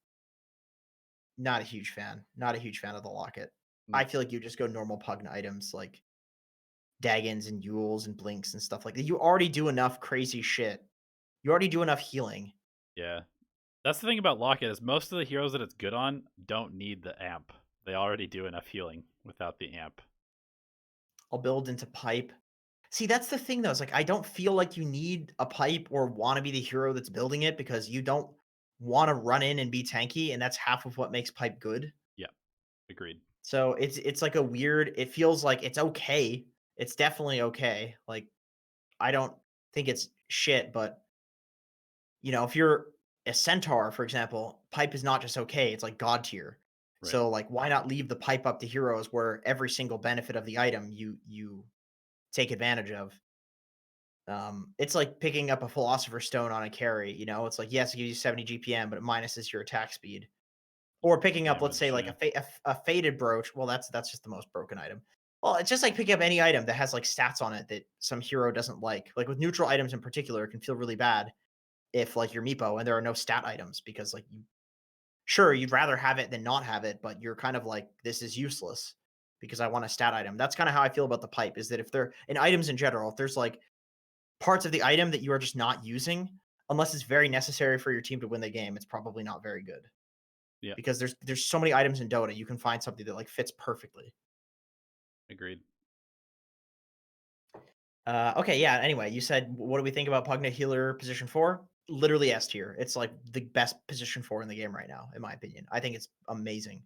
not a huge fan. Not a huge fan of the locket. I Mm, feel like you just go normal Pugna items like Daggons and Yules and Blinks and stuff like that. You already do enough crazy shit. You already do enough healing. yeah. That's the thing about Locket is most of the heroes that it's good on don't need the amp. They already do enough healing without the amp. I'll build into pipe. See, that's the thing though. It's like I don't feel like you need a pipe or want to be the hero that's building it because you don't want to run in and be tanky, and that's half of what makes pipe good. Yeah. Agreed. So it's like a weird. It feels like it's okay. It's definitely okay. Like I don't think it's shit, but if you're a centaur, for example, pipe is not just okay. It's like god tier. Right. So like, why not leave the pipe up to heroes where every single benefit of the item you take advantage of? It's like picking up a philosopher's stone on a carry. It's like yes, it gives you 70 GPM, but it minuses your attack speed. Or picking up, let's say, Damage, like yeah. a faded brooch. Well, that's just the most broken item. Well, it's just like picking up any item that has like stats on it that some hero doesn't like. Like with neutral items in particular, it can feel really bad if like you're Meepo and there are no stat items because like sure you'd rather have it than not have it, but you're kind of like this is useless because I want a stat item. That's kind of how I feel about the pipe. Is that if they're in items in general, if there's like parts of the item that you are just not using, unless it's very necessary for your team to win the game, it's probably not very good. Yeah. Because there's so many items in Dota, you can find something that like fits perfectly. Agreed. Okay, yeah. Anyway, you said what do we think about Pugna Healer position 4? Literally S tier. It's like the best position 4 in the game right now, in my opinion. I think it's amazing.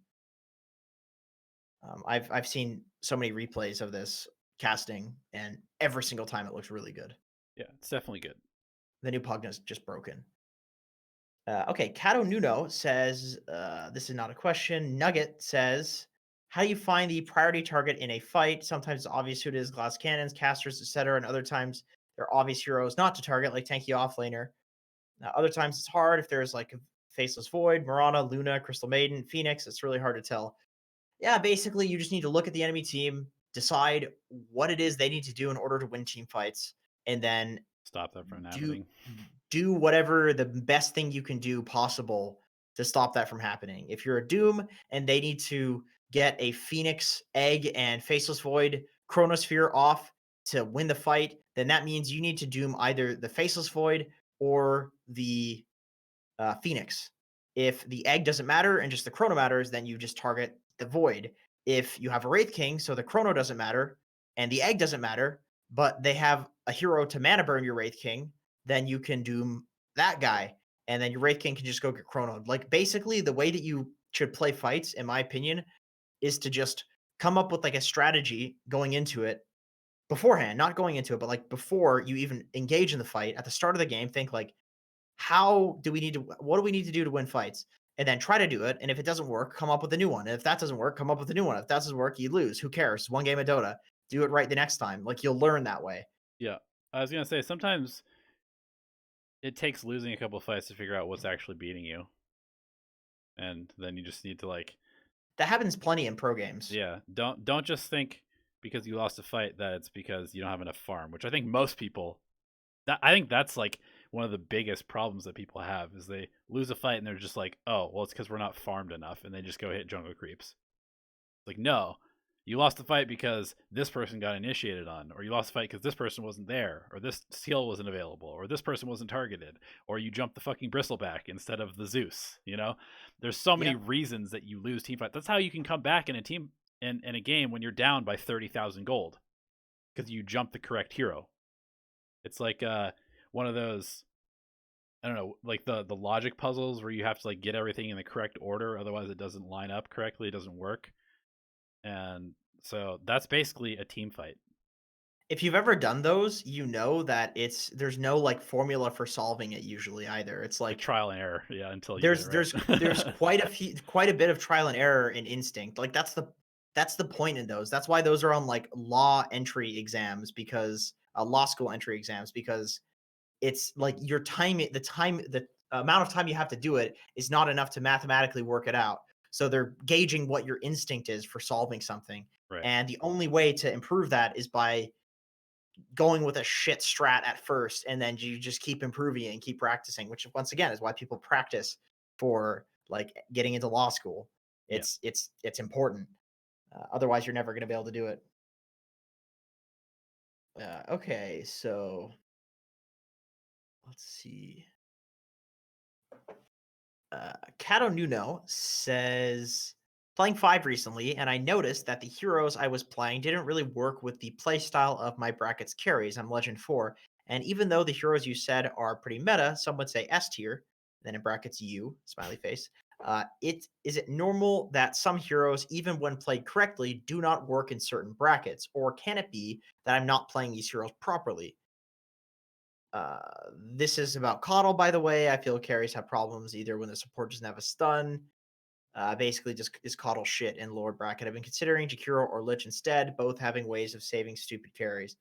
I've seen so many replays of this casting, and every single time it looks really good. Yeah, it's definitely good. The new Pugna's just broken. Okay, Cato Nuno says, this is not a question. Nugget says, how do you find the priority target in a fight? Sometimes it's obvious who it is, glass cannons, casters, etc. And other times there are obvious heroes not to target, like tanky offlaner. Other times it's hard if there's like a Faceless Void, Mirana, Luna, Crystal Maiden, Phoenix. It's really hard to tell. Yeah, basically you just need to look at the enemy team, decide what it is they need to do in order to win team fights, and then Stop that from do happening. do whatever the best thing you can do possible to stop that from happening. If you're a Doom and they need to get a Phoenix Egg and Faceless Void Chronosphere off to win the fight, then that means you need to Doom either the Faceless Void or the Phoenix. If the egg doesn't matter and just the chrono matters, then you just target the void. If you have a Wraith King, so the chrono doesn't matter and the egg doesn't matter, but they have a hero to mana burn your Wraith King, then you can doom that guy. And then your Wraith King can just go get chronoed. Like basically the way that you should play fights, in my opinion, is to just come up with like a strategy going into it beforehand, not going into it, but like before you even engage in the fight at the start of the game, think like, what do we need to do to win fights? And then try to do it. And if it doesn't work, come up with a new one. And if that doesn't work, come up with a new one. If that doesn't work, you lose. Who cares? It's one game of Dota. Do it right the next time. Like you'll learn that way. Yeah, I was gonna say sometimes it takes losing a couple fights to figure out what's actually beating you, and then you just need to like, That happens plenty in pro games. yeah, don't just think because you lost a fight that it's because you don't have enough farm, which I think most people, I think that's like one of the biggest problems that people have is they lose a fight and they're just like, oh, well, it's because we're not farmed enough, and they just go hit jungle creeps. Like, no, you lost the fight because this person got initiated on, or you lost the fight because this person wasn't there, or this skill wasn't available, or this person wasn't targeted, or you jumped the fucking bristleback instead of the Zeus. You know, there's so many Yeah. reasons that you lose team fight. That's how you can come back in a team in a game when you're down by 30,000 gold because you jumped the correct hero. It's like one of those, I don't know, like the logic puzzles where you have to like get everything in the correct order, otherwise it doesn't line up correctly, it doesn't work. And so that's basically a team fight. If you've ever done those, you know that there's no like formula for solving it usually either. It's Like like trial and error, yeah, until you get there's it there's right. there's quite a bit of trial and error in instinct. Like that's the point in those. That's why those are on like law entry exams, because law school entry exams, because it's like your time, the amount of time you have to do it is not enough to mathematically work it out. So they're gauging what your instinct is for solving something. Right. And the only way to improve that is by going with a shit strat at first, and then you just keep improving it and keep practicing, which once again is why people practice for like getting into law school. Yeah. It's important. Otherwise, you're never going to be able to do it. Okay, so let's see. Cato Nuno says, playing 5 recently, and I noticed that the heroes I was playing didn't really work with the playstyle of my bracket's carries. I'm Legend 4, and even though the heroes you said are pretty meta, some would say S tier, then in brackets U, smiley face. Is it normal that some heroes, even when played correctly, do not work in certain brackets, or can it be that I'm not playing these heroes properly? Uh, this is about Coddle, by the way. I feel carries have problems either when the support doesn't have a stun. Basically, just is Coddle shit in lower bracket. I've been considering Jakiro or Lich instead, both having ways of saving stupid carries.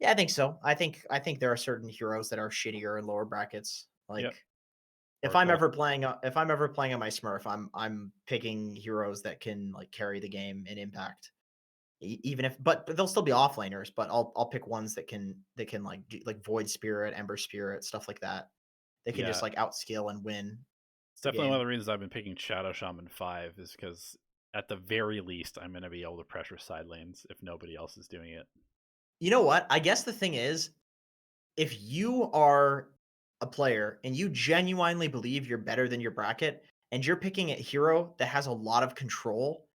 Yeah, I think so. I think there are certain heroes that are shittier in lower brackets. Yep. Like Or call. if I'm ever playing on my Smurf, I'm picking heroes that can like carry the game in impact. Even if, but they'll still be offlaners. But I'll pick ones that can like do, like Void Spirit, Ember Spirit, stuff like that. They can just Yeah. like outskill and win It's the definitely one of game. the reasons I've been picking Shadow Shaman 5 is because at the very least I'm gonna be able to pressure side lanes if nobody else is doing it. You know what? I guess the thing is, if you are a player and you genuinely believe you're better than your bracket and you're picking a hero that has a lot of control,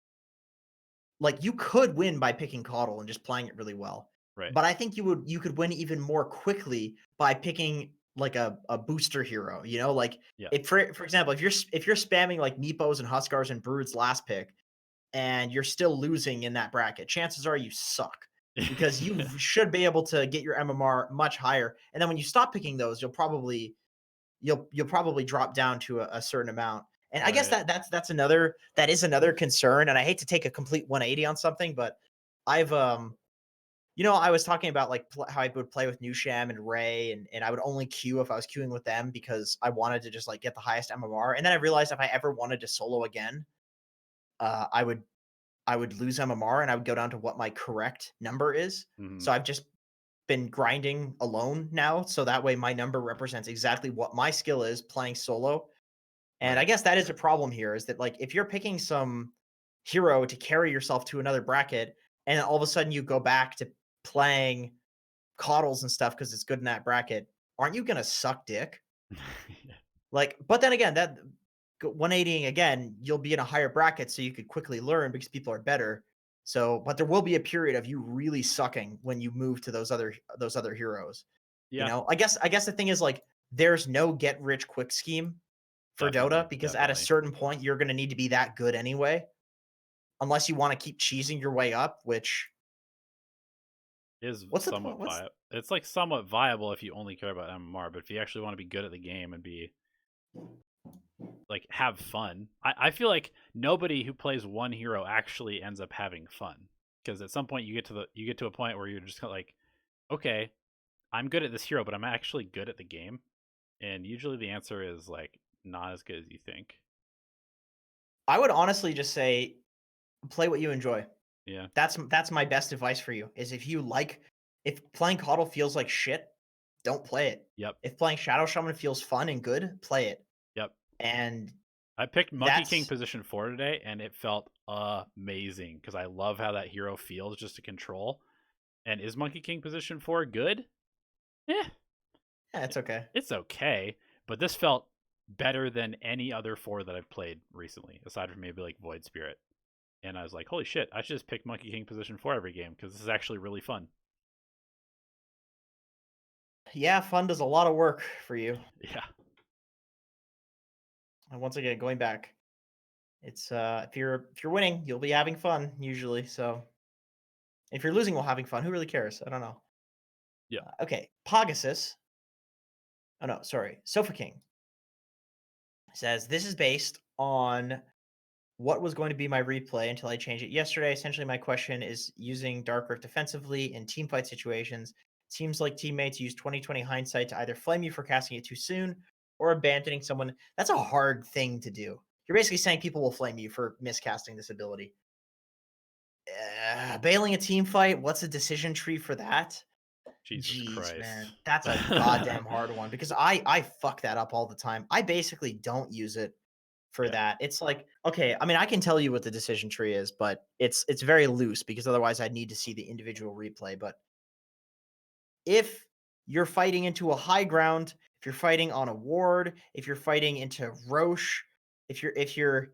like you could win by picking Coddle and just playing it really well. Right. But I think you could win even more quickly by picking like a booster hero, you know? Like Yeah. if for example, if you're spamming like Meepos and Huskars and Brood's last pick and you're still losing in that bracket, chances are you suck. because you should be able to get your MMR much higher. And then when you stop picking those, you'll probably drop down to a certain amount. And I guess Right. that is another concern. And I hate to take a complete 180 on something, but I've I was talking about like how I would play with Nusham and Ray, and I would only queue if I was queuing with them because I wanted to just like get the highest MMR. And then I realized if I ever wanted to solo again, uh, I would I would lose MMR and I would go down to what my correct number is. Mhm. So I've just been grinding alone now, so that way my number represents exactly what my skill is playing solo. And I Right. guess that is a problem here is that like if you're picking some hero to carry yourself to another bracket and all of a sudden you go back to playing coddles and stuff because it's good in that bracket, aren't you gonna suck dick? Yeah. Like, but then again, that 180ing again, you'll be in a higher bracket, so you could quickly learn because people are better. So, but there will be a period of you really sucking when you move to those other heroes. Yeah, I guess the thing is like there's no get rich quick scheme for definitely, Dota because at a definitely. certain point you're going to need to be that good anyway, unless you want to keep cheesing your way up. Which Is what's the somewhat point? What's viable. It's like somewhat viable if you only care about MMR, but if you actually want to be good at the game and be like have fun, I feel like nobody who plays one hero actually ends up having fun because at some point you get to a point where you're just kinda like, okay, I'm good at this hero, but I'm actually good at the game, and usually the answer is like not as good as you think. I would honestly just say play what you enjoy. Yeah. That's my best advice for you, is if playing Coddle feels like shit, don't play it. Yep. If playing Shadow Shaman feels fun and good, play it. Yep. And I picked Monkey King that's position 4 today, and it felt amazing because I love how that hero feels just to control. And is Monkey King position 4 good? Eh, yeah, it's okay. it's okay, but this felt better than any other 4 that I've played recently, aside from maybe like Void Spirit. And I was like, holy shit, I should just pick Monkey King position 4 every game because this is actually really fun. Yeah, fun does a lot of work for you. Yeah. And once again, going back, it's if you're winning, you'll be having fun usually. So if you're losing while having fun, who really cares? I don't know. Yep. Okay, Pegasus. Oh no, sorry, Sofa King says this is based on what was going to be my replay until I changed it yesterday. Essentially, my question is using Dark Rift defensively in team fight situations. Seems like teammates use 2020 hindsight to either flame you for casting it too soon or abandoning someone. That's a hard thing to do. You're basically saying people will flame you for miscasting this ability. Bailing a team fight, what's a decision tree for that? Jesus Jeez, Christ. man, that's a goddamn hard one because I fuck that up all the time. I basically don't use it for Yeah. that. It's like, okay, I mean, I can tell you what the decision tree is, but it's very loose because otherwise I'd need to see the individual replay. But if you're fighting into a high ground, if you're fighting on a ward, if you're fighting into Roche, if you're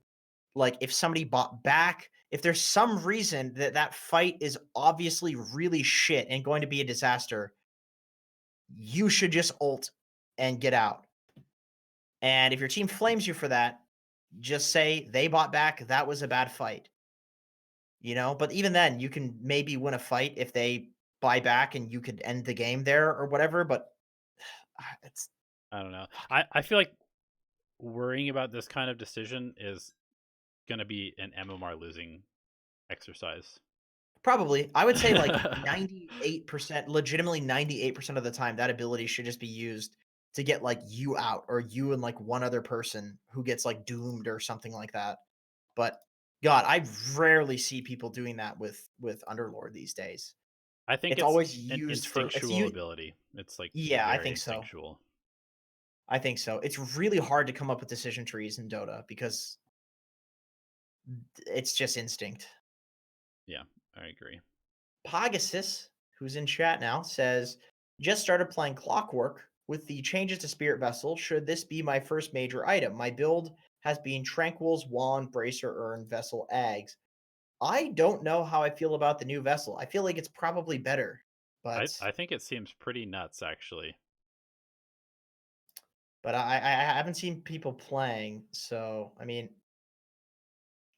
like if somebody bought back, if there's some reason that that fight is obviously really shit and going to be a disaster, you should just ult and get out. And if your team flames you for that, just say they bought back. That was a bad fight. But even then, you can maybe win a fight if they buy back and you could end the game there or whatever. But it's I don't know. fuck. I feel like worrying about this kind of decision is going to be an MMR losing exercise. Probably, I would say like 98%, legitimately 98% of the time, that ability should just be used to get like you out or you and like one other person who gets like doomed or something like that. But God, I rarely see people doing that with Underlord these days. I think It's it's always an used for it's instinctual you. ability. It's like Yeah, I very think so. instinctual. I think so. It's really hard to come up with decision trees in Dota because it's just instinct. Yeah, I agree. Pegasus, who's in chat now, says, just started playing Clockwork with the changes to Spirit Vessel. Should this be my first major item? My build has been Tranquils, Wand, Bracer, Urn, Vessel, Ags. I don't know how I feel about the new Vessel. I feel like it's probably better, but I think it seems pretty nuts actually. I haven't seen people playing. So I mean,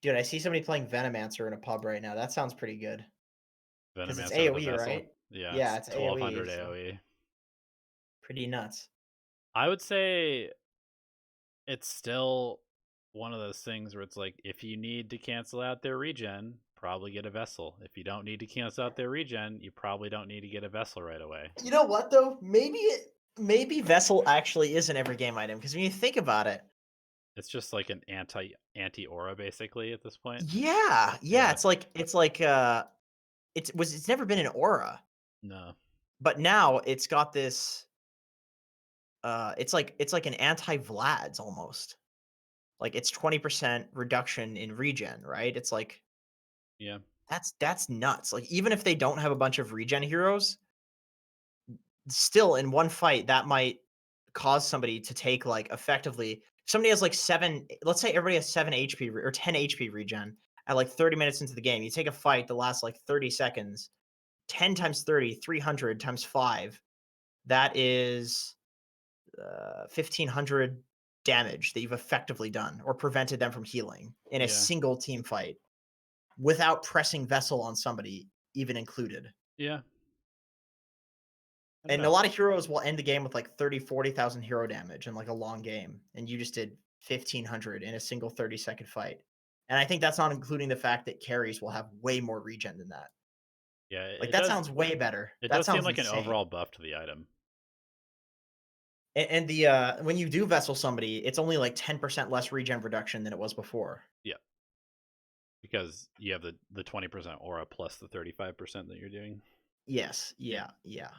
dude, I see somebody playing Venomancer in a pub right now. That sounds pretty good. because it's Venomancer with a AoE, vessel. right? Yeah, Yeah, it's it's AoE, 1200 so AoE. pretty nuts. I would say it's still one of those things where it's like, if you need to cancel out their regen, probably get a vessel. If you don't need to cancel out their regen, you probably don't need to get a vessel right away. You know what though? Maybe Vessel actually is an every game item because when you think about it, It's just like an anti aura basically at this point. yeah, Yeah. it's never been an aura, No. but now it's got this it's like an anti Vlad's almost. Like it's 20% reduction in regen, right? It's like Yeah. that's nuts. Like even if they don't have a bunch of regen heroes, still in one fight that might cause somebody to take like effectively if somebody has like 7, let's say everybody has 7 HP or 10 HP regen at like 30 minutes into the game. You take a fight that lasts like 30 seconds, 10 times 30, 300 times 5. That is 1500 damage that you've effectively done or prevented them from healing in a Yeah. single team fight without pressing vessel on somebody even included. Yeah. I don't And a know. lot of heroes will end the game with like 30, 40,000 hero damage in like a long game. And you just did 1500 in a single 30-second fight. And I think that's not including the fact that carries will have way more regen than that. Yeah, Like it that does sounds way better. it That does seem sounds like an insane. overall buff to the item. And the when you do vessel somebody, it's only like 10% less regen reduction than it was before. Yeah. Because you have the 20% aura plus the 35% that you're doing. Yes. Yeah. Yeah.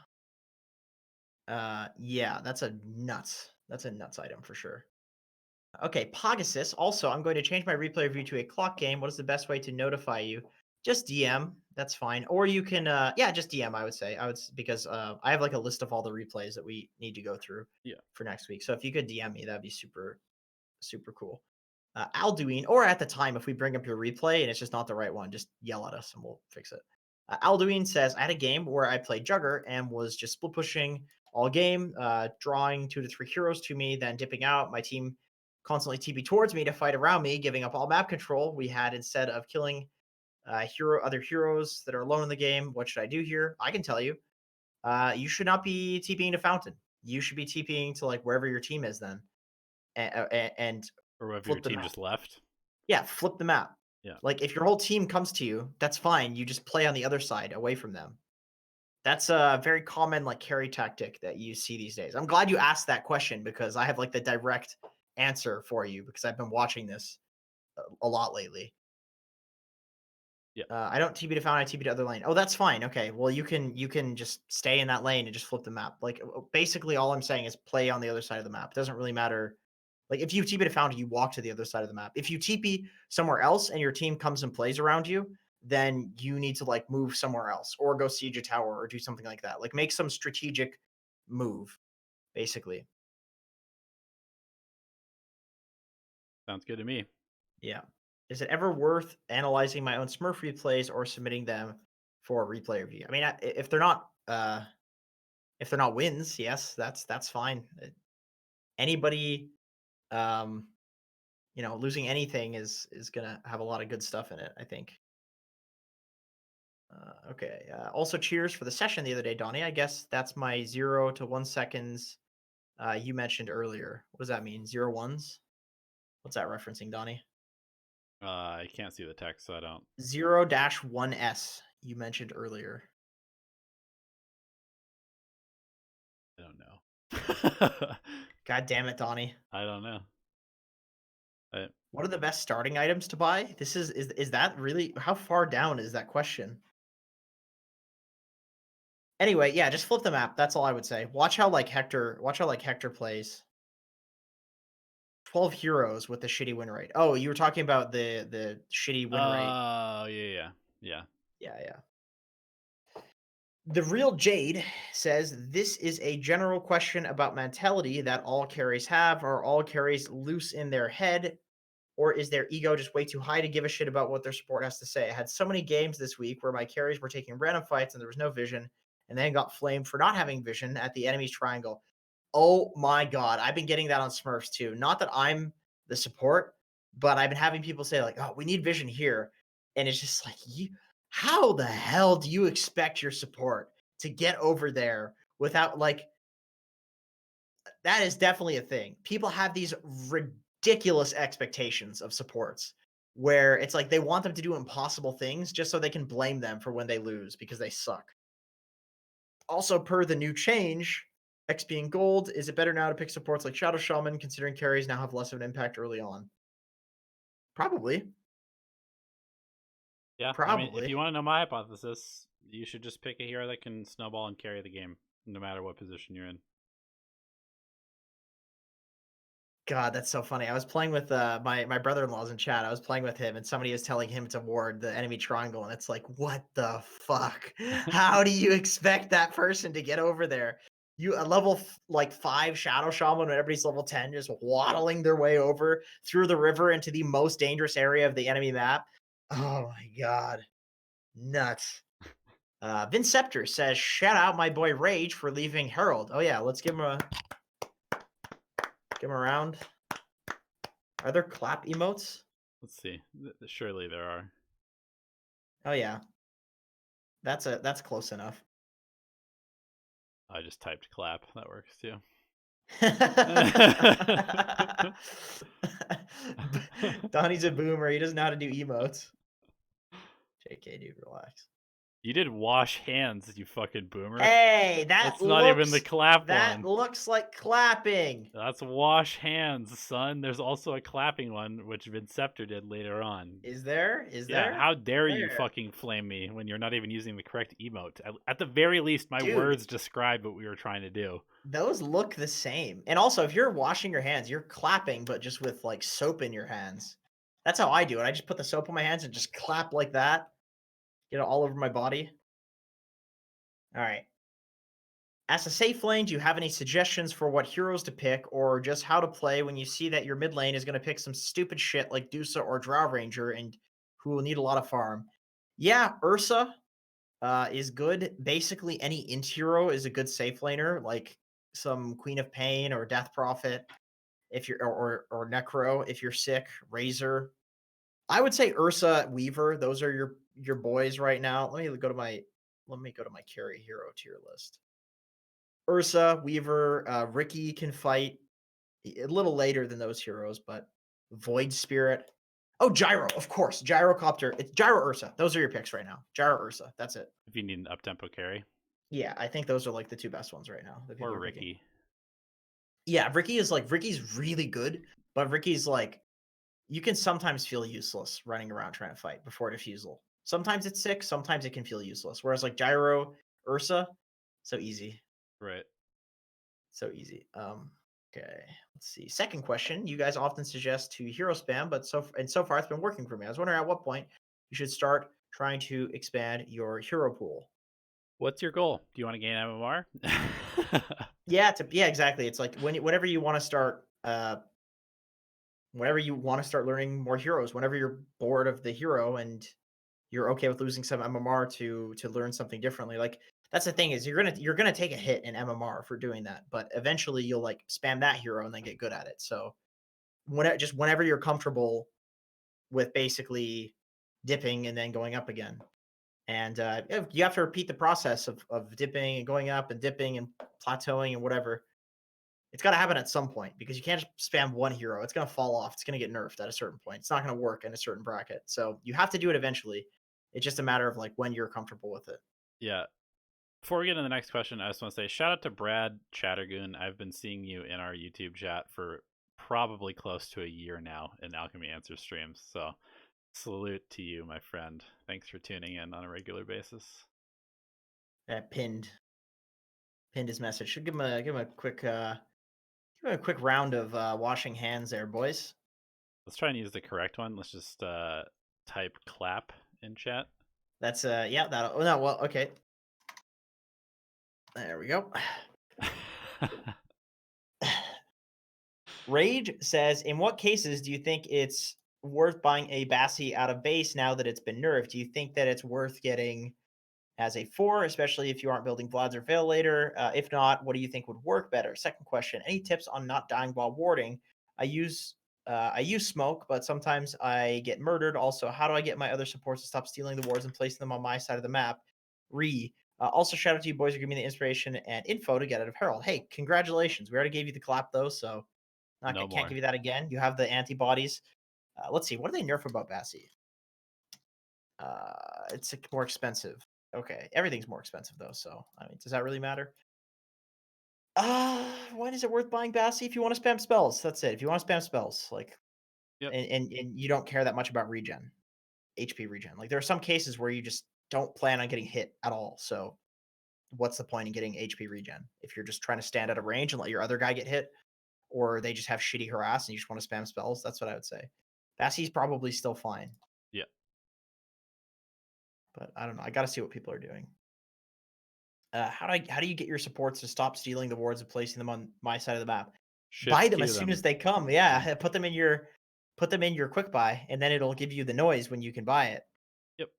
Yeah, that's a nuts item for sure. Okay, Pegasus. Also, I'm going to change my replay review to a clock game. What is the best way to notify you? Just DM. That's fine. Or you can, yeah, just DM. I would say. Because I have like a list of all the replays that we need to go through Yeah. for next week. So if you could DM me, that'd be super, super cool. Alduin, or at the time, if we bring up your replay and it's just not the right one, just yell at us and we'll fix it. Alduin says, I had a game where I played Jugger and was just split pushing all game, drawing 2 to 3 heroes to me, then dipping out. My team constantly TP towards me to fight around me, giving up all map control. We had instead of killing other heroes that are alone in the game. What should I do here? I can tell you. You should not be TPing to Fountain. You should be TPing to like wherever your team is then, and Or if your flip the team map. just left. Yeah, flip the map. Yeah. Like if your whole team comes to you, that's fine. You just play on the other side away from them. That's a very common like carry tactic that you see these days. I'm glad you asked that question because I have like the direct answer for you because I've been watching this a lot lately. Yeah. I don't TP to found, I TP to other lane. Oh, that's fine. Okay. Well, you can just stay in that lane and just flip the map. Like basically all I'm saying is play on the other side of the map. It doesn't really matter. Like if you TP to found, you walk to the other side of the map. If you TP somewhere else and your team comes and plays around you, then you need to like move somewhere else or go siege a tower or do something like that. Like make some strategic move, basically. Sounds good to me. Yeah. Is it ever worth analyzing my own Smurf replays or submitting them for replay review? I mean, if they're not wins, yes, that's fine. Anybody, um, losing anything is gonna have a lot of good stuff in it, I think. Okay. Also, cheers for the session the other day, Donnie. I guess that's my 0 to 1 seconds you mentioned earlier. What does that mean? 0 ones? What's that referencing, Donnie? I can't see the text, so I don't. 0-1s you mentioned earlier. I don't know. God damn it, Donnie. I don't know. What are the best starting items to buy? This is that really how far down is that question? Anyway, yeah, just flip the map. That's all I would say. Watch how Hector plays. 12 heroes with the shitty win rate. Oh, you were talking about the shitty win rate. Oh, yeah. Yeah. The Real Jade says this is a general question about mentality that all carries have. Are all carries loose in their head? Or is their ego just way too high to give a shit about what their support has to say? I had so many games this week where my carries were taking random fights and there was no vision, and then got flamed for not having vision at the enemy's triangle. Oh my god, I've been getting that on Smurfs too. Not that I'm the support, but I've been having people say like, "Oh, we need vision here," and it's just like, How the hell do you expect your support to get over there without like that is definitely a thing. People have these ridiculous expectations of supports where it's like they want them to do impossible things just so they can blame them for when they lose because they suck. Also, per the new change, XP and gold, is it better now to pick supports like Shadow Shaman considering carries now have less of an impact early on? Probably. Yeah, I mean, if Probably. you want to know my hypothesis, you should just pick a hero that can snowball and carry the game, no matter what position you're in. God, that's so funny. I was playing with my brother-in-law's in chat. I was playing with him, and somebody was telling him to ward the enemy triangle, and it's like, what the fuck? How do you expect that person to get over there? You a level like 5 Shadow Shaman when everybody's level 10, just waddling their way over through the river into the most dangerous area of the enemy map. Oh my god, nuts. Vince Scepter says, "Shout out my boy Rage for leaving Herald." Oh yeah, let's give him a round. Are there clap emotes? Let's see. Surely there are. Oh yeah. That's close enough. I just typed clap. That works too. Donnie's a boomer. He doesn't know how to do emotes. JK, dude, relax. You did wash hands, you fucking boomer. Hey, That's not even the clap that one. looks like clapping. That's wash hands, son. There's also a clapping one, which Vinceptor did later on. Is there? Is Yeah, there? how dare you Where? fucking flame me when you're not even using the correct emote? At the very least, my Dude, words describe what we were trying to do. those look the same. And also, if you're washing your hands, you're clapping, but just with like soap in your hands. That's how I do it. I just put the soap on my hands and just clap like that. Get it all over my body. All right. As a safe lane, do you have any suggestions for what heroes to pick or just how to play when you see that your mid lane is going to pick some stupid shit like Medusa or Drow Ranger and who will need a lot of farm? Yeah, Ursa is good. Basically, any int hero is a good safe laner, like some Queen of Pain or Death Prophet if you're or Necro if you're sick, Razor. I would say Ursa, Weaver, those are your boys right now. Let me go to my carry hero tier list. Ursa, Weaver, Ricky can fight a little later than those heroes, but Void Spirit. Oh, Gyro, of course. Gyrocopter. It's Gyro Ursa. Those are your picks right now. Gyro Ursa. That's it. If you need an up-tempo carry. Yeah, I think those are like the two best ones right now that people Or are picking. Ricky. Yeah, Ricky's really good, but Ricky's like you can sometimes feel useless running around trying to fight before defusal. Sometimes it's sick, sometimes it can feel useless. Whereas like Gyro, Ursa, so easy. Right. So easy. Okay, let's see. Second question. You guys often suggest to hero spam, but so far it's been working for me. I was wondering at what point you should start trying to expand your hero pool. What's your goal? Do you want to gain MMR? Yeah, exactly. It's like whenever you want to start whenever you want to start learning more heroes, whenever you're bored of the hero and you're okay with losing some MMR to learn something differently. Like that's the thing is you're gonna take a hit in MMR for doing that, but eventually you'll like spam that hero and then get good at it. So whenever you're comfortable with basically dipping and then going up again. And you have to repeat the process of dipping and going up and dipping and plateauing and whatever. It's got to happen at some point because you can't just spam one hero. It's going to fall off. It's going to get nerfed at a certain point. It's not going to work in a certain bracket. So you have to do it eventually. It's just a matter of like when you're comfortable with it. Yeah. Before we get into the next question, I just want to say shout out to Brad Chattergoon. I've been seeing you in our YouTube chat for probably close to a year now in Alchemy Answer streams. So salute to you, my friend. Thanks for tuning in on a regular basis. Pinned his message. Should give him a quick round of washing hands there, boys. Let's try and use the correct one. Let's just type clap in chat. That's yeah, that oh no, well, okay. There we go. Rage says, in what cases do you think it's worth buying a Bassi out of base now that it's been nerfed? Do you think that it's worth getting as a 4, especially if you aren't building Vlad's or Veil later? If not, what do you think would work better? Second question, any tips on not dying while warding? I use I use smoke, but sometimes I get murdered. Also, how do I get my other supports to stop stealing the wards and placing them on my side of the map? Also, shout out to you boys for giving me the inspiration and info to get out of Herald. Hey, congratulations. We already gave you the clap, though, so No can't more. give you that again. You have the antibodies. Let's see. What do they nerf about Bassi? It's more expensive. Okay. Everything's more expensive, though, so, I mean, does that really matter? When is it worth buying Bassi? If you want to spam spells, that's it. If you want to spam spells, like, Yep. and you don't care that much about regen, HP regen. Like there are some cases where you just don't plan on getting hit at all. So what's the point in getting HP regen if you're just trying to stand at a range and let your other guy get hit, or they just have shitty harass and you just want to spam spells? That's what I would say. Bassie's probably still fine, Yeah. but I don't know. I got to see what people are doing. How do you get your supports to stop stealing the wards and placing them on my side of the map? Buy Shift them queue as soon as them. they come. Yeah, put them in your quick buy, and then it'll give you the noise when you can buy it. Yep.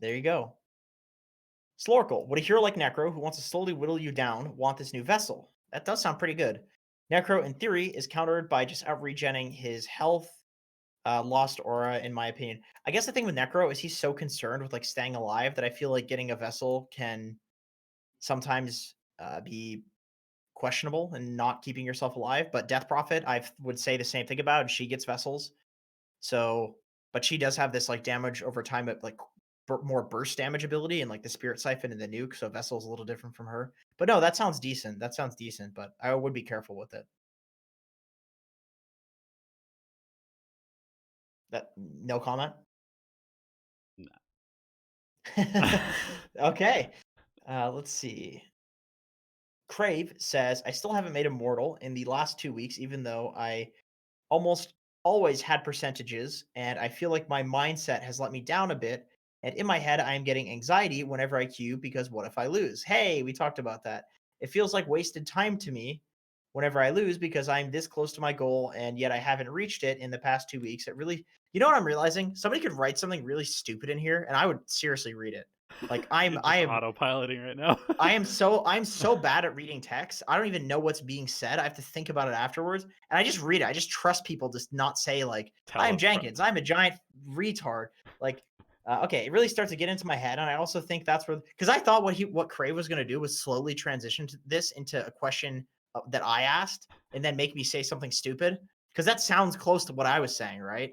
There you go. Slorkel, would a hero like Necro, who wants to slowly whittle you down, want this new vessel? That does sound pretty good. Necro, in theory, is countered by just out regenning his health, lost aura, in my opinion. I guess the thing with Necro is he's so concerned with like staying alive that I feel like getting a vessel can sometimes be questionable and not keeping yourself alive. But Death Prophet, I would say the same thing about. She gets vessels, so but she does have this like damage over time at like more burst damage ability and like the Spirit Siphon and the nuke. So Vessel's a little different from her. But no, that sounds decent. That sounds decent, but I would be careful with it. That no comment. No. Okay. Let's see. Crave says, I still haven't made Immortal in the last 2 weeks, even though I almost always had percentages, and I feel like my mindset has let me down a bit. And in my head, I am getting anxiety whenever I queue because what if I lose? Hey, we talked about that. It feels like wasted time to me whenever I lose because I'm this close to my goal and yet I haven't reached it in the past 2 weeks. It really, you know what I'm realizing? Somebody could write something really stupid in here and I would seriously read it. Like You're just autopiloting right now. I'm so bad at reading text. I don't even know what's being said. I have to think about it afterwards, and I just read it. I just trust people to not say like, "I'm Jenkins. I'm a giant retard." Like, okay, it really starts to get into my head, and I also think that's where because I thought what Crave was going to do was slowly transition this into a question that I asked, and then make me say something stupid because that sounds close to what I was saying, right?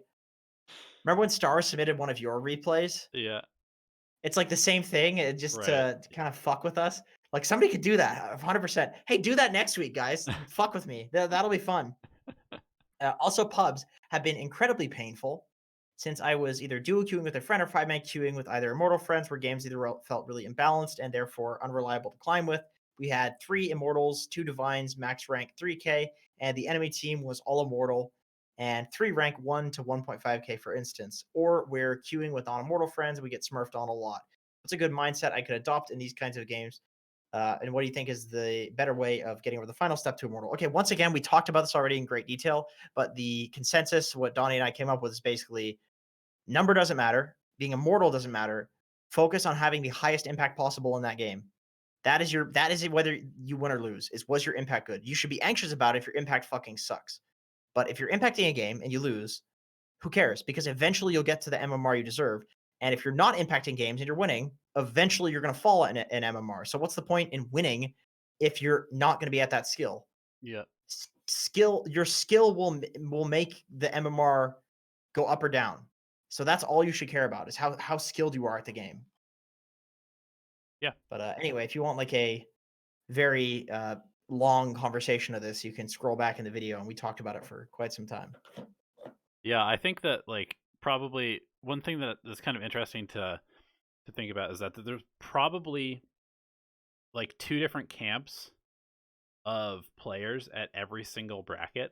Remember when Star submitted one of your replays? Yeah. It's like the same thing, just Right. to kind of fuck with us. Like somebody could do that 100%. Hey, do that next week, guys. Fuck with me. That'll be fun. Also, pubs have been incredibly painful since I was either dual queuing with a friend or 5-man queuing with either immortal friends where games either felt really imbalanced and therefore unreliable to climb with. We had 3 immortals, 2 divines, max rank 3k, and the enemy team was all immortal and 3 rank 1 to 1.5k for instance. Or we're queuing with non-immortal friends, we get smurfed on a lot. What's a good mindset I could adopt in these kinds of games? And what do you think is the better way of getting over the final step to immortal? Okay, once again, we talked about this already in great detail, but the consensus, what Donnie and I came up with, is basically number doesn't matter, being immortal doesn't matter. Focus on having the highest impact possible in that game. That is it, whether you win or lose. Is was your impact good? You should be anxious about it if your impact fucking sucks. But if you're impacting a game and you lose, who cares? Because eventually you'll get to the MMR you deserve. And if you're not impacting games and you're winning, eventually you're going to fall in an MMR. So what's the point in winning if you're not going to be at that skill? Yeah. Your skill will make the MMR go up or down. So that's all you should care about is how skilled you are at the game. Yeah. But anyway, if you want like a very long conversation of this, you can scroll back in the video and we talked about it for quite some time. Yeah, I think that like probably one thing that's kind of interesting to think about is that there's probably like 2 different camps of players at every single bracket.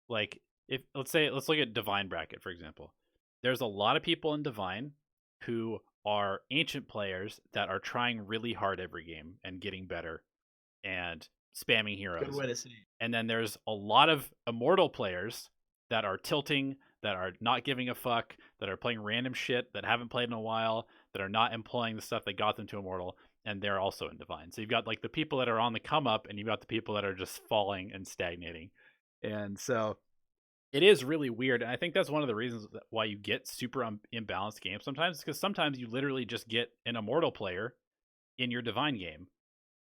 Like if let's look at Divine bracket for example. There's a lot of people in Divine who are ancient players that are trying really hard every game and getting better and spamming Good heroes. way to see it. And then there's a lot of immortal players that are tilting, that are not giving a fuck, that are playing random shit, that haven't played in a while, that are not employing the stuff that got them to immortal, and they're also in divine. So you've got like the people that are on the come up, and you've got the people that are just falling and stagnating. And so It is really weird, and I think that's one of the reasons why you get super imbalanced games sometimes, because sometimes you literally just get an immortal player in your divine game,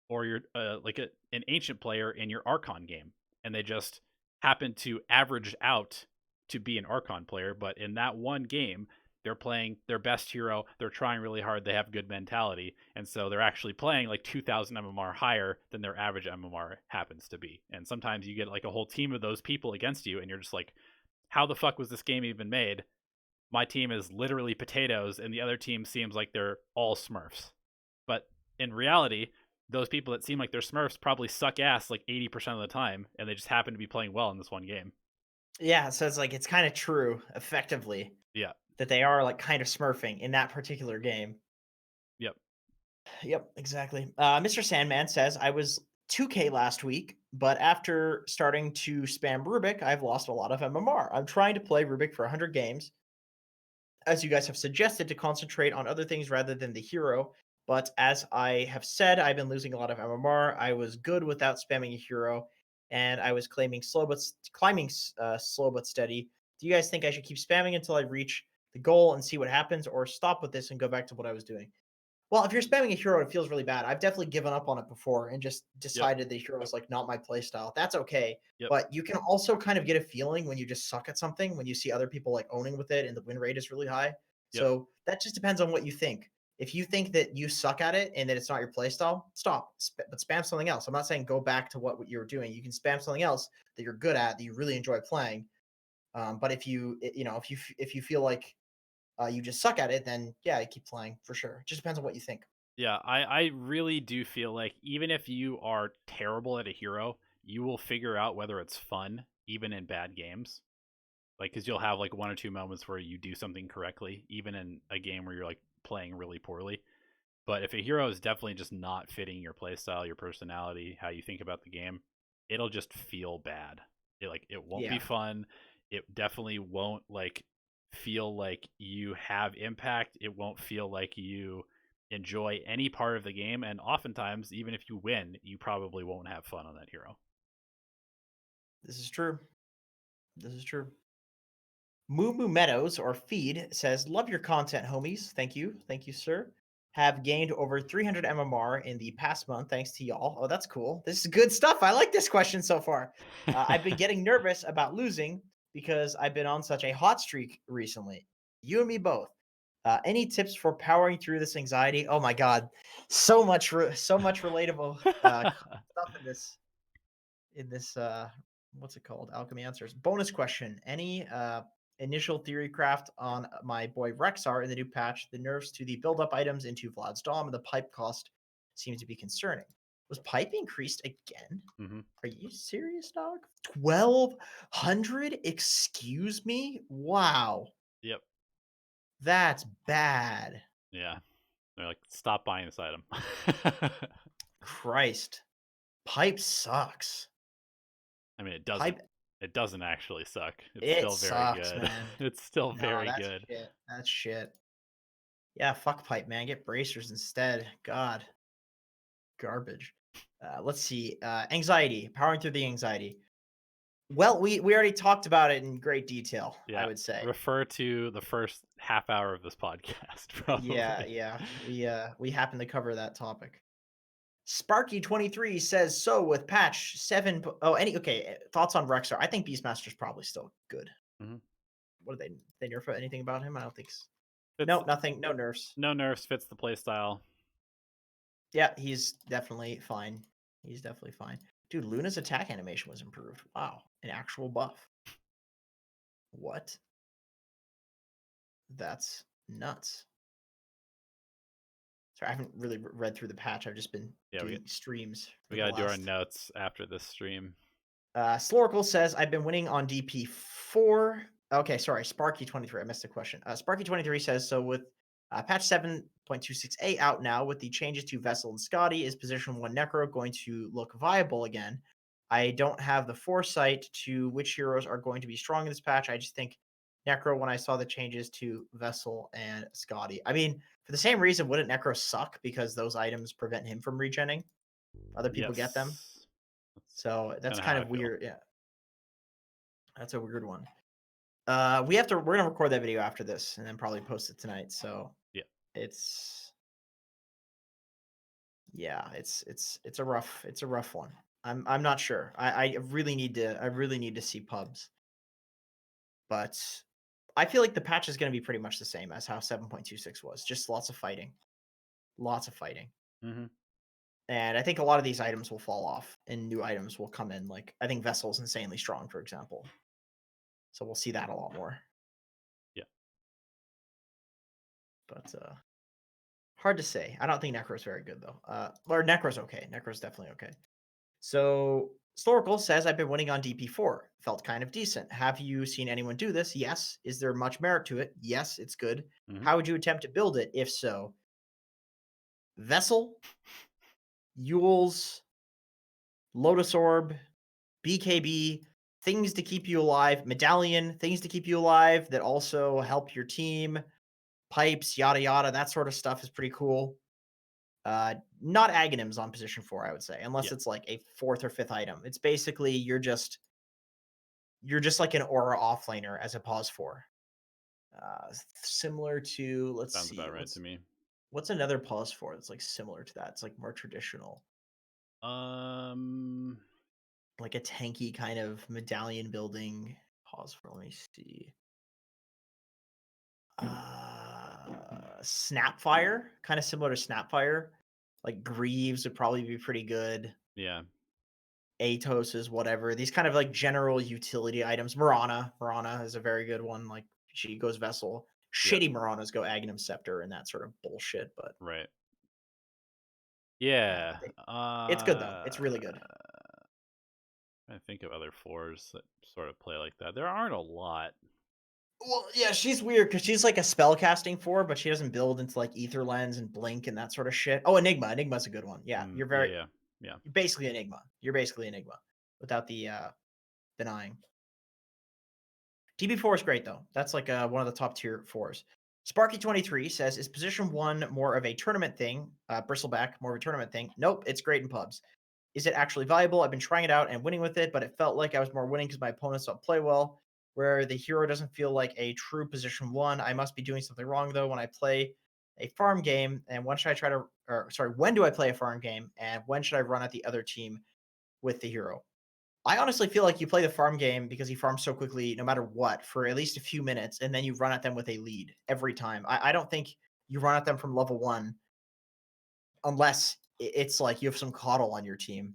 or you're like an ancient player in your archon game, and they just happen to average out to be an archon player, but in that one game they're playing their best hero, they're trying really hard, they have good mentality, and so they're actually playing like 2000 mmr higher than their average mmr happens to be. And sometimes you get like a whole team of those people against you, and you're just like, how the fuck was this game even made? My team is literally potatoes and the other team seems like they're all smurfs. But in reality, those people that seem like they're Smurfs probably suck ass like 80% of the time, and they just happen to be playing well in this one game. Yeah, so it's like it's kind of true, effectively, Yeah. that they are like kind of smurfing in that particular game. Yep. Yep, exactly. Mr. Sandman says, I was 2K last week, but after starting to spam Rubik, I've lost a lot of MMR. I'm trying to play Rubik for 100 games, as you guys have suggested, to concentrate on other things rather than the hero. But as I have said, I've been losing a lot of MMR. I was good without spamming a hero, and I was climbing slow but steady. Do you guys think I should keep spamming until I reach the goal and see what happens, or stop with this and go back to what I was doing? Well, if you're spamming a hero, it feels really bad. I've definitely given up on it before and just Yep. decided the hero is like not my play style. That's okay. Yep. But you can also kind of get a feeling when you just suck at something, when you see other people like owning with it and the win rate is really high. Yep. So that just depends on what you think. If you think that you suck at it and that it's not your play style, stop. But spam something else. I'm not saying go back to what you're doing. You can spam something else that you're good at, that you really enjoy playing. But if you feel like you just suck at it, then yeah, keep playing for sure. It just depends on what you think. Yeah. I really do feel like even if you are terrible at a hero, you will figure out whether it's fun, even in bad games. Like, because you'll have like one or two moments where you do something correctly, even in a game where you're like playing really poorly. But if a hero is definitely just not fitting your playstyle, your personality, how you think about the game, it'll just feel bad. It won't be Yeah. fun. It definitely won't like feel like you have impact. It won't feel like you enjoy any part of the game, and oftentimes even if you win, you probably won't have fun on that hero. This is true. This is true. Moo Moo Meadows or Feed says, "Love your content, homies. Thank you. Thank you, sir. Have gained over 300 MMR in the past month thanks to y'all." Oh, that's cool. This is good stuff. I like this question so far. I've been getting nervous about losing because I've been on such a hot streak recently. You and me both. Any tips for powering through this anxiety? Oh my god, so much relatable stuff in this what's it called, alchemy answers. Bonus question: any initial theory craft on my boy Rexar in the new patch? The nerfs to the build up items into Vlad's Dom and the pipe cost seem to be concerning. Was pipe increased again? Hmm. Are you serious, dog? 1200? Excuse me? Wow, Yep. that's bad. Yeah. They're like, stop buying this item. Christ, pipe sucks. I mean, Pipe, it doesn't actually suck. It's it still very sucks, good. man. It's still No, very that's good. shit. That's shit. Yeah, fuck pipe, man. Get bracers instead. God, garbage. Let's see. Anxiety, powering through the anxiety. Well, we already talked about it in great detail, I Yeah. would say. Refer to the first half hour of this podcast, Yeah, probably. yeah. We happen to cover that topic. Sparky23 says, so with patch 7. Oh, thoughts on Rexar? I think Beastmaster's probably still good. Mhm. What do they nerf anything about him? I don't think so. Fits No, nothing. No nerfs. no nerfs, fits the playstyle. Yeah, he's definitely fine. He's definitely fine. Dude, Luna's attack animation was improved. Wow, an actual buff. What? That's nuts. Sorry, I haven't really read through the patch. I've just been Yeah, doing streams we for the gotta do our last. notes after this stream. Slorical says, I've been winning on DP4. Okay, sorry, Sparky23. I missed the question. Sparky23 says, so with patch 7.26a out now, with the changes to Vessel and Scotty, is position 1 Necro going to look viable again? I don't have the foresight to which heroes are going to be strong in this patch. I just think Necro when I saw the changes to Vessel and Scotty. I mean, for the same reason, wouldn't Necro suck because those items prevent him from regenning? Other people get them. Yes. That's So that's kind of how kind I of feel. weird. Yeah. That's a weird one. We're gonna record that video after this and then probably post it tonight. So Yeah. it's yeah, it's a rough one. I'm not sure. I really need to see pubs, but I feel like the patch is gonna be pretty much the same as how 7.26 was. Just lots of fighting, lots of fighting. Mm-hmm. And I think a lot of these items will fall off and new items will come in. Like I think Vessel's insanely strong, for example. So we'll see that a lot more. Yeah. But hard to say. I don't think Necro's very good though. Or Necro's okay. Necro's definitely okay. So Historical says I've been winning on DP4. Felt kind of decent. Have you seen anyone do this? Yes. Is there much merit to it? Yes, it's good. Mm-hmm. How would you attempt to build it? If so, Vessel, Yules, Lotus Orb, BKB, things to keep you alive, Medallion, things to keep you alive that also help your team, pipes, yada yada, that sort of stuff is pretty cool. Not Aghanims on position 4, I would say, unless Yeah. it's like a 4th or 5th item. It's basically you're just like an aura offlaner as a pause 4. Similar to Sounds about right to me. what's another pause 4 that's like similar to that? It's like more traditional. Like a tanky kind of medallion building pause 4. Let me see. Snapfire, kind of similar to Snapfire. Like Greaves would probably be pretty good. Yeah. Atos is whatever. These kind of like general utility items. Mirana is a very good one. Like she goes Vessel. Yep. Shitty Miranas go Aghanim Scepter and that sort of bullshit. But Right. Yeah. it's good though. It's really good. I think of other 4s that sort of play like that. There aren't a lot. Well, yeah, she's weird because she's like a spell casting 4, but she doesn't build into like Ether Lens and Blink and that sort of shit. Oh, Enigma. Enigma's a good one. Yeah, you're very Yeah. you're basically Enigma. You're basically Enigma without the denying. DB4 is great though. That's like one of the top tier 4s. Sparky23 says, is position 1 more of a tournament thing? Bristleback, more of a tournament thing? Nope, it's great in pubs. Is it actually viable? I've been trying it out and winning with it, but it felt like I was more winning because my opponents don't play well. Where the hero doesn't feel like a true position 1. I must be doing something wrong though when I play a farm game. And when should I try to, or sorry, when do I play a farm game? And when should I run at the other team with the hero? I honestly feel like you play the farm game because he farms so quickly, no matter what, for at least a few minutes, and then you run at them with a lead every time. I don't think you run at them from level 1 unless it's like you have some coddle on your team.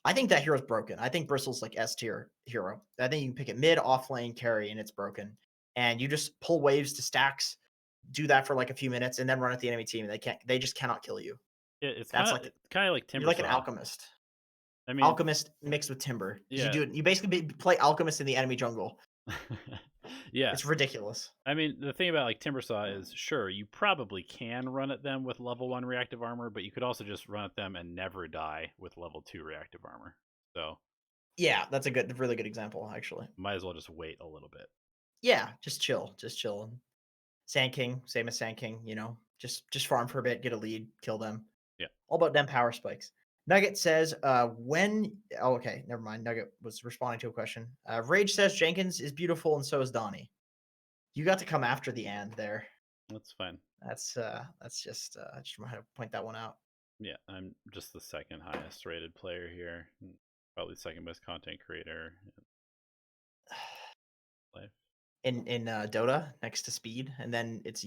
I think that hero's broken. I think Bristle's like S tier hero. I think you can pick it mid, off lane, carry, and it's broken. And you just pull waves to stacks, do that for like a few minutes, and then run at the enemy team. And they just cannot kill you. Yeah, it's That's kind of like you're like an Timbersaw. alchemist. I mean, Alchemist mixed with Timber. Yeah. You basically play Alchemist in the enemy jungle. Yeah. It's ridiculous. I mean, the thing about like Timbersaw is, sure, you probably can run at them with level 1 reactive armor, but you could also just run at them and never die with level 2 reactive armor. So yeah, that's a really good example, actually. Might as well just wait a little bit. Yeah, just chill. Sand King, same as Sand King, just farm for a bit, get a lead, kill them. Yeah. All about them power spikes. Nugget says, okay, never mind. Nugget was responding to a question. Rage says Jenkins is beautiful and so is Donnie. You got to come after the and there. That's fine. That's just I just want to point that one out. Yeah, I'm just the second highest rated player here. Probably second best content creator. Life. In Dota next to Speed, and then it's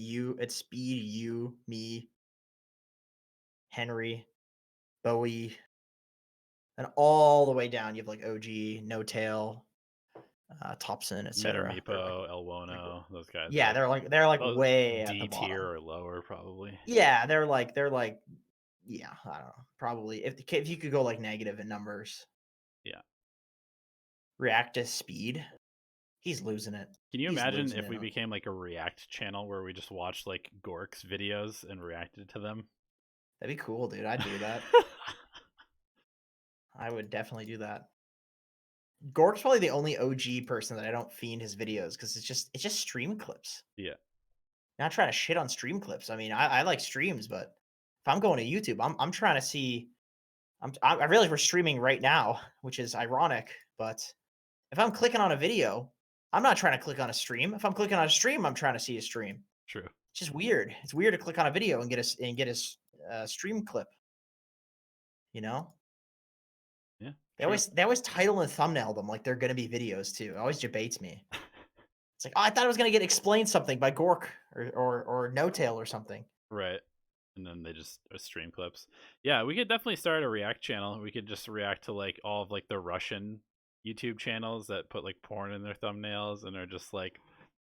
Speed, you, me, Henry, Bowie, and all the way down you have like OG, No Tail, Thompson, etc. Meepo, Elwono, those guys. Yeah, they're like way at the D bottom. tier or lower, probably. Yeah, they're like yeah, I don't know, probably if you could go like negative in numbers. Yeah. React to Speed, he's losing it. Can you imagine if we became like a React channel where we just watched like Gork's videos and reacted to them? That'd be cool, dude. I'd do that. I would definitely do that. Gork's probably the only OG person that I don't fiend his videos because it's just stream clips. Yeah. Not trying to shit on stream clips. I mean, I like streams, but if I'm going to YouTube, I'm trying to see. I realize we're streaming right now, which is ironic, but if I'm clicking on a video, I'm not trying to click on a stream. If I'm clicking on a stream, I'm trying to see a stream. True. It's just weird. It's weird to click on a video and get a stream clip. You know, Yeah. they True. always title and thumbnail them like they're gonna be videos too. It always debates me. It's like, oh, I thought I was gonna get explained something by Gork or No Tail or something. Right. And then they just stream clips. Yeah, we could definitely start a React channel. We could just react to like all of like the Russian YouTube channels that put like porn in their thumbnails and are just like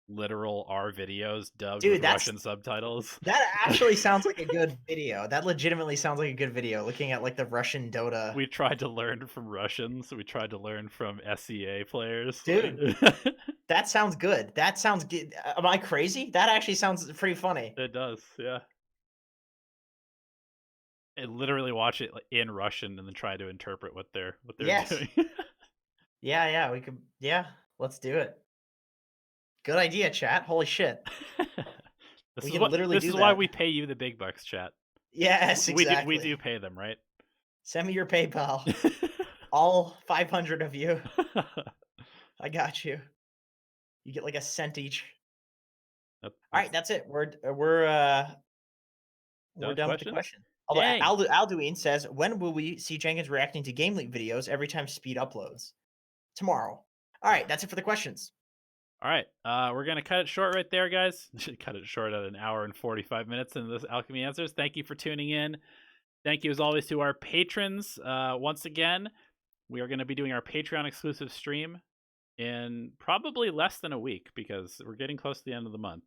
literal R videos dubbed Dude, with Russian subtitles. that actually sounds like a good video. That legitimately sounds like a good video. Looking at like the Russian Dota. We tried to learn from Russians. We tried to learn from SEA players. Dude. That sounds good. That sounds good. Am I crazy? That actually sounds pretty funny. It does, yeah. And literally watch it like, in Russian and then try to interpret what they're Yes. doing. Yeah, we could. Yeah, let's do it. Good idea, chat. Holy shit. We can literally this do is why that. we pay you the big bucks, chat. Yes, exactly. We do pay them, right? Send me your PayPal. All 500 of you. I got you. You get like a cent each. All right, that's it. We're done with the question. Although Dang. Alduin says, when will we see Jenkins reacting to game leak videos every time Speed uploads? Tomorrow. All right, that's it for the questions. All right, we're gonna cut it short right there, guys. Cut it short at 1 hour and 45 minutes into this Alchemy Answers. Thank you for tuning in. Thank you as always to our patrons. Once again, we are going to be doing our Patreon exclusive stream in probably less than a week because we're getting close to the end of the month.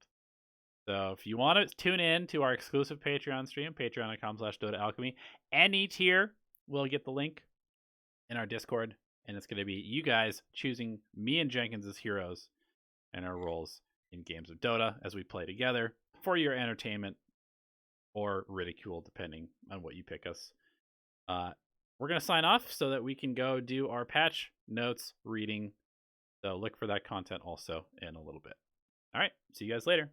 So if you want to tune in to our exclusive Patreon stream, patreon.com/Dota Alchemy, any tier will get the link in our Discord, and it's going to be you guys choosing me and Jenkins as heroes and our roles in games of Dota as we play together for your entertainment or ridicule, depending on what you pick us. We're going to sign off so that we can go do our patch notes reading. So look for that content also in a little bit. All right, see you guys later.